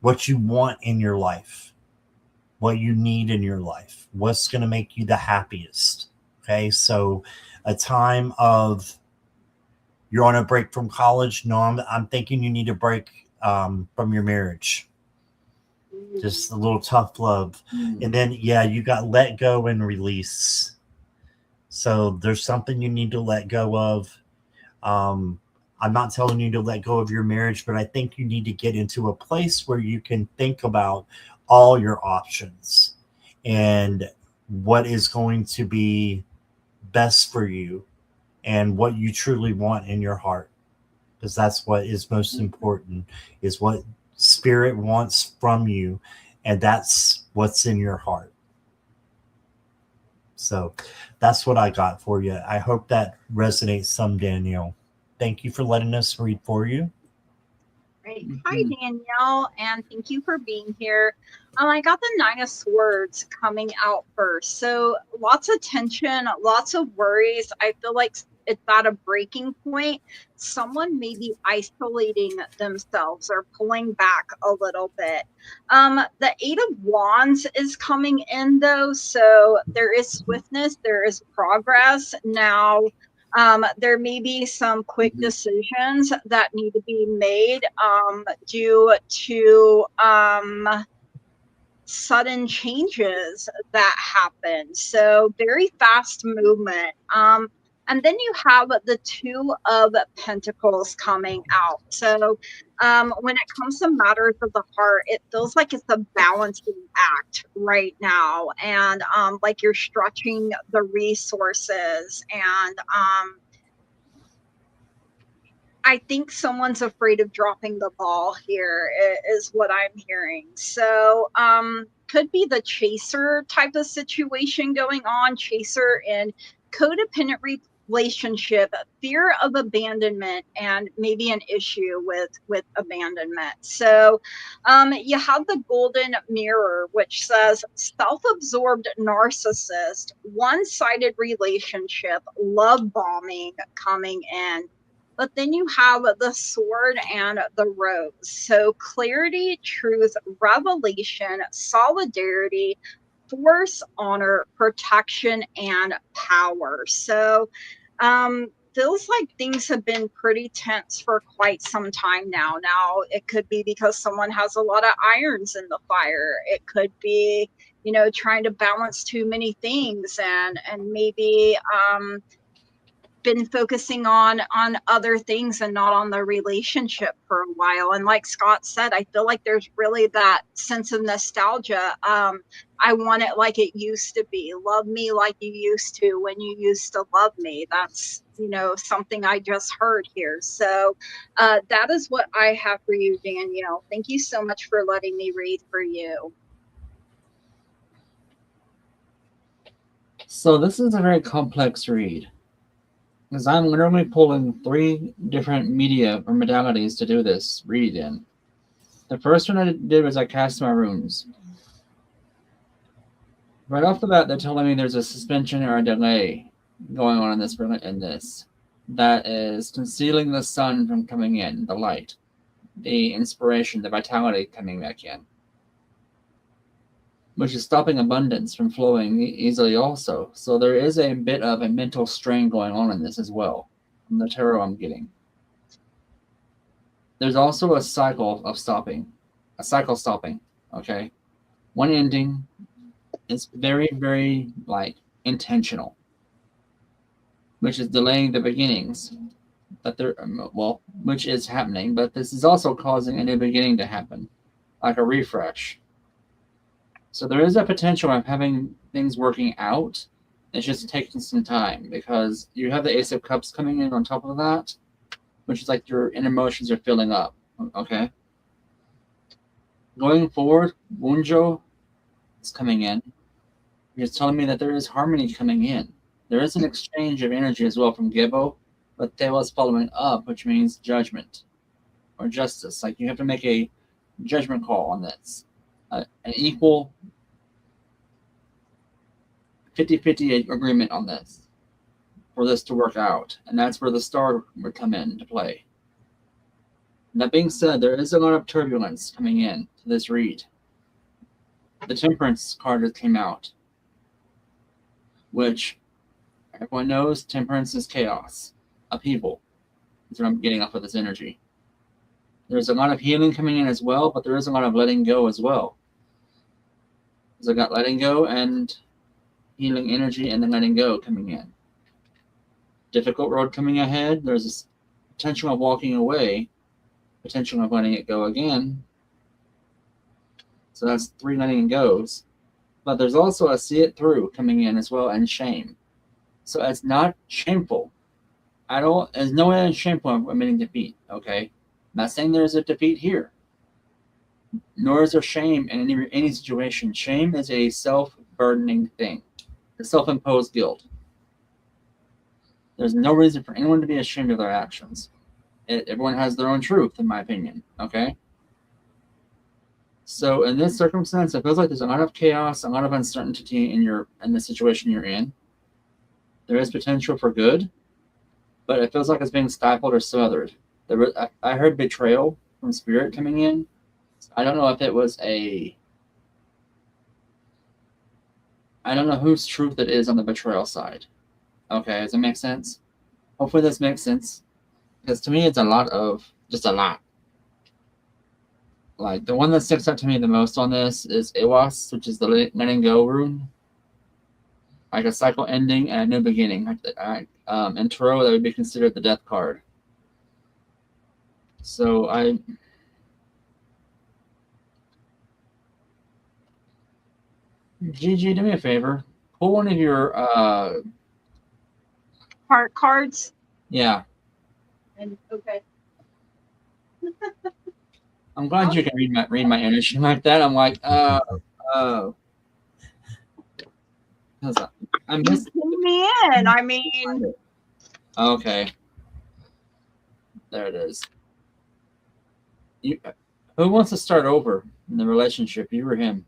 want in your life, what you need in your life, what's going to make you the happiest. Okay. So a time of, you're on a break from college. No, I'm thinking you need a break from your marriage. Just a little tough love. And then, you got let go and release. So there's something you need to let go of. I'm not telling you to let go of your marriage, but I think you need to get into a place where you can think about all your options and what is going to be best for you and what you truly want in your heart. Because that's what is most important, is what Spirit wants from you, and that's what's in your heart. So that's what I got for you. I hope that resonates some, Danielle. Thank you for letting us read for you. Great. Hi, Danielle, and thank you for being here. I got the Nine of Swords coming out first. So lots of tension, lots of worries. I feel like it's at a breaking point. Someone may be isolating themselves or pulling back a little bit. The Eight of Wands is coming in though, so there is swiftness, there is progress. Now, there may be some quick decisions that need to be made due to sudden changes that happen. So very fast movement. And then you have the Two of Pentacles coming out. So when it comes to matters of the heart, it feels like it's a balancing act right now. And like you're stretching the resources. And I think someone's afraid of dropping the ball here is what I'm hearing. So could be the chaser type of situation going on, chaser in codependent relationship, fear of abandonment, and maybe an issue with abandonment. So you have the golden mirror, which says self-absorbed narcissist, one-sided relationship, love bombing coming in. But then you have the sword and the rose. So clarity, truth, revelation, solidarity, force, honor, protection, and power. So feels like things have been pretty tense for quite some time now. Now, it could be because someone has a lot of irons in the fire. It could be, you know, trying to balance too many things and maybe been focusing on other things and not on the relationship for a while. And like Scott said, I feel like there's really that sense of nostalgia. I want it like it used to be. Love me like you used to when you used to love me. That's, you know, something I just heard here. So that is what I have for you, Danielle. Thank you so much for letting me read for you. So this is a very complex read, because I'm literally pulling 3 different media or modalities to do this read in. The first one I did was I cast my runes. Right off the bat, they're telling me there's a suspension or a delay going on in this. That is concealing the sun from coming in, the light, the inspiration, the vitality coming back in, which is stopping abundance from flowing easily also. So there is a bit of a mental strain going on in this as well, from the tarot I'm getting. There's also a cycle of stopping, okay? One ending is very, very, like, intentional, which is delaying the beginnings, but which is happening, but this is also causing a new beginning to happen, like a refresh. So there is a potential of having things working out. It's just taking some time, because you have the Ace of Cups coming in on top of that, which is like your inner emotions are filling up, okay? Going forward, Wunjo is coming in. It's telling me that there is harmony coming in. There is an exchange of energy as well from Gebo, but Tewa is following up, which means judgment or justice. Like, you have to make a judgment call on this. An equal 50-50 agreement on this for this to work out. And that's where the star would come into play. That being said, there is a lot of turbulence coming in to this read. The Temperance card that came out, which everyone knows temperance is chaos, upheaval. That's what I'm getting off of this energy. There's a lot of healing coming in as well, but there is a lot of letting go as well. So I got letting go and healing energy, and then letting go coming in. Difficult road coming ahead. There's this potential of walking away, potential of letting it go again. So that's 3 letting goes. But there's also a see it through coming in as well, and shame. So it's not shameful at all. There's no way it's shameful of admitting defeat, okay? I'm not saying there's a defeat here. Nor is there shame in any situation. Shame is a self-burdening thing. A self-imposed guilt. There's no reason for anyone to be ashamed of their actions. Everyone has their own truth, in my opinion, okay? So in this circumstance, it feels like there's a lot of chaos, a lot of uncertainty in the situation you're in. There is potential for good. but it feels like it's being stifled or smothered. I heard betrayal from spirit coming in. I don't know if it was I don't know whose truth it is on the betrayal side. Okay, does it make sense? Hopefully this makes sense. Because to me, it's just a lot. Like, the one that sticks out to me the most on this is EMOJIS, which is the letting go rune. Like a cycle ending and a new beginning. In tarot, that would be considered the death card. So Gigi, do me a favor. Pull one of your Heart cards. yeah. And okay. I'm glad you can read my energy like that. I'm like, I missed me in. I mean, okay. There it is. Who wants to start over in the relationship? You or him?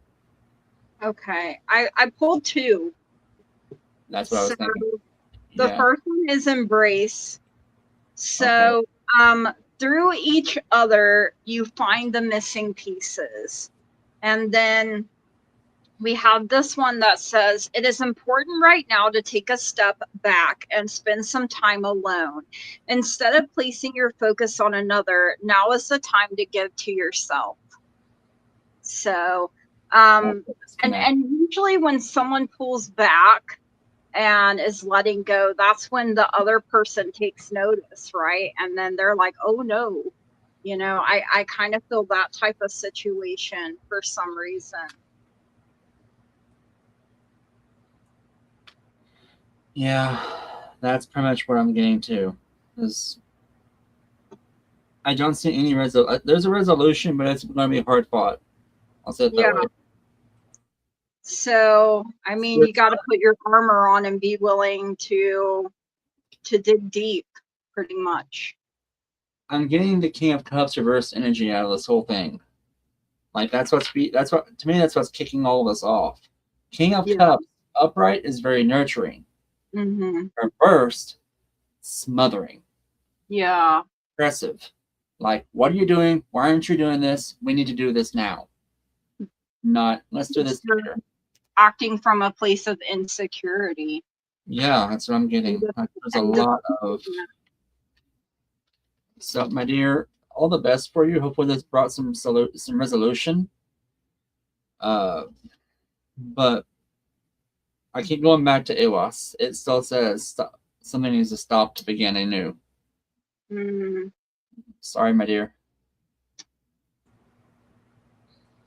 okay. I pulled two. That's what I was thinking. The first one is embrace. So, through each other, you find the missing pieces. And then we have this one that says, it is important right now to take a step back and spend some time alone. Instead of placing your focus on another, now is the time to give to yourself. So, and usually when someone pulls back and is letting go, that's when the other person takes notice, right? And then they're like, oh no, you know, I kind of feel that type of situation for some reason. Yeah, that's pretty much what I'm getting to. I don't see any there's a resolution, but it's going to be hard fought. I'll say it that way. So, I mean, you got to put your armor on and be willing to dig deep, pretty much. I'm getting the King of Cups reverse energy out of this whole thing. Like, to me, that's what's kicking all of us off. King of Cups upright is very nurturing. Mm-hmm. Reversed, smothering. Yeah. Aggressive. Like, what are you doing? Why aren't you doing this? We need to do this now. Not, let's do this later. Acting from a place of insecurity. Yeah, that's what I'm getting. There's a lot of... So, my dear, all the best for you. Hopefully this brought some resolution. But I keep going back to EMOJIS. It still says something needs to stop to begin anew. Sorry, my dear.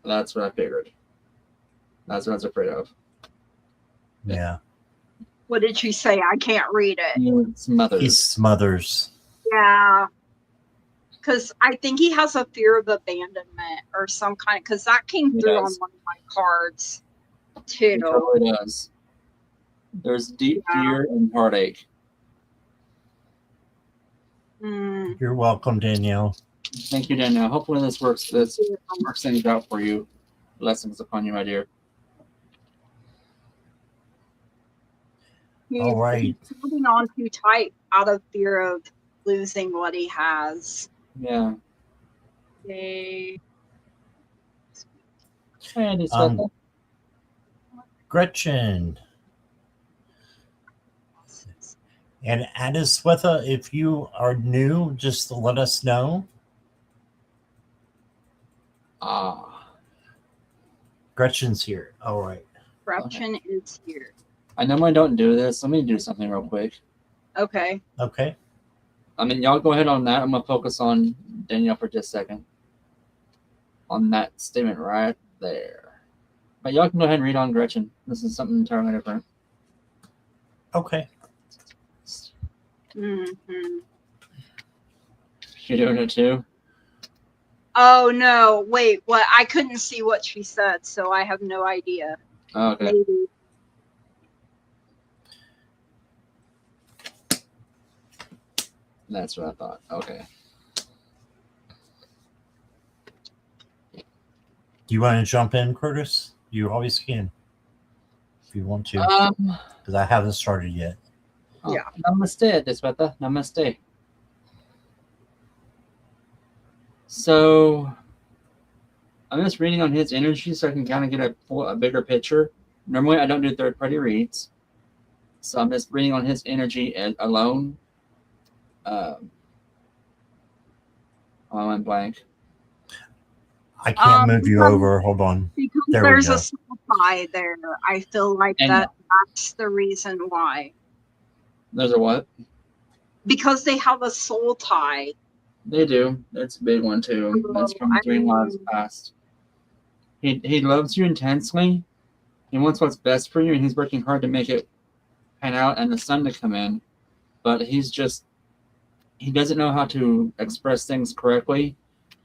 That's what I figured. That's what I was afraid of. Yeah. What did she say? I can't read it. He smothers. Yeah. Because I think he has a fear of abandonment or some kind of, because that came through on one of my cards too. It totally does. There's deep fear and heartache. You're welcome, Danielle. Thank you, Danielle. Hopefully this works things out for you. Blessings upon you, my dear. All right. He's holding on too tight out of fear of losing what he has. Yeah. Okay. Gretchen. And Adiswetha, if you are new, just to let us know. Gretchen's here. All right. Gretchen is here. I normally don't do this. Let me do something real quick. Okay. Okay. I mean, y'all go ahead on that. I'm going to focus on Danielle for just a second. On that statement right there. But y'all can go ahead and read on Gretchen. This is something entirely different. Okay. Mm-hmm. You doing it too? Oh, no. Wait, what? I couldn't see what she said, so I have no idea. Okay. Maybe. That's what I thought. Okay. Do you want to jump in, Curtis? You always can. If you want to. Because I haven't started yet. Oh, Yeah. Namaste, Desweta. Namaste. So I'm just reading on his energy so I can kind of get a bigger picture. Normally, I don't do third-party reads, so I'm just reading on his energy alone. I went blank. I can't move you over. Hold on. Because There we there's go. a soul tie there. I feel like I know. that's the reason why. There's a what? Because they have a soul tie. They do. That's a big one too. That's from 3 lives past. He loves you intensely. He wants what's best for you, and he's working hard to make it pan out and the sun to come in. But he doesn't know how to express things correctly,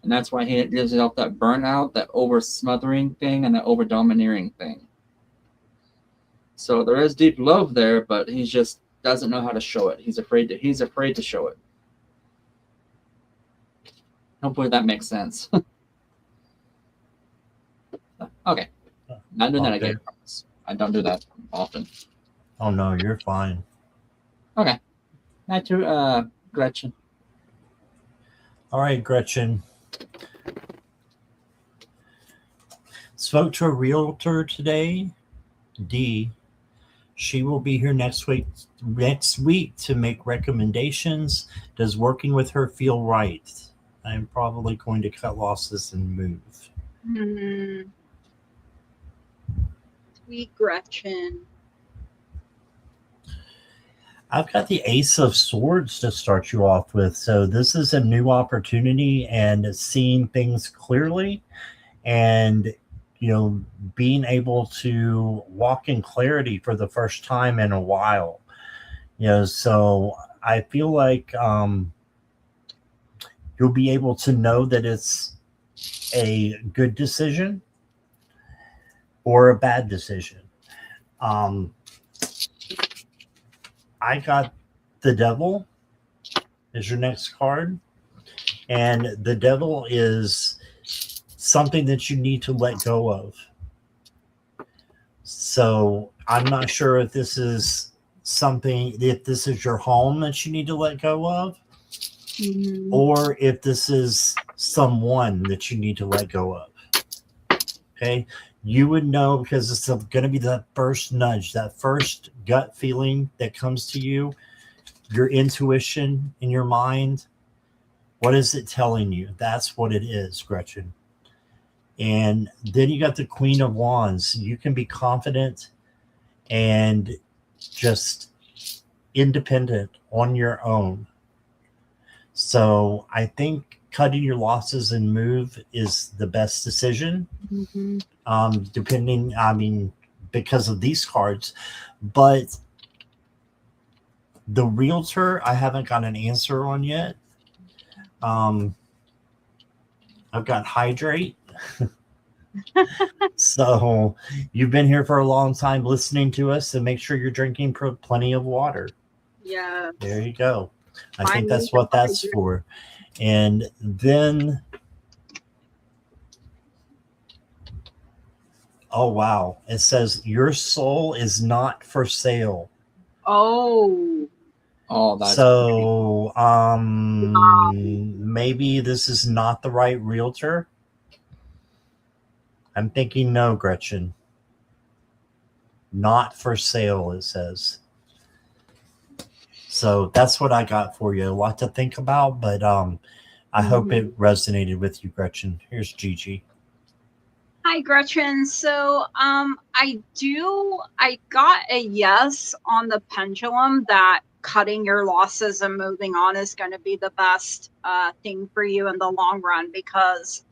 and that's why he gives off that burnout, that over smothering thing, and that over domineering thing. So there is deep love there, but he just doesn't know how to show it. He's afraid to show it. Hopefully that makes sense. Okay. Not doing that again, I promise. I don't do that often. Oh no, you're fine. Okay. Back to Gretchen. All right, Gretchen. Spoke to a realtor today, D. She will be here next week to make recommendations. Does working with her feel right? I'm probably going to cut losses and move. Sweet Gretchen. I've got the Ace of Swords to start you off with. So this is a new opportunity and seeing things clearly and, being able to walk in clarity for the first time in a while. So I feel like you'll be able to know that it's a good decision or a bad decision. I got the Devil as your next card. And the Devil is something that you need to let go of. So I'm not sure if this is your home that you need to let go of, or if this is someone that you need to let go of. Okay. You would know because it's going to be that first nudge, that first gut feeling that comes to you, your intuition in your mind. What is it telling you? That's what it is, Gretchen. And then you got the Queen of Wands. You can be confident and just independent on your own. So I think cutting your losses and move is the best decision. Because of these cards. But the realtor, I haven't got an answer on yet. I've got Hydrate. So you've been here for a long time listening to us, and make sure you're drinking plenty of water. Yeah. There you go. I think that's what that's for. And then, oh, wow. It says your soul is not for sale. Oh, that's so maybe this is not the right realtor. I'm thinking no, Gretchen. Not for sale, it says. So that's what I got for you. A lot to think about, but I hope it resonated with you, Gretchen. Here's Gigi. Hi, Gretchen. So I got a yes on the pendulum that cutting your losses and moving on is going to be the best thing for you in the long run, because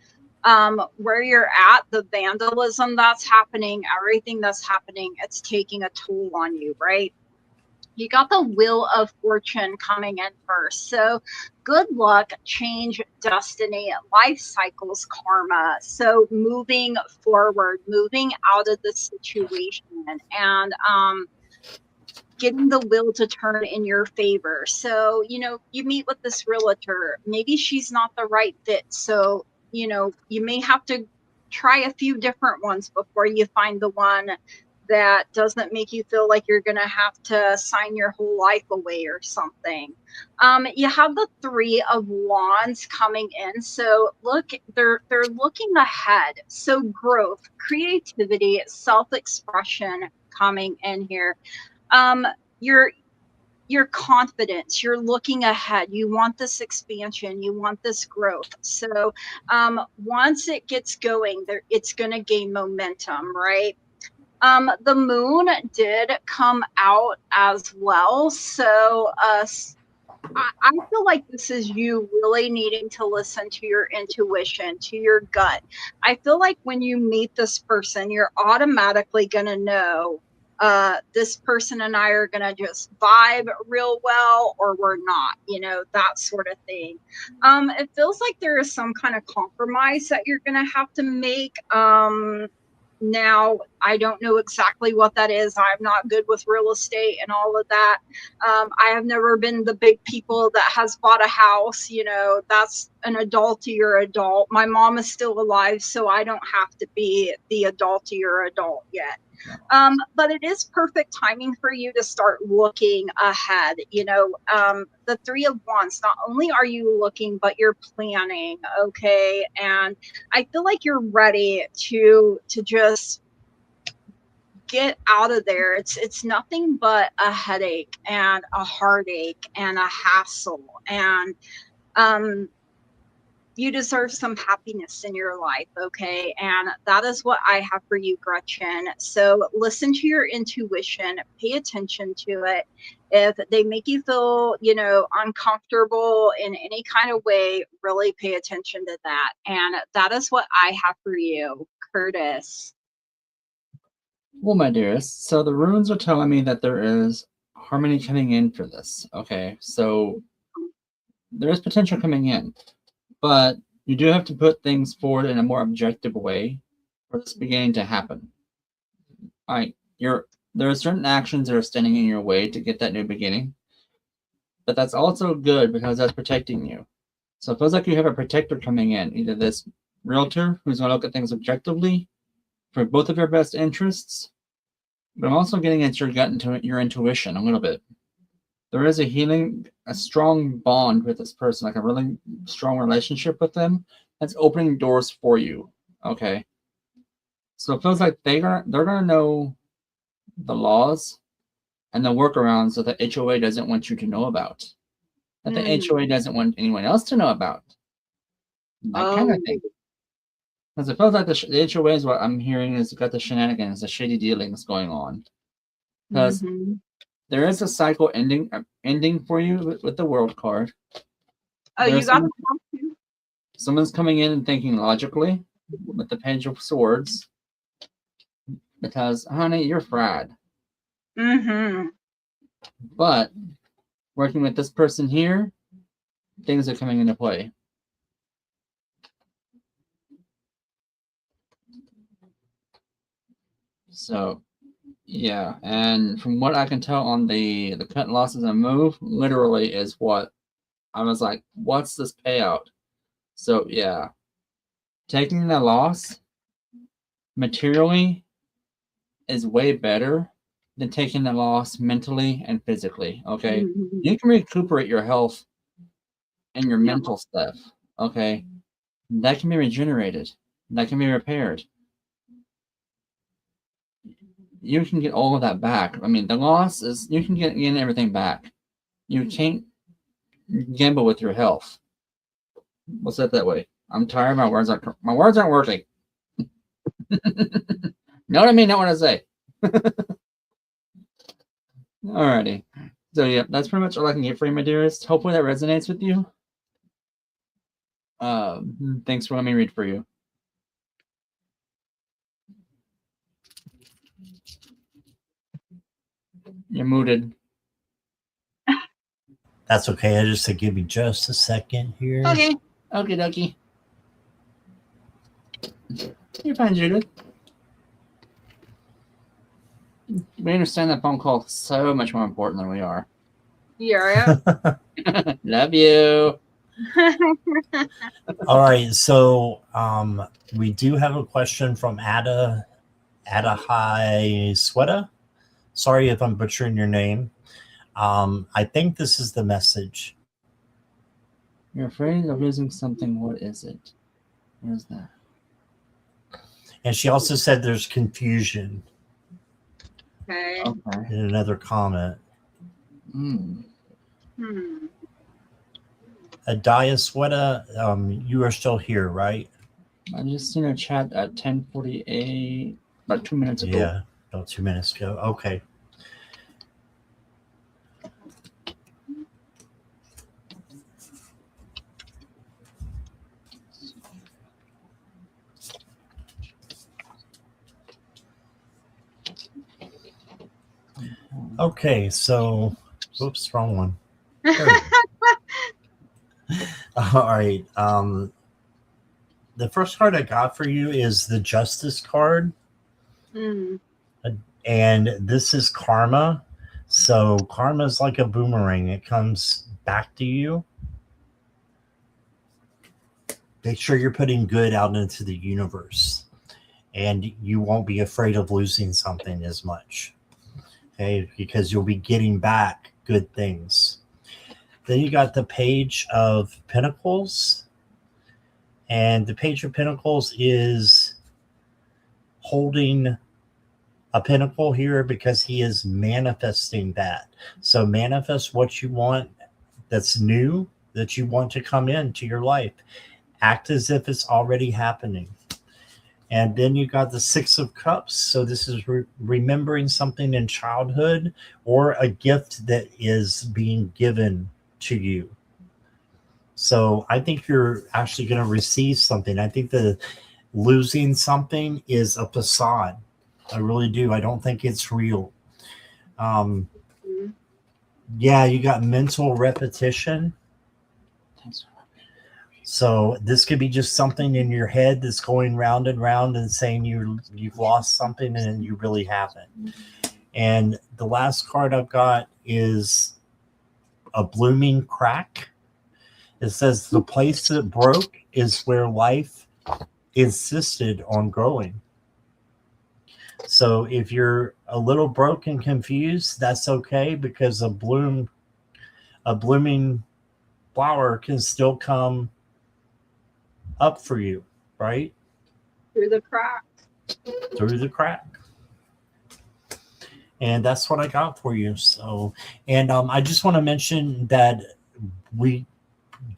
where you're at, the vandalism that's happening, everything that's happening, it's taking a toll on you, right? You got the Wheel of Fortune coming in first. So good luck, change, destiny, life cycles, karma. So moving forward, moving out of the situation, and getting the wheel to turn in your favor. So, you meet with this realtor. Maybe she's not the right fit. So, you may have to try a few different ones before you find the one that doesn't make you feel like you're going to have to sign your whole life away or something. You have the Three of Wands coming in. So look, they're looking ahead. So growth, creativity, self-expression coming in here. Your confidence, you're looking ahead, you want this expansion, you want this growth. So once it gets going, it's going to gain momentum, right? The moon did come out as well. So I feel like this is you really needing to listen to your intuition, to your gut. I feel like when you meet this person, you're automatically going to know this person and I are going to just vibe real well, or we're not, that sort of thing. It feels like there is some kind of compromise that you're going to have to make. Now, I don't know exactly what that is. I'm not good with real estate and all of that. I have never been the big people that has bought a house. That's an adultier adult. My mom is still alive, so I don't have to be the adultier adult yet. But it is perfect timing for you to start looking ahead. The Three of Wands, not only are you looking, but you're planning. Okay. And I feel like you're ready to just get out of there. It's nothing but a headache and a heartache and a hassle. And, you deserve some happiness in your life, okay? And that is what I have for you, Gretchen. So listen to your intuition, pay attention to it. If they make you feel, uncomfortable in any kind of way, really pay attention to that. And that is what I have for you, Curtis. Well, my dearest, so the runes are telling me that there is harmony coming in for this. Okay, so there is potential coming in. But you do have to put things forward in a more objective way for this beginning to happen. All right, there are certain actions that are standing in your way to get that new beginning, but that's also good because that's protecting you. So it feels like you have a protector coming in, either this realtor who's going to look at things objectively for both of your best interests, but I'm also getting at your gut, into your intuition a little bit. There is a strong bond with this person, like a really strong relationship with them that's opening doors for you. Okay. So it feels like they're gonna know the laws and the workarounds that the HOA doesn't want you to know about. That the HOA doesn't want anyone else to know about. That kind of thing. Because it feels like the HOA is what I'm hearing is got the shenanigans, the shady dealings going on. Because there is a cycle ending for you with the World card. Oh, you got the card too? Someone's coming in and thinking logically with the Page of Swords. Because, honey, you're fried. But working with this person here, things are coming into play. So, yeah, and from what I can tell on the cut losses and move, literally is what I was like, what's this payout? So yeah, taking the loss materially is way better than taking the loss mentally and physically. Okay, you can recuperate your health and your mental stuff. Okay, that can be regenerated. That can be repaired. You can get all of that back. I mean, the loss is you can get everything back. You can't gamble with your health. We'll say it that way. I'm tired. My words aren't working. Know what I mean? Not what I say. Alrighty. So yeah, that's pretty much all I can get for you, my dearest. Hopefully that resonates with you. Thanks for letting me read for you. You're muted. That's okay. I just said give me just a second here. Okay. Okay, dokie. You're fine, Judith. We understand that phone call is so much more important than we are. Yeah. Love you. All right. So we do have a question from Ada Adahai Sweta. Sorry if I'm butchering your name. I think this is the message. You're afraid of losing something. What is it? What is that? And she also said there's confusion Okay. Okay. in another comment. Hmm. Adaya Sweta, you are still here, right? I just seen a chat at 10:48, about 2 minutes ago. Yeah, about 2 minutes ago. Okay. Okay, so, oops, wrong one. All right. The first card I got for you is the Justice card. And this is karma. So karma is like a boomerang. It comes back to you. Make sure you're putting good out into the universe. And you won't be afraid of losing something as much. Okay, because you'll be getting back good things. Then you got the Page of Pentacles. And the Page of Pentacles is holding a pentacle here because he is manifesting that. So manifest what you want that's new, that you want to come into your life. Act as if it's already happening. And then you got the Six of Cups. So this is remembering something in childhood or a gift that is being given to you. So I think you're actually going to receive something. I think the losing something is a facade. I really do. I don't think it's real. Yeah, you got mental repetition. So this could be just something in your head that's going round and round and saying you've lost something and you really haven't. And the last card I've got is a blooming crack. It says the place that broke is where life insisted on growing. So if you're a little broke and confused, that's okay, because a blooming flower can still come up for you, right? Through the crack. Through the crack. And that's what I got for you. So, and I just want to mention that we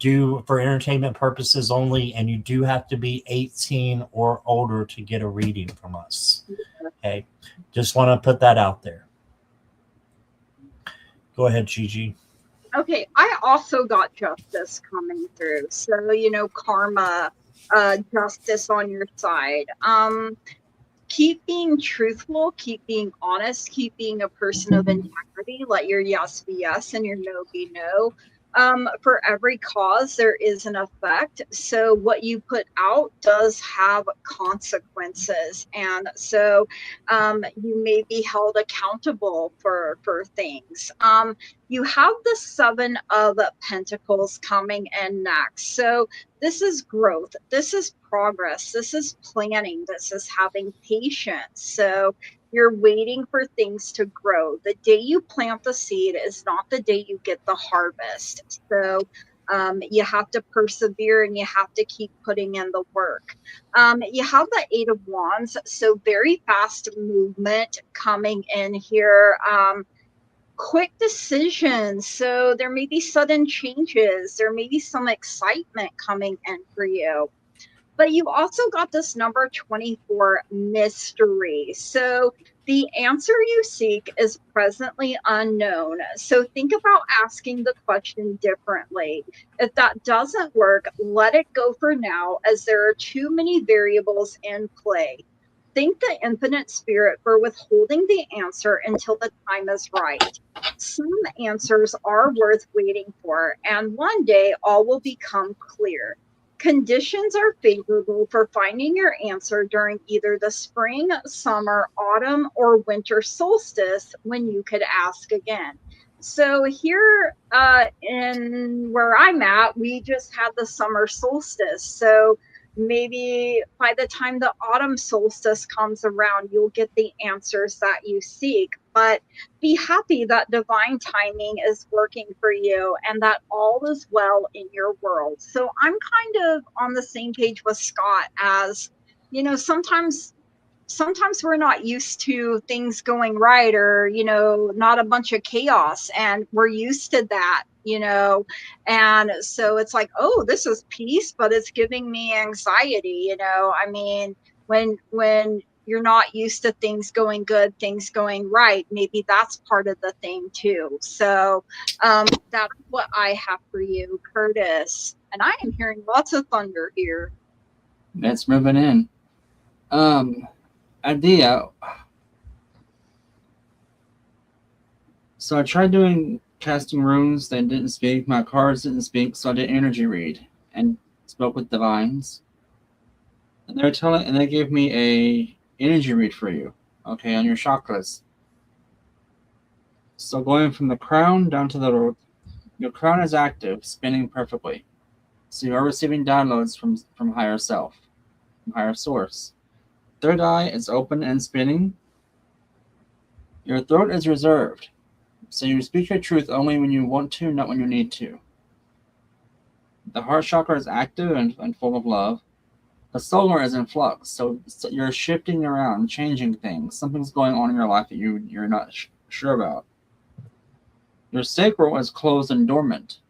do for entertainment purposes only, and you do have to be 18 or older to get a reading from us. Okay, just want to put that out there. Go ahead, Gigi. Okay, I also got justice coming through. So, karma, justice on your side. Keep being truthful, keep being honest, keep being a person of integrity. Let your yes be yes and your no be no. For every cause, there is an effect. So what you put out does have consequences. And so you may be held accountable for things. You have the Seven of Pentacles coming in next. So this is growth. This is progress. This is planning. This is having patience. So you're waiting for things to grow. The day you plant the seed is not the day you get the harvest. So you have to persevere and you have to keep putting in the work. You have the Eight of Wands. So very fast movement coming in here. Quick decisions. So there may be sudden changes. There may be some excitement coming in for you. But you also got this number 24, mystery. So the answer you seek is presently unknown. So think about asking the question differently. If that doesn't work, let it go for now, as there are too many variables in play. Thank the infinite spirit for withholding the answer until the time is right. Some answers are worth waiting for, and one day all will become clear. Conditions are favorable for finding your answer during either the spring, summer, autumn, or winter solstice, when you could ask again. So here in where I'm at, we just had the summer solstice. So maybe by the time the autumn solstice comes around, you'll get the answers that you seek. But be happy that divine timing is working for you and that all is well in your world. So I'm kind of on the same page with Scott as, you know, sometimes we're not used to things going right, or, you know, not a bunch of chaos, and we're used to that, you know. And so it's like, oh, this is peace, but it's giving me anxiety, you know. I mean, when you're not used to things going good, things going right, maybe that's part of the thing too. So that's what I have for you, Curtis. And I am hearing lots of thunder here. Let's move it in. Idea. So I tried doing casting runes. They didn't speak. My cards didn't speak. So I did energy read and spoke with divines. And they gave me a energy read for you. Okay, on your chakras. So going from the crown down to the root, your crown is active, spinning perfectly. So you are receiving downloads from higher self, from higher source. Third eye is open and spinning. Your throat is reserved. So you speak your truth only when you want to, not when you need to. The heart chakra is active and full of love. The solar is in flux. So you're shifting around, changing things. Something's going on in your life that you're not sure about. Your sacral is closed and dormant.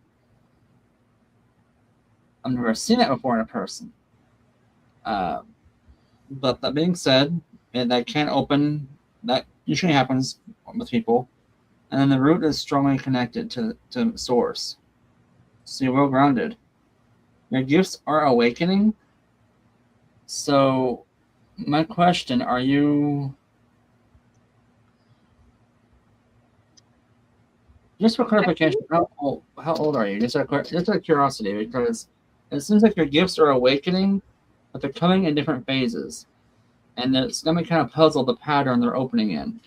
I've never seen that before in a person. But that being said, that can open. That usually happens with people. And then the root is strongly connected to source. So you're well grounded. Your gifts are awakening. So my question, are you... Just for clarification, how old are you? Just out of curiosity, because it seems like your gifts are awakening, but they're coming in different phases. And it's going to kind of puzzle the pattern they're opening in.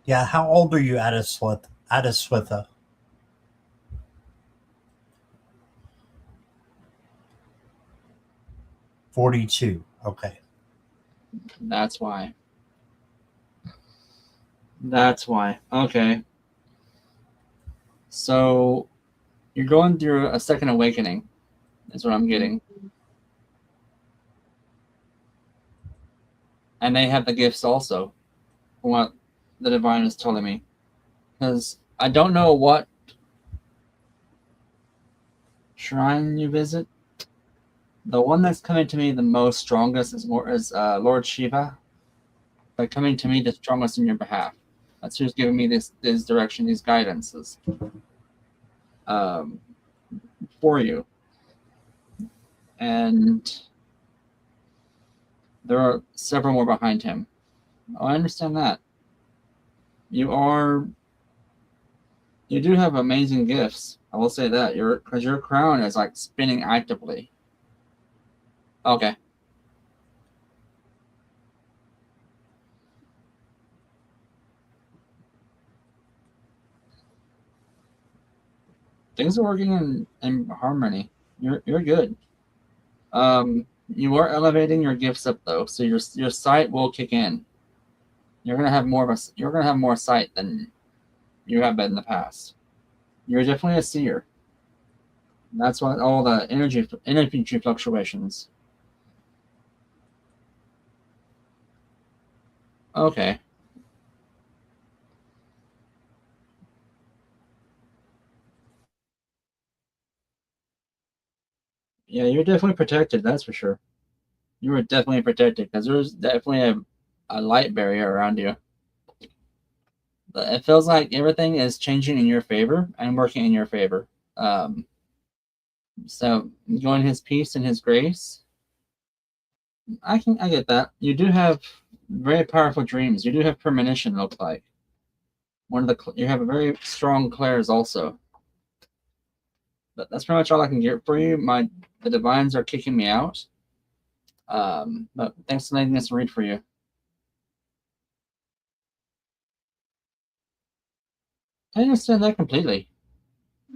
Yeah, how old are you, Adiswitha? 42. Okay. That's why. Okay. So you're going through a second awakening, is what I'm getting. And they have the gifts also, from what the divine is telling me. Because I don't know what shrine you visit. The one that's coming to me the most strongest is Lord Shiva. But coming to me the strongest in your behalf. That's who's giving me this direction, these guidances for you. And there are several more behind him. Oh, I understand that. You do have amazing gifts. I will say that. Because your crown is like spinning actively. Okay. Things are working in harmony. You're good. You are elevating your gifts up though, so your sight will kick in. You're gonna have more sight than you have been in the past. You're definitely a seer. That's why all the energy fluctuations. Okay. Yeah, you're definitely protected, that's for sure. You are definitely protected because there's definitely a light barrier around you. But it feels like everything is changing in your favor and working in your favor. So going His peace and His grace. I get that. You do have very powerful dreams. You do have premonition. Looks like you have a very strong clairs also. But that's pretty much all I can get for you. The divines are kicking me out. But thanks for letting us read for you. I understand that completely.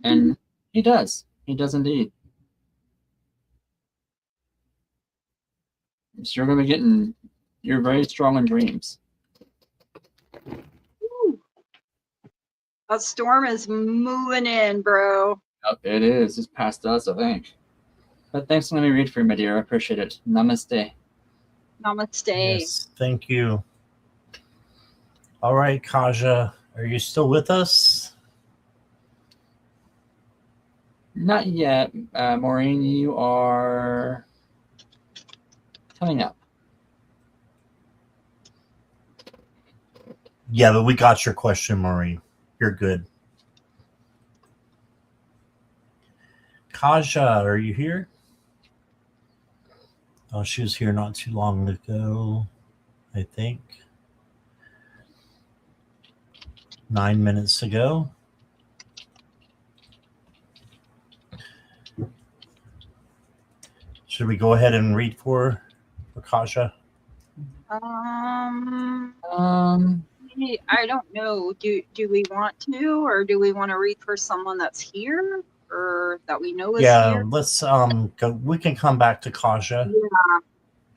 And he does. He does indeed. So you're going to be getting, you're very strong in dreams. Ooh. A storm is moving in, bro. Oh, it is. It's past us, I think. But thanks for letting me read for you, my dear. I appreciate it. Namaste. Namaste. Yes, thank you. All right, Kaja, are you still with us? Not yet. Maureen, you are coming up. Yeah, but we got your question, Maureen. You're good. Kaja, are you here? Oh, she was here not too long ago, I think. 9 minutes ago. Should we go ahead and read for Kaja? I don't know. Do we want to, or do we want to read for someone that's here or that we know is here? Let's go. We can come back to Kaja. Yeah.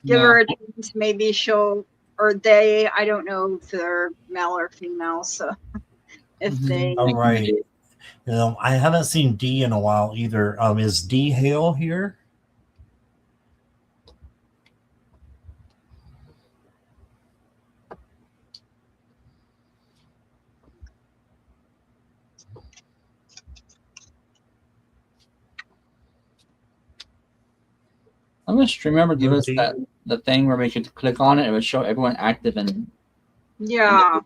Give her a chance. Maybe she'll, or they, I don't know if they're male or female, so if they. All right. You know, I haven't seen Dee in a while either. Is Dee Hale here? I'm going to remember give us the thing where we could click on it. It would show everyone active and. Yeah.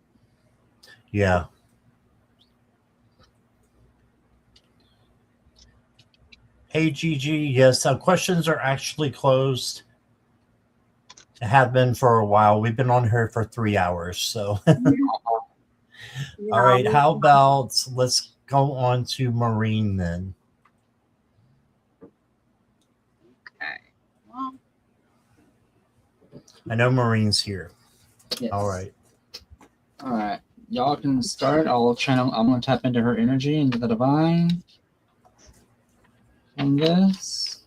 Yeah. Hey, Gigi. Yes, questions are actually closed. Have been for a while. We've been on here for 3 hours. So, all right. How about let's go on to Maureen then? Okay. Well, I know Maureen's here. Yes. All right. All right. Y'all can start. I'm going to tap into her energy, into the divine. And this.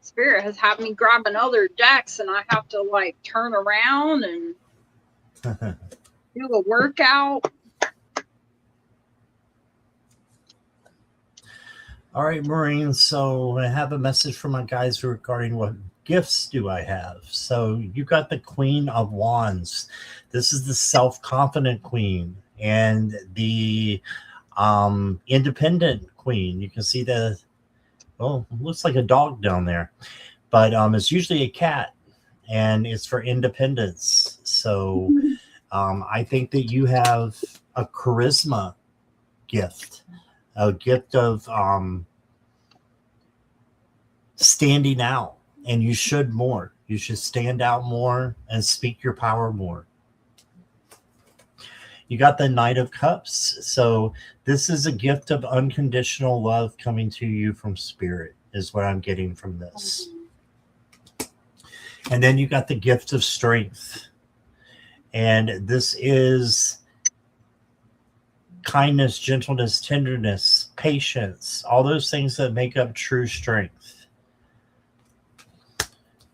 Spirit has had me grab another decks, and I have to like turn around and do a workout. All right, Maureen. So I have a message from my guys regarding what gifts do I have. So you got the Queen of Wands. This is the self-confident queen and the independent queen. You can see the, looks like a dog down there, but it's usually a cat, and it's for independence. So I think that you have a charisma gift. A gift of standing out, and you should more. You should stand out more and speak your power more. You got the Knight of Cups. So this is a gift of unconditional love coming to you from Spirit, is what I'm getting from this. And then you got the gift of strength. And this is kindness, gentleness, tenderness, patience, all those things that make up true strength.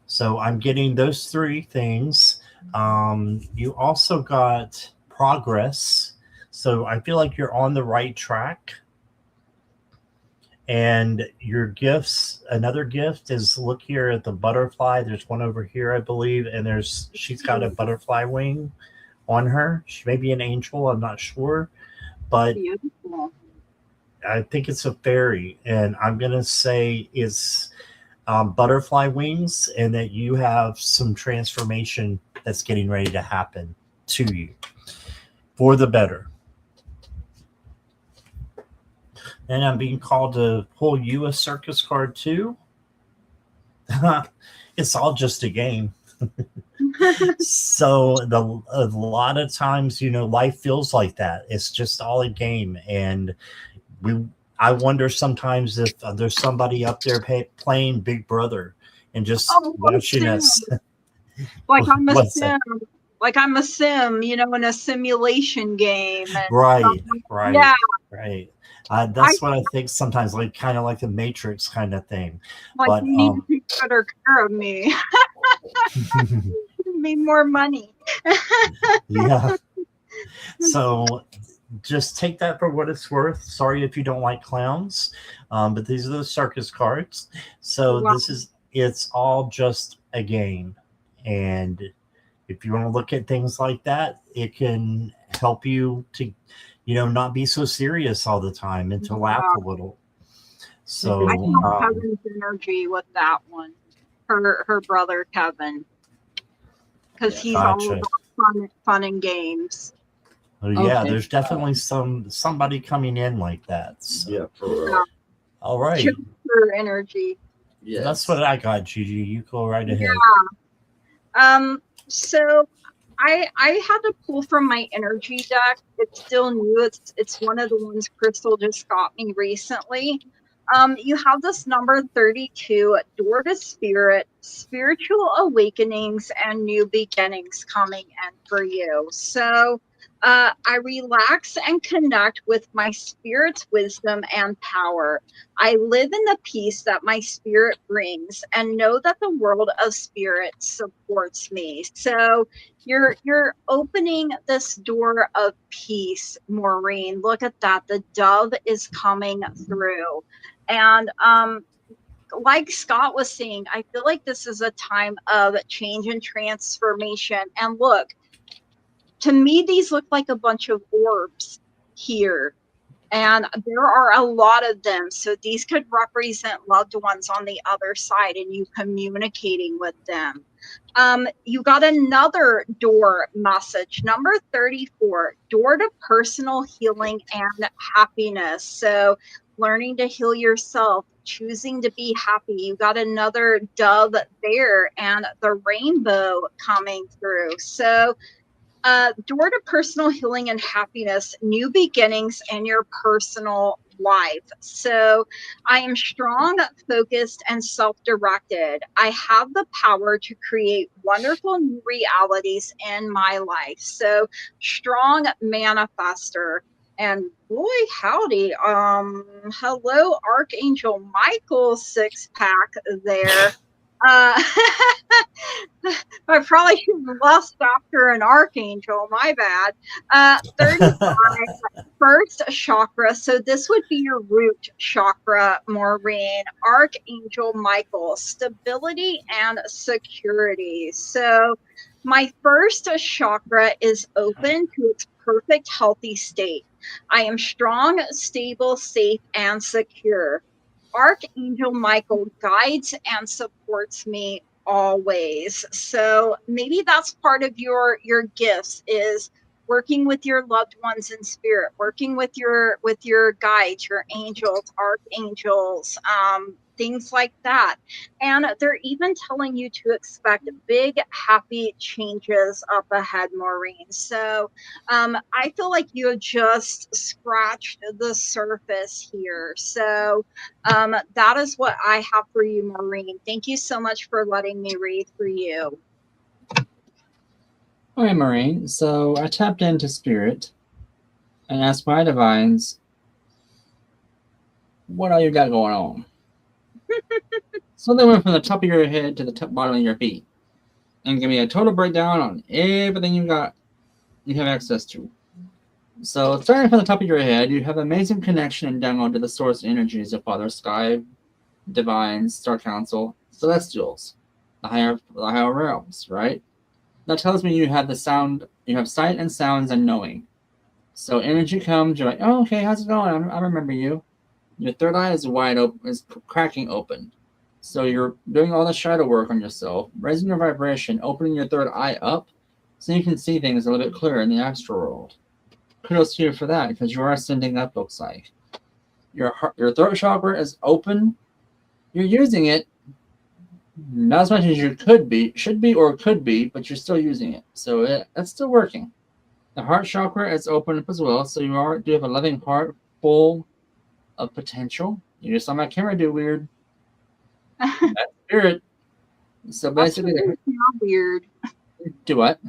So I'm getting those three things. You also got progress. So I feel like you're on the right track. And your gifts, another gift is, look here at the butterfly. There's one over here, I believe, and she's got a butterfly wing on her. She may be an angel, I'm not sure. But beautiful. I think it's a fairy, and I'm going to say it's butterfly wings, and that you have some transformation that's getting ready to happen to you for the better. And I'm being called to pull you a circus card too. It's all just a game. So a lot of times, life feels like that. It's just all a game, and we. I wonder sometimes if there's somebody up there playing Big Brother and just Oh, watching Sim. us. Like I'm a What's sim. that? Like I'm a sim, in a simulation game. And Right, yeah, right. I That's what I think sometimes, like kind of like the Matrix kind of thing. like But you need to take better care of me. Give me more money. yeah. So just take that for what it's worth. Sorry if you don't like clowns, but these are the circus cards. So Wow. it's all just a game. And if you want to look at things like that, it can help you to, not be so serious all the time and to laugh a little. So, I feel Kevin's energy with that one. Her brother Kevin, because he's all gotcha. about fun and games. Yeah, Okay. there's definitely somebody coming in like that. So. Yeah, for real. All right. Her energy. Yes. That's what I got, Gigi. You go right ahead. So I had to pull from my energy deck. It's still new. It's one of the ones Crystal just got me recently. You have this number 32, door to spirit, spiritual awakenings and new beginnings coming in for you. So I relax and connect with my spirit's wisdom and power. I live in the peace that my spirit brings and know that the world of spirit supports me. So you're opening this door of peace, Maureen. Look at that. The dove is coming through. And like Scott was saying, I feel like this is a time of change and transformation. And look, to me, these look like a bunch of orbs here. And there are a lot of them. So these could represent loved ones on the other side and you communicating with them. You got another door message, number 34, door to personal healing and happiness. So learning to heal yourself, choosing to be happy. You got another dove there and the rainbow coming through. So door to personal healing and happiness, new beginnings in your personal life. So I am strong, focused, and self-directed. I have the power to create wonderful new realities in my life. So strong manifester. And boy, howdy. Hello, Archangel Michael 6-pack there. I probably should have lost after an archangel. My bad. 35, first chakra. So this would be your root chakra, Maureen. Archangel Michael, stability and security. So my first chakra is open to its perfect healthy state. I am strong, stable, safe, and secure. Archangel Michael guides and supports me always. So maybe that's part of your gifts is working with your loved ones in spirit, working with your guides, your angels, archangels, things like that. And they're even telling you to expect big happy changes up ahead, Maureen. So I feel like you just scratched the surface here. So that is what I have for you, Maureen. Thank you so much for letting me read for you. All right, Maureen. So I tapped into spirit and asked my divines, what all you got going on? So they went from the top of your head to the top bottom of your feet and give me a total breakdown on everything you have access to. So starting from the top of your head, you have amazing connection and download to the source energies of Father Sky, divines, Star Council, celestials, the higher realms, right? That tells me you have sight and sounds and knowing. So energy comes, you're like, oh, okay, how's it going? I remember you. Your third eye is wide open, is cracking open. So you're doing all the shadow work on yourself, raising your vibration, opening your third eye up so you can see things a little bit clearer in the astral world. Kudos to you for that, because you are ascending up, looks like. Your throat chakra is open. You're using it not as much as you should be, or could be, but you're still using it. So it's still working. The heart chakra is open up as well, so you do have a loving heart full of potential. You just saw my camera do weird. That's spirit. So basically, you're weird. Do what?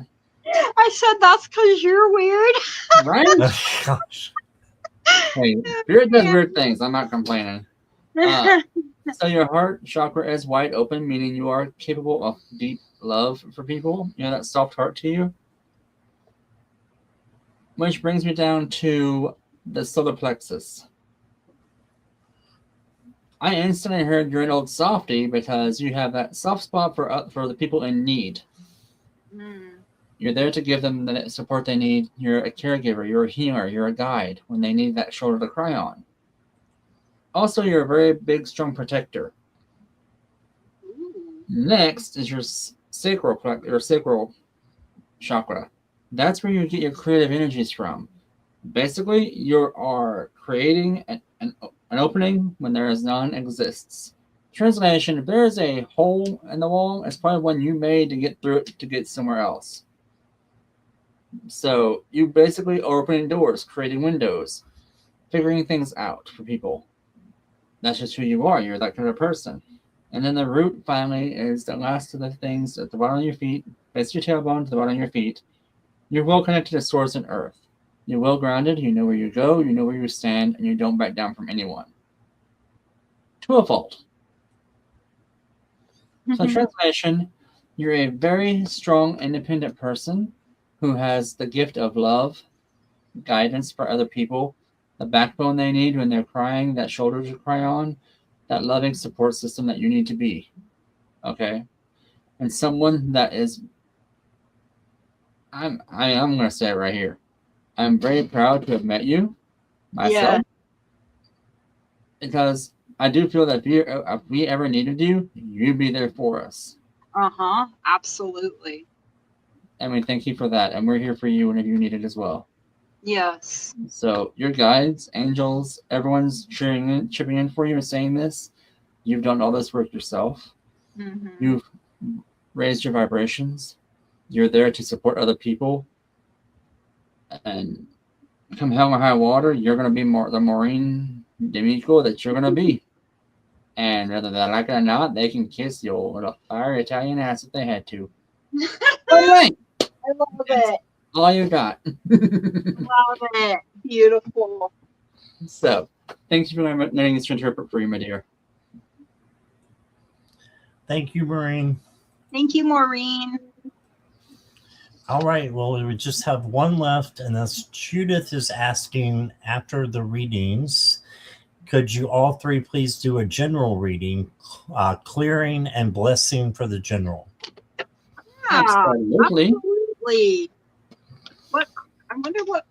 I said that's because you're weird. Right? Gosh. Hey, spirit does weird things. I'm not complaining. So your heart chakra is wide open, meaning you are capable of deep love for people. You know, that soft heart to you. Which brings me down to the solar plexus. I instantly heard you're an old softie because you have that soft spot for the people in need. You're there to give them the support they need. You're a caregiver, you're a healer, you're a guide when they need that shoulder to cry on. Also, you're a very big, strong protector. Next is your sacral chakra. That's where you get your creative energies from. Basically, you are creating an opening when there is none exists. Translation: if there is a hole in the wall, it's probably one you made to get through it to get somewhere else. So you basically are opening doors, creating windows, figuring things out for people. That's just who you are. You're that kind of person. And then the root finally is the last of the things at the bottom of your feet, base your tailbone to the bottom of your feet. You're well connected to source and earth. You're well grounded. You know where you go. You know where you stand, and you don't back down from anyone. To a fault. So translation, you're a very strong, independent person who has the gift of love, guidance for other people, the backbone they need when they're crying, that shoulder to cry on, that loving support system that you need to be. Okay? And someone that is, I'm going to say it right here. I'm very proud to have met you, myself, because I do feel that if we ever needed you, you'd be there for us. Absolutely. And we thank you for that. And we're here for you whenever you need it as well. Yes. So your guides, angels, everyone's chipping in for you and saying this. You've done all this work yourself. You've raised your vibrations. You're there to support other people. And come hell or high water, you're going to be the Maureen D'Amico that you're going to be. And whether they like it or not, they can kiss your little fire Italian ass if they had to. I love it. All you got. Love it. Beautiful. So, thank you for letting us interpret for you, my dear. Thank you, Maureen. Thank you, Maureen. All right. Well, we just have one left, and that's Judith is asking after the readings, could you all three please do a general reading, clearing and blessing for the general? Absolutely. What? I wonder what.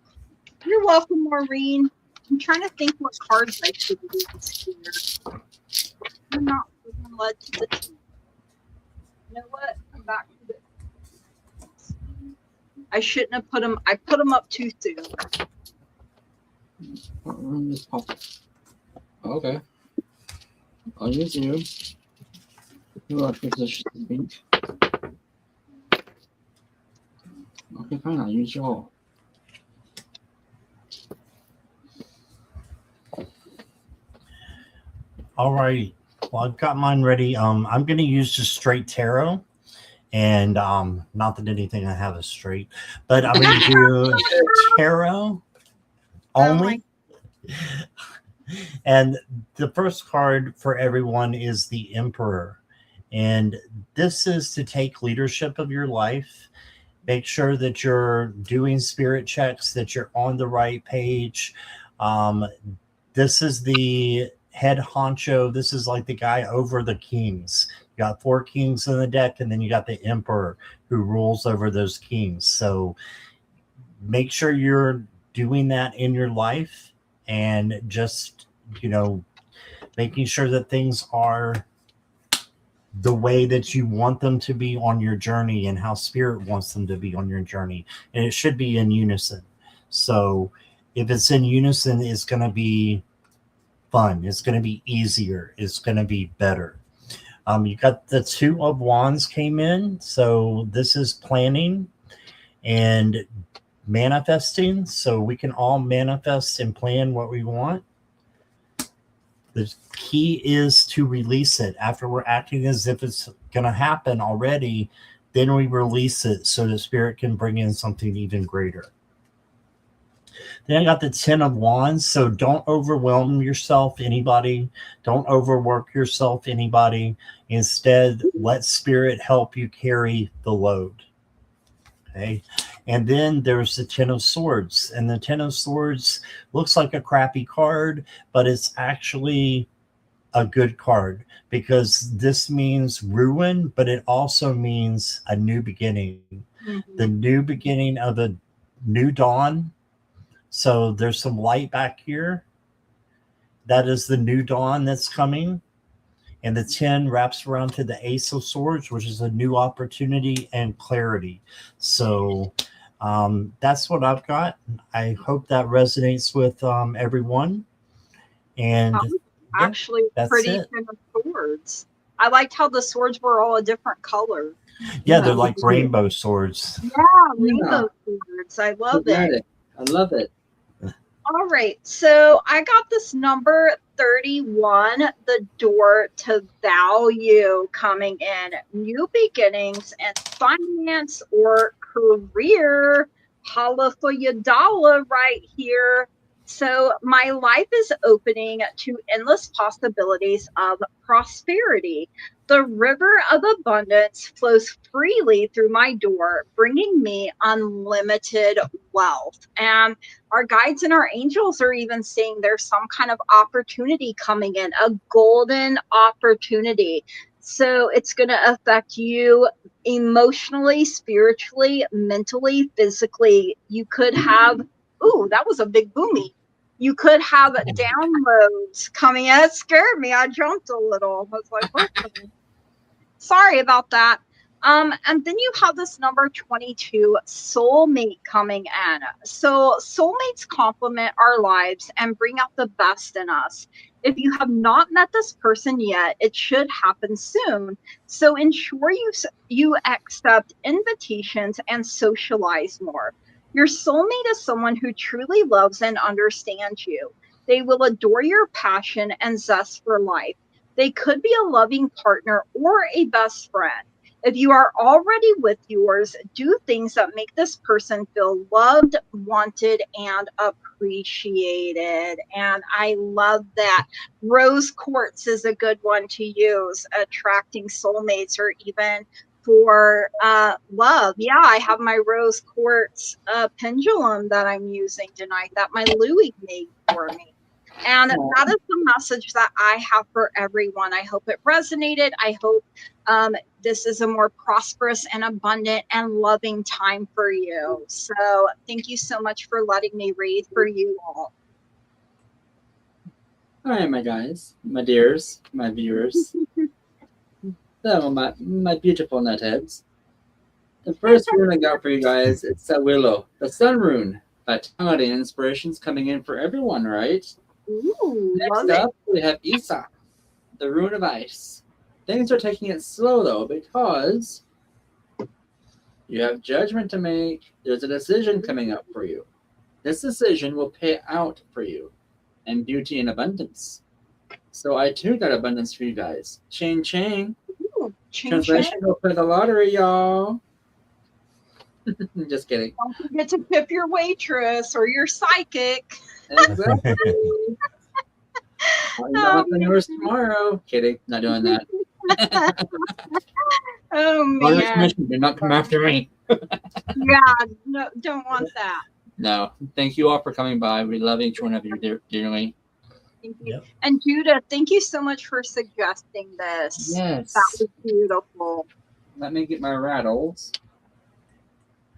You're welcome, Maureen. I'm trying to think what cards I should use here. I'm not even led to the team. You know what? I'm back to it. I shouldn't have put them. I put them up too soon. Okay. I'll use you. You are position to speak. Okay, fine. I'll use you all. All right. Well, I've got mine ready. I'm going to use just straight tarot. And not that anything I have is straight, but I'm going to do tarot only. And the first card for everyone is the Emperor. And this is to take leadership of your life. Make sure that you're doing spirit checks, that you're on the right page. This is the head honcho. This is like the guy over the kings. You got 4 kings in the deck, and then you got the Emperor who rules over those kings. So make sure you're doing that in your life and just, making sure that things are the way that you want them to be on your journey and how spirit wants them to be on your journey. And it should be in unison. So if it's in unison, it's going to be fun. It's going to be easier. It's going to be better. You got the Two of Wands came in. So this is planning and manifesting. So we can all manifest and plan what we want. The key is to release it. After we're acting as if it's going to happen already, then we release it so the spirit can bring in something even greater. Then I got the 10 of Wands. So don't overwhelm yourself, anybody. Don't overwork yourself, anybody. Instead, let spirit help you carry the load. Okay. And then there's the 10 of Swords. And the 10 of Swords looks like a crappy card, but it's actually a good card because this means ruin, but it also means a new beginning. Mm-hmm. The new beginning of a new dawn. So there's some light back here. That is the new dawn that's coming. And the 10 wraps around to the Ace of Swords, which is a new opportunity and clarity. So that's what I've got. I hope that resonates with everyone. And actually pretty 10 of Swords. I liked how the swords were all a different color. Yeah, they're like rainbow swords. Yeah, rainbow swords. I love it. I love it. All right, so I got this number 31, the door to value coming in. New beginnings and finance or career. Holla for your dollar right here. So my life is opening to endless possibilities of prosperity. The river of abundance flows freely through my door, bringing me unlimited wealth. And our guides and our angels are even saying there's some kind of opportunity coming in, a golden opportunity. So it's going to affect you emotionally, spiritually, mentally, physically. You could have, ooh, that was a big boomy. You could have downloads coming in. It scared me. I jumped a little. I was like, what? Sorry about that. And then you have this number 22, soulmate coming in. So soulmates complement our lives and bring out the best in us. If you have not met this person yet, it should happen soon. So ensure you accept invitations and socialize more. Your soulmate is someone who truly loves and understands you. They will adore your passion and zest for life. They could be a loving partner or a best friend. If you are already with yours, do things that make this person feel loved, wanted, and appreciated. And I love that. Rose quartz is a good one to use, attracting soulmates or even for love. Yeah, I have my rose quartz pendulum that I'm using tonight that my Louie made for me. And that is the message that I have for everyone. I hope it resonated. I hope this is a more prosperous and abundant and loving time for you. So thank you so much for letting me read for you all. All right, my guys, my dears, my viewers. So, my beautiful nutheads. The first rune I got for you guys, it's a willow, the sun rune. Vitality and inspirations coming in for everyone, right? Ooh, next up, we have Isa, the rune of ice. Things are taking it slow, though, because you have judgment to make. There's a decision coming up for you. This decision will pay out for you, and beauty and abundance. So I, too, got abundance for you guys. Ching, ching. Ooh, ching, Translation, go play the lottery, y'all. Just kidding. Don't forget to tip your waitress or your psychic. Exactly. Entrepreneurs tomorrow. Kidding, not doing that. Oh man! Do not come after me. Yeah, no, don't want that. No, thank you all for coming by. We love each one of you dearly. Thank you. Yep. And Judah, thank you so much for suggesting this. Yes, that was beautiful. Let me get my rattles.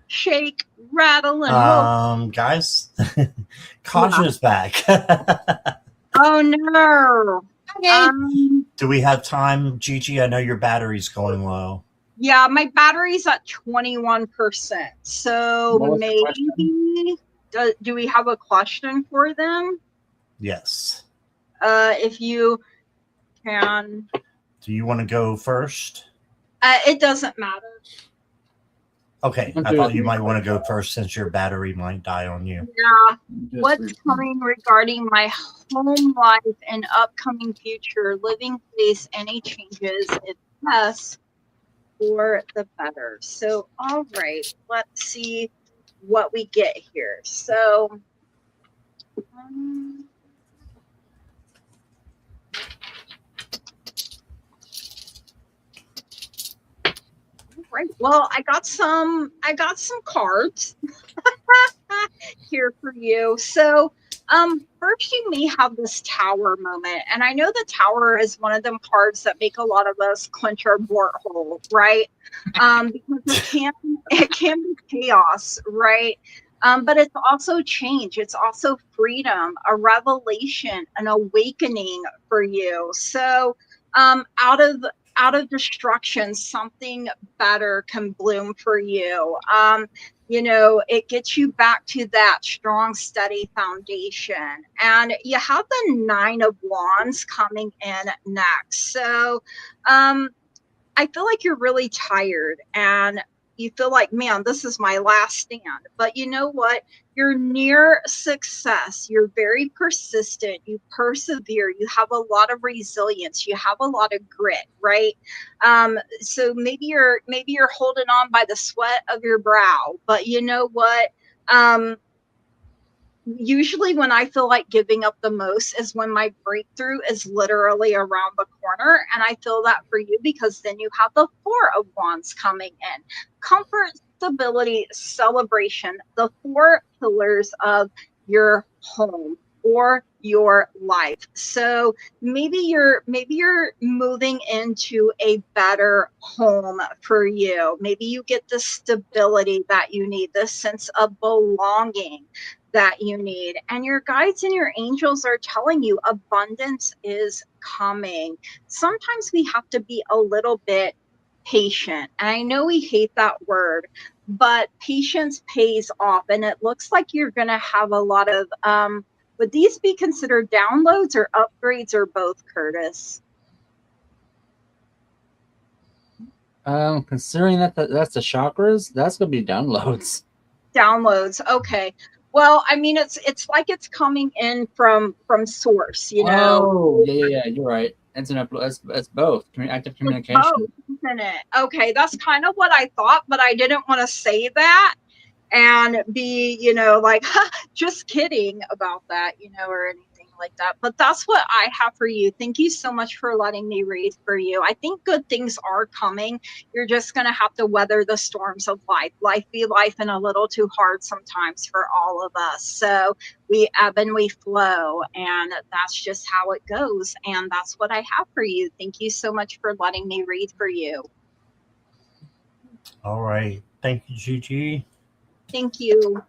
Shake, rattle, and guys, Kasha's back. Oh no. Okay. Do we have time, Gigi? I know your battery's going low. Yeah, my battery's at 21%. So maybe do we have a question for them? Yes. if you can. Do you want to go first? It doesn't matter. Okay, I thought you might want to go first since your battery might die on you. Yeah. What's coming regarding my home life and upcoming future, living place, any changes, if yes, for the better. So, all right, let's see what we get here. So, right. Well, I got some cards here for you. So, first you may have this tower moment, and I know the tower is one of them cards that make a lot of us clench our board hole, right? Because it can be chaos, right? But it's also change. It's also freedom, a revelation, an awakening for you. So, out of destruction, something better can bloom for you. You know, it gets you back to that strong, steady foundation. And you have the 9 of Wands coming in next. So I feel like you're really tired and you feel like, man, this is my last stand. But you know what? You're near success. You're very persistent. You persevere. You have a lot of resilience. You have a lot of grit, right? So maybe you're holding on by the sweat of your brow. But you know what? Usually when I feel like giving up the most is when my breakthrough is literally around the corner. And I feel that for you because then you have the 4 of Wands coming in. Comfort, stability, celebration, the 4 pillars of your home or your life. So maybe you're moving into a better home for you. Maybe you get the stability that you need, the sense of belonging that you need. And your guides and your angels are telling you abundance is coming. Sometimes we have to be a little bit patient. And I know we hate that word, but patience pays off. And it looks like you're going to have a lot of, would these be considered downloads or upgrades or both, Curtis? Considering that's the chakras, that's gonna be downloads. Downloads, okay. Well, I mean, it's like it's coming in from source, you know. Oh, yeah, you're right. It's both active communication. It's both, isn't it? Okay, that's kind of what I thought, but I didn't want to say that and be, you know, like, just kidding about that, you know, or anything like that. But that's what I have for you. Thank you so much for letting me read for you. I think good things are coming. You're just going to have to weather the storms of life. Life be life and a little too hard sometimes for all of us. So we ebb and we flow, and that's just how it goes. And that's what I have for you. Thank you so much for letting me read for you. All right. Thank you, Gigi. Thank you.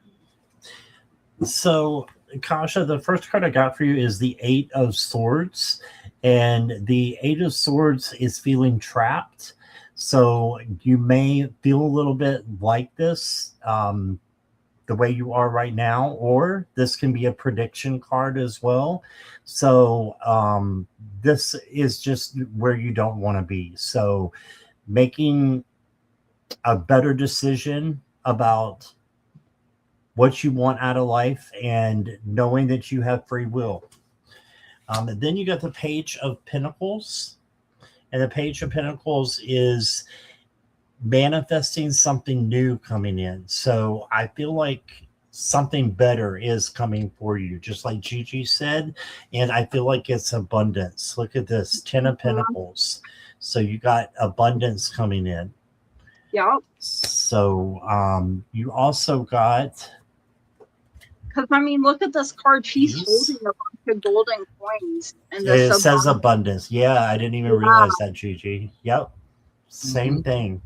So, Kasha, the first card I got for you is the 8 of Swords. And the 8 of Swords is feeling trapped. So you may feel a little bit like this, the way you are right now, or this can be a prediction card as well. So this is just where you don't want to be. So making a better decision about what you want out of life and knowing that you have free will. And then you got the Page of Pentacles. And the Page of Pentacles is manifesting something new coming in. So I feel like something better is coming for you, just like Gigi said. And I feel like it's abundance. Look at this, 10 of Pentacles. So you got abundance coming in. Yep. So you also got... Because, I mean, look at this card. She's holding a bunch of golden coins. And it says abundance. Yeah, I didn't even realize that, Gigi. Yep. Same thing.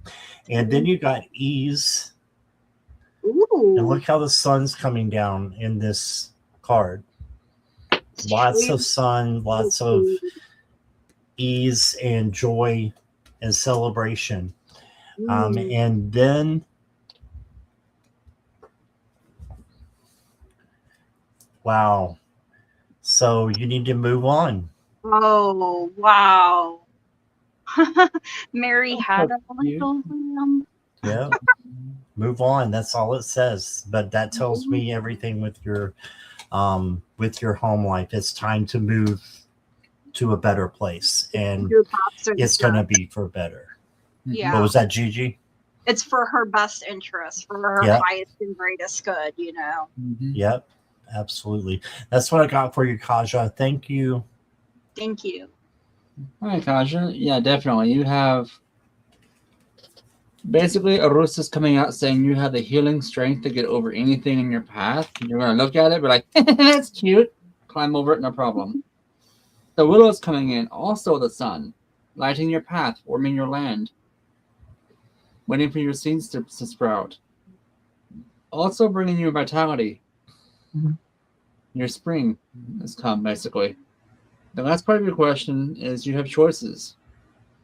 And then you got ease. Ooh. And look how the sun's coming down in this card. Lots of sun, lots of ease and joy and celebration. And then... wow. So you need to move on. Oh, wow. Mary had a cute. little lamb. Yeah. Move on. That's all it says. But that tells me everything with your home life. It's time to move to a better place, and Your best it's going to interest. be for better. Yeah. What was that, Gigi? It's for her best interest, for her Yep. highest and greatest good, you know. Mhm. Yep, absolutely. That's what I got for you, Kaja. Thank you. Thank you. All right, Kaja. Yeah, definitely. You have basically Arusa's coming out saying you have the healing strength to get over anything in your path. You're going to look at it, be like, that's cute. Climb over it, no problem. The Willow's coming in, also the sun, lighting your path, warming your land, waiting for your seeds to sprout. Also bringing you vitality. Your spring has come, basically. The last part of your question is you have choices.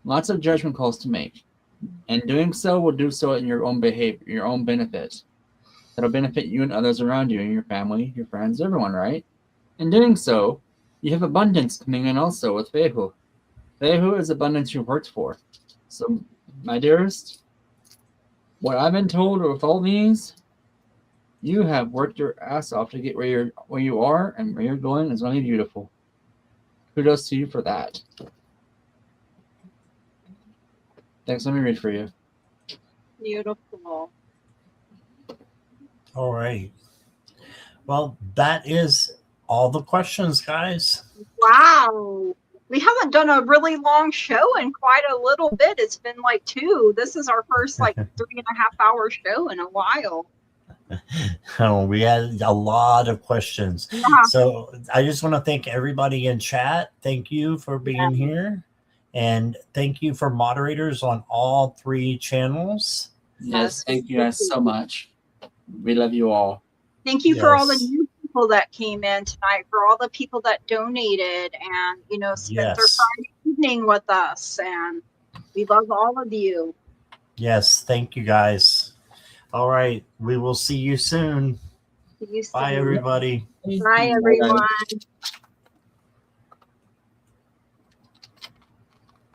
Lots of judgment calls to make. And doing so will do so in your own behavior, your own benefit. That'll benefit you and others around you, and your family, your friends, everyone, right? In doing so, you have abundance coming in also with Fehu. Fehu is abundance you've worked for. So, my dearest, what I've been told with all these, you have worked your ass off to get where you are, and where you're going is going to be beautiful. Kudos to you for that. Thanks. Let me read for you. Beautiful. All right. Well, that is all the questions, guys. Wow. We haven't done a really long show in quite a little bit. It's been like 2. This is our first like 3.5-hour show in a while. Oh, we had a lot of questions. Yeah. So I just want to thank everybody in chat. Thank you for being here. And thank you for moderators on all 3 channels. Yes, thank you guys so much. We love you all. Thank you for all the Yes. new people that came in tonight, for all the people that donated and, you know, spent their Yes. Friday evening with us. And we love all of you. Yes. Thank you, guys. All right. We will see you soon. See you Bye, soon. everybody. Bye, everyone.